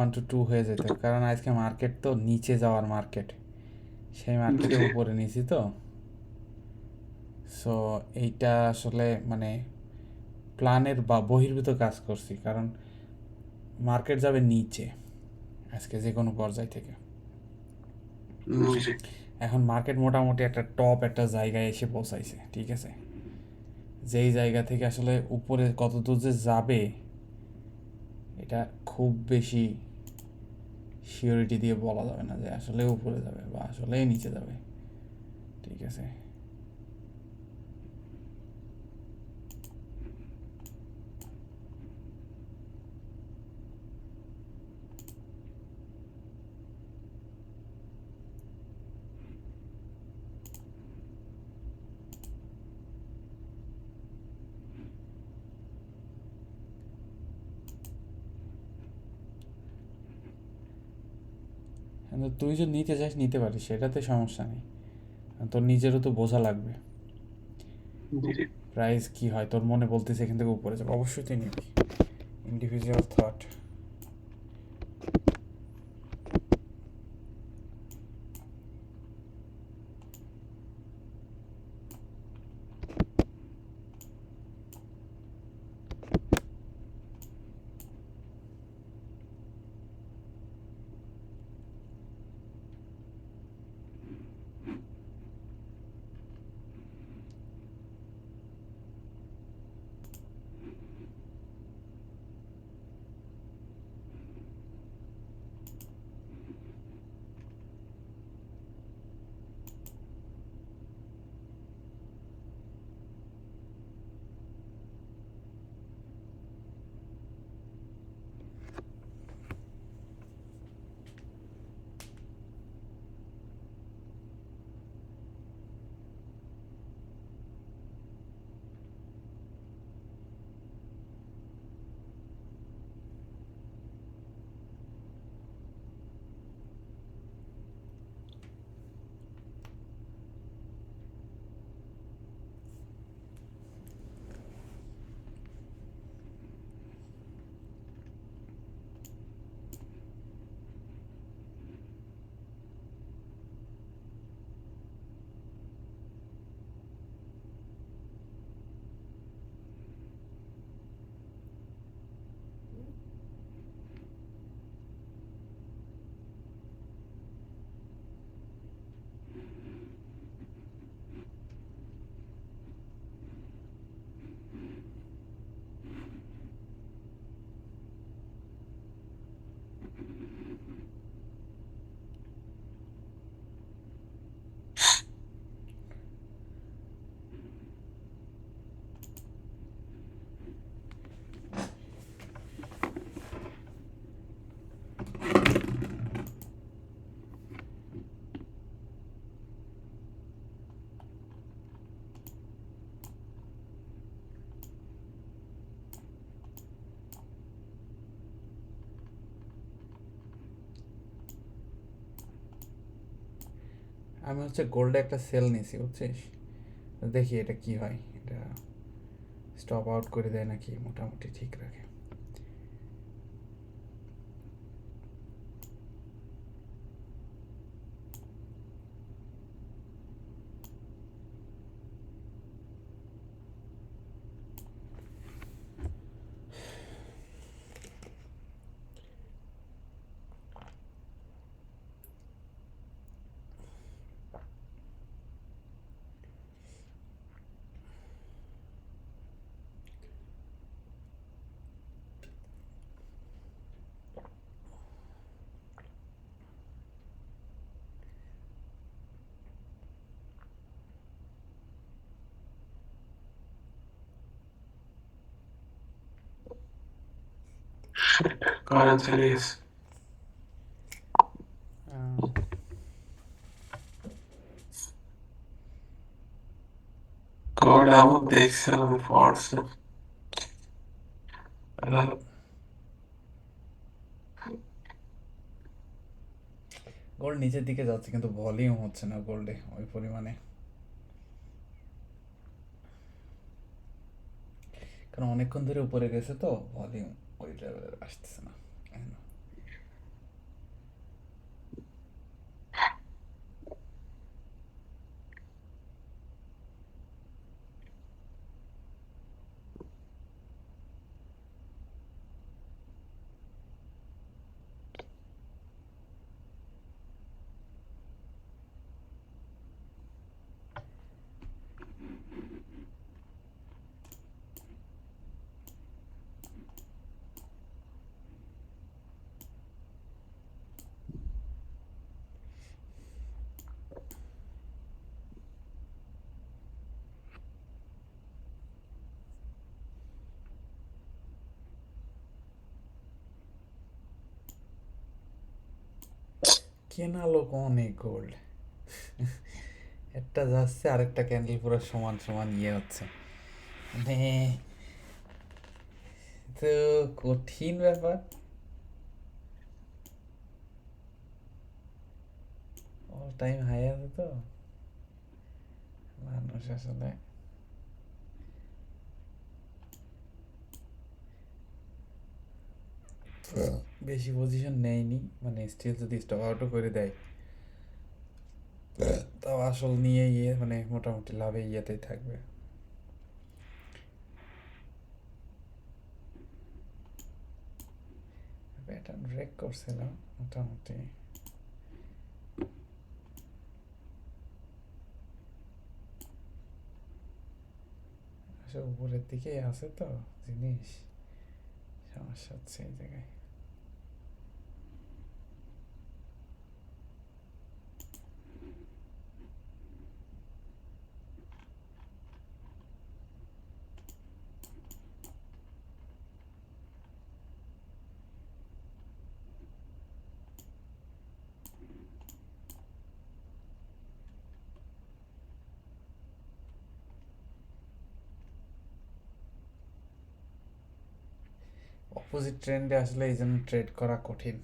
1-to-2 হয়ে যেত, কারণ আজকে মার্কেট তো নিচে যাওয়ার মার্কেট, সেই মার্কেটের উপরে নিছি তো। সো এইটা আসলে মানে প্ল্যানের বা বহির্ভূত কাজ করছি, কারণ মার্কেট যাবে নিচে আজকে যে কোনো পর্যায় থেকে। জি। এখন মার্কেট মোটামুটি একটা টপ একটা জায়গায় এসে পৌঁছাইছে, ঠিক আছে। যেই জায়গা থেকে আসলে উপরে কত দূর যে যাবে এটা খুব বেশি সিওরিটি দিয়ে বলা যাবে না যে আসলে উপরে যাবে বা আসলে নিচে যাবে, ঠিক আছে। কিন্তু তুই যদি নিতে চাস নিতে পারিস, সেটাতে সমস্যা নেই। তোর নিজেরও তো বোঝা লাগবে প্রাইস কি হয়। তোর মনে বলতেছে এখান থেকে উপরে যাবে, অবশ্যই তুই নিবি। Individual thought. আমি হচ্ছে গোল্ডে একটা সেল নিয়েছি বুঝছিস, দেখি এটা কি হয়, এটা স্টপ আউট করে দেয় নাকি মোটামুটি ঠিক রাখে। কারেন্ট চলে গেছে। কটা আমার দেখছিলাম পড়ছে। গোল্ড নিচের দিকে যাচ্ছে কিন্তু ভলিউম হচ্ছে না গোল্ডে ওই পরিমাণে, কারণ অনেকক্ষণ ধরে উপরে গেছে তো ভলিউম ওই লেভেলের আসতেছে না। কেনা লোক অনেক গোল্ড, একটা যাচ্ছে আরেকটা ক্যান্ডেল পুরো সমান সমান ইয়ে হচ্ছে, মানে তো কঠিন ব্যাপার। অল টাইম হাই আছে তো, মানুষ আসলে বেশি পজিশন নেয়নি, মানে স্টিল যদি স্টপ আউটও করে দেয় তাও আসল নিয়ে ইয়ে মানে মোটামুটি লাভে ইয়েতেই থাকবে। প্যাটার্ন ব্রেক করছিল মোটামুটি, আসলে উপরের দিকেই আছে তো জিনিস, সমস্যা হচ্ছে এই জায়গায়। অপোজিট ট্রেন্ডে আসলে এই জন্য ট্রেড করা কঠিন,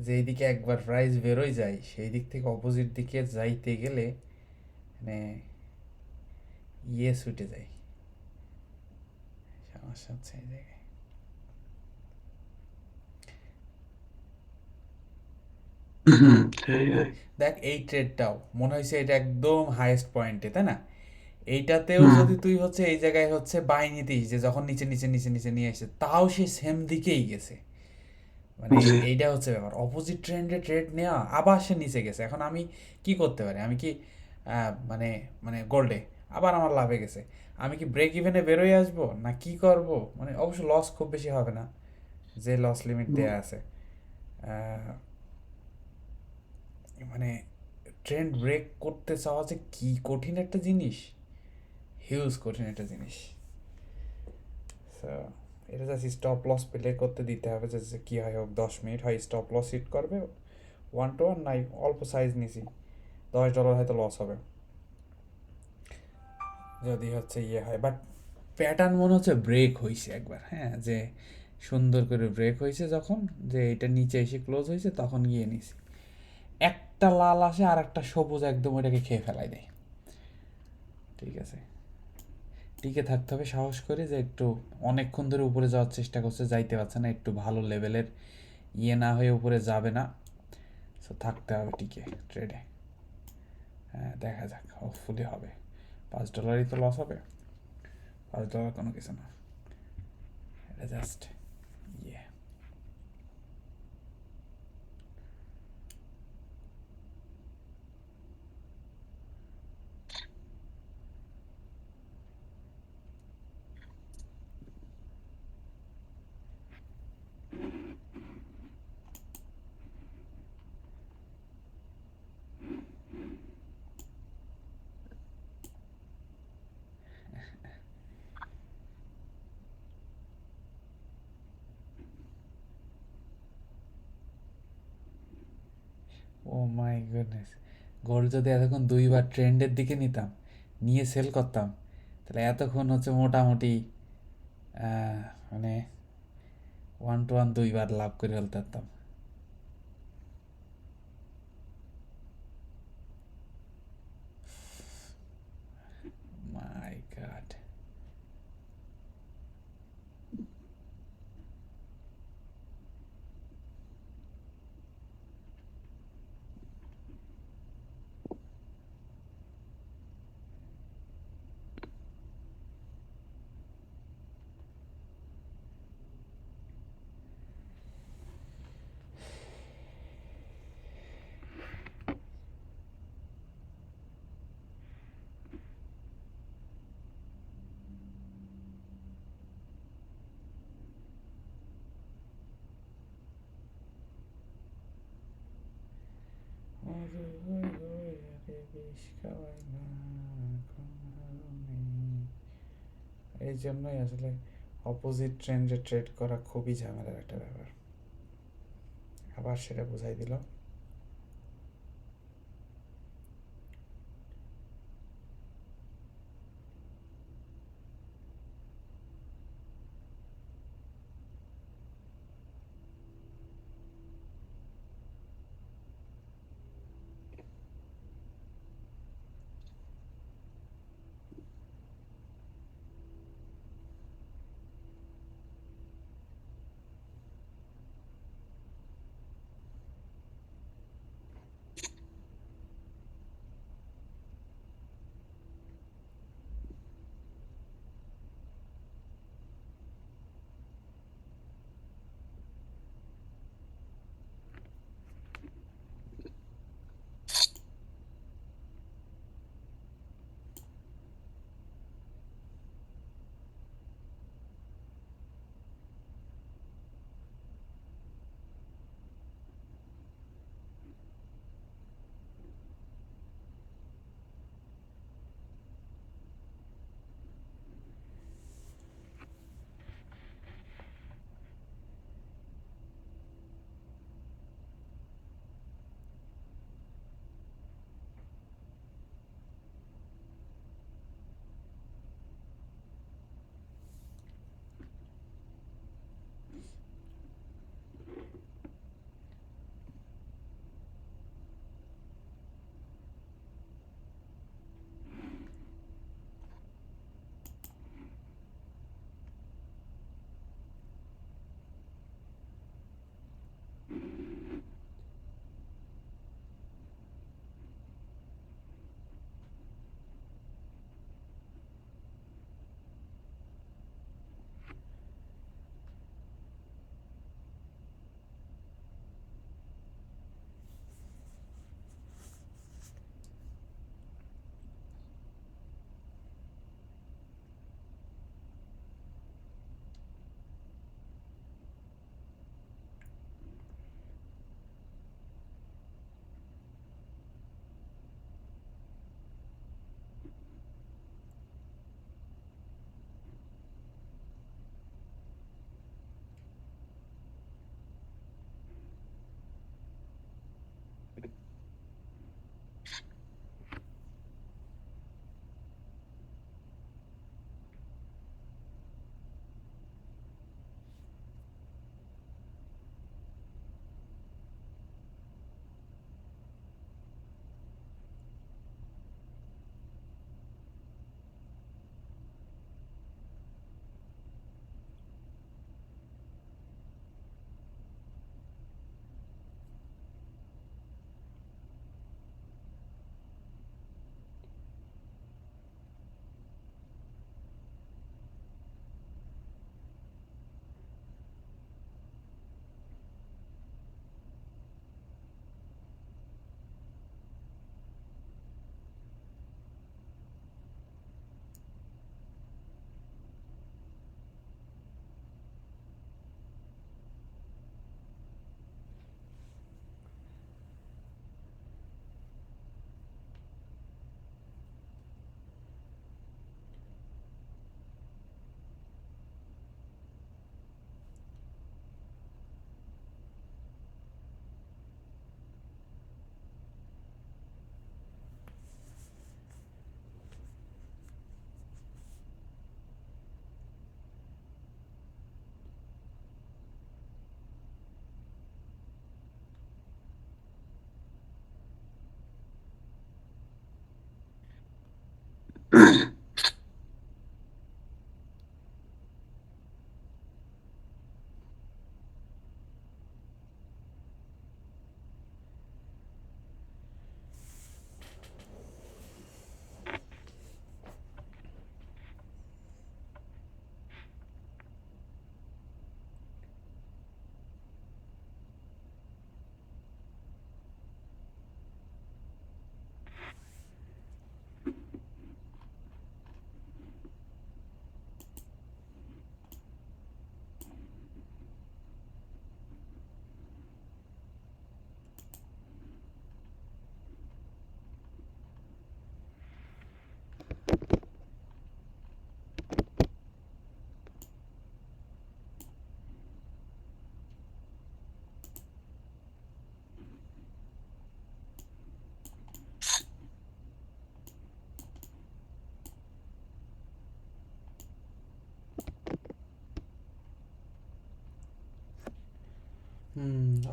যে এইদিকে একবার প্রাইস বেরোয় যায় সেই দিক থেকে অপোজিট দিকে যাইতে গেলে মানে ইয়ে ছুটে যায়, সমস্যা হচ্ছে এই জায়গায়। সেইটাই। দেখ এই ট্রেডটাও মনে হয়েছে এটা একদম হাইয়েস্ট পয়েন্টে, তাই না? এইটাতেও হুম, যদি তুই হচ্ছে এই জায়গায় হচ্ছে বাই নিতিস, যে যখন নিচে নিচে নিচে নিচে নিয়ে আসে তাও সে সেম দিকেই গেছে, মানে জি। এইটা হচ্ছে ব্যাপার, অপোজিট ট্রেন্ডে ট্রেড নেওয়া আবার সে নিচে গেছে। এখন আমি কি করতে পারি, আমি কি মানে মানে গোল্ডে আবার আমার লাভে গেছে, আমি কি ব্রেক ইভেনে বেরোয় আসবো না কি করব? মানে অবশ্য লস খুব বেশি হবে না, যে লস লিমিট দেয়া আছে। আহ, মানে ট্রেন্ড ব্রেক করতে চাওয়া যে কি কঠিন একটা জিনিস, হিউজ কঠিন একটা জিনিস। So, এটা জাস্ট স্টপ লস প্লে করতে দিতে হবে, যে কী হয় হোক 10 মিনিট হয় স্টপ লস হিট করবে, 1 to 1 নাই, অল্প সাইজ নিছি, $10 হয়তো লস হবে যদি হচ্ছে ইয়ে হয়। বাট প্যাটার্ন মনে হচ্ছে ব্রেক হয়েছে একবার, হ্যাঁ, যে সুন্দর করে ব্রেক হয়েছে যখন, যে এটা নিচে এসে ক্লোজ হয়েছে তখন গিয়ে নিছি। এক একটা লাল আসে আর একটা সবুজ একদম ওইটাকে খেয়ে ফেলাই দেয়। ঠিক আছে, টিকে থাকতে হবে সাহস করে, যে একটু অনেকক্ষণ ধরে উপরে যাওয়ার চেষ্টা করছে, যাইতে পারছে না, একটু ভালো লেভেলের না হয়ে উপরে যাবে না। সো থাকতে হবে টিকে ট্রেডে। হ্যাঁ, দেখা যাক, হোপফুলি হবে। $5 তো লস হবে, $5 কোনো কিছু না, এটা জাস্ট ইয়ে। ও মাই গুডনেস, গোল্ড যদি এতক্ষণ 2বার ট্রেন্ডের দিকে নিতাম, নিয়ে সেল করতাম, তাহলে এতক্ষণ হচ্ছে মোটামুটি আহ, মানে 1 to 1 2বার লাভ করে ফেলতে পারতাম। মাই গড। এই জন্যই আসলে অপোজিট ট্রেন্ডে ট্রেড করা খুবই ঝামেলার একটা ব্যাপার। আবার সেটা বুঝাই দিল।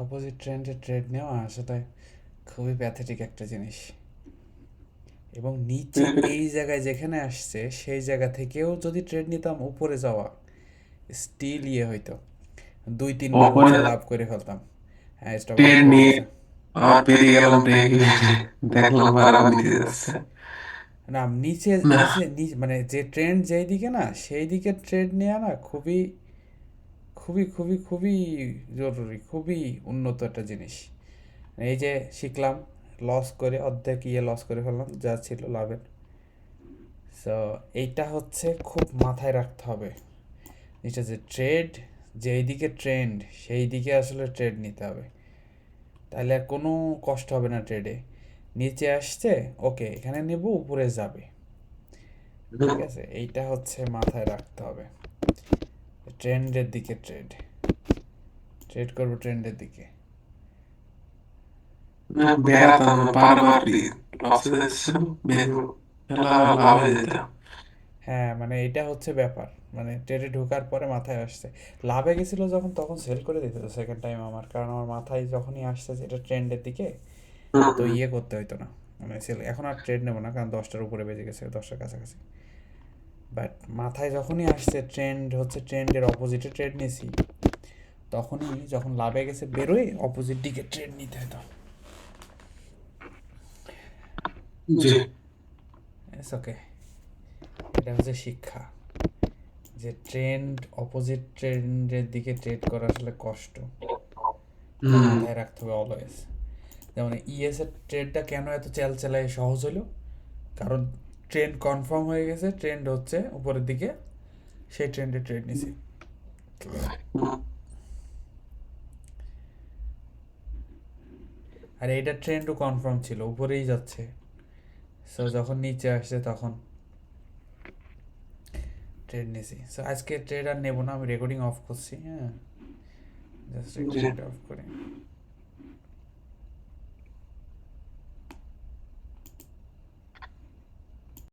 অপোজিট ট্রেন্ডে ট্রেড নেওয়া আসলে খুবই প্যাথেটিক একটা জিনিস। এবং নিচে এই জায়গায় যেখানে আসছে সেই জায়গা থেকেও যদি ট্রেড নিতাম উপরে যাওয়া স্টিল হইতো 2-3 বার ওপরে হচ্ছে লাভ করে ফেলতাম। হ্যাঁ, স্টপ আউট ট্রেন করে নিয়ে দিছে। আবার বেরিয়ে গেলাম ব্রেক ইভেন্টে, দেখলাম বারবার নিচে যাচ্ছে। না, নিচে না, নিচে মানে যে ট্রেন্ড যেই দিকে না সেই দিকে ট্রেড নেওয়া না খুবই খুবই খুবই খুবই জরুরি, খুবই উন্নত একটা জিনিস। এই যে শিখলাম, লস করে অর্ধেক লস করে ফেললাম যা ছিল লাভের। সো এইটা হচ্ছে খুব মাথায় রাখতে হবে, এটা যে ট্রেড যেই দিকে ট্রেন্ড সেই দিকে আসলে ট্রেড নিতে হবে, তাহলে আর কোনো কষ্ট হবে না ট্রেডে। নিচে আসছে, ওকে এখানে নেব, উপরে যাবে, ঠিক আছে, এইটা হচ্ছে মাথায় রাখতে হবে। ট্রেন্ডের দিকে ট্রেড ট্রেড করবো ট্রেন্ডের দিকে। না বেড়াতাম না, বারবার লসে যাচ্ছে, খেলা লাভ হয়ে যেত। হ্যাঁ, মানে এটা হচ্ছে ব্যাপার, মানে ট্রেডে ঢোকার পরে মাথায় আসছে, লাভে গেছিলো যখন তখন সেল করে দিতে হতো সেকেন্ড টাইম আমার, কারণ আমার মাথায় যখনই আসছে যে এটা ট্রেন্ডের দিকে, তো করতে হইতো না, মানে সেল। এখন আর ট্রেড নেবো না কারণ 10টার উপরে বেজে গেছে, 10টার কাছাকাছি। বাট মাথায় যখনই আসছে ট্রেন্ড হচ্ছে ট্রেন্ডের অপোজিটে ট্রেড নিয়েছি, তখনই যখন লাভে গেছে বেরোয় অপোজিট দিকে ট্রেড নিতে হতো। জি। ইটস ওকে, এটা হচ্ছে শিক্ষা, যে ট্রেন্ড অপোজিট ট্রেন্ডের দিকে ট্রেড করা আসলে কষ্ট, এটা হুম। মাথায় রাখতে হবে অলওয়েজ। যেমন ইএস এর ট্রেডটা কেন এত চালায় সহজ হলো, কারণ ট্রেন্ড কনফার্ম হয়ে গেছে, ট্রেন্ড হচ্ছে উপরের দিকে, সেই ট্রেন্ডে ট্রেড নিছি। আর এইটা ট্রেন্ডও কনফার্ম ছিল, উপরেই যাচ্ছে, সো যখন নিচে আসছে তখন ট্রেড নিছি। সো আজকে ট্রেড আর নেবো না, আমি রেকর্ডিং অফ করছি। হ্যাঁ, জাস্ট জি। রেকর্ডিংটা অফ করি।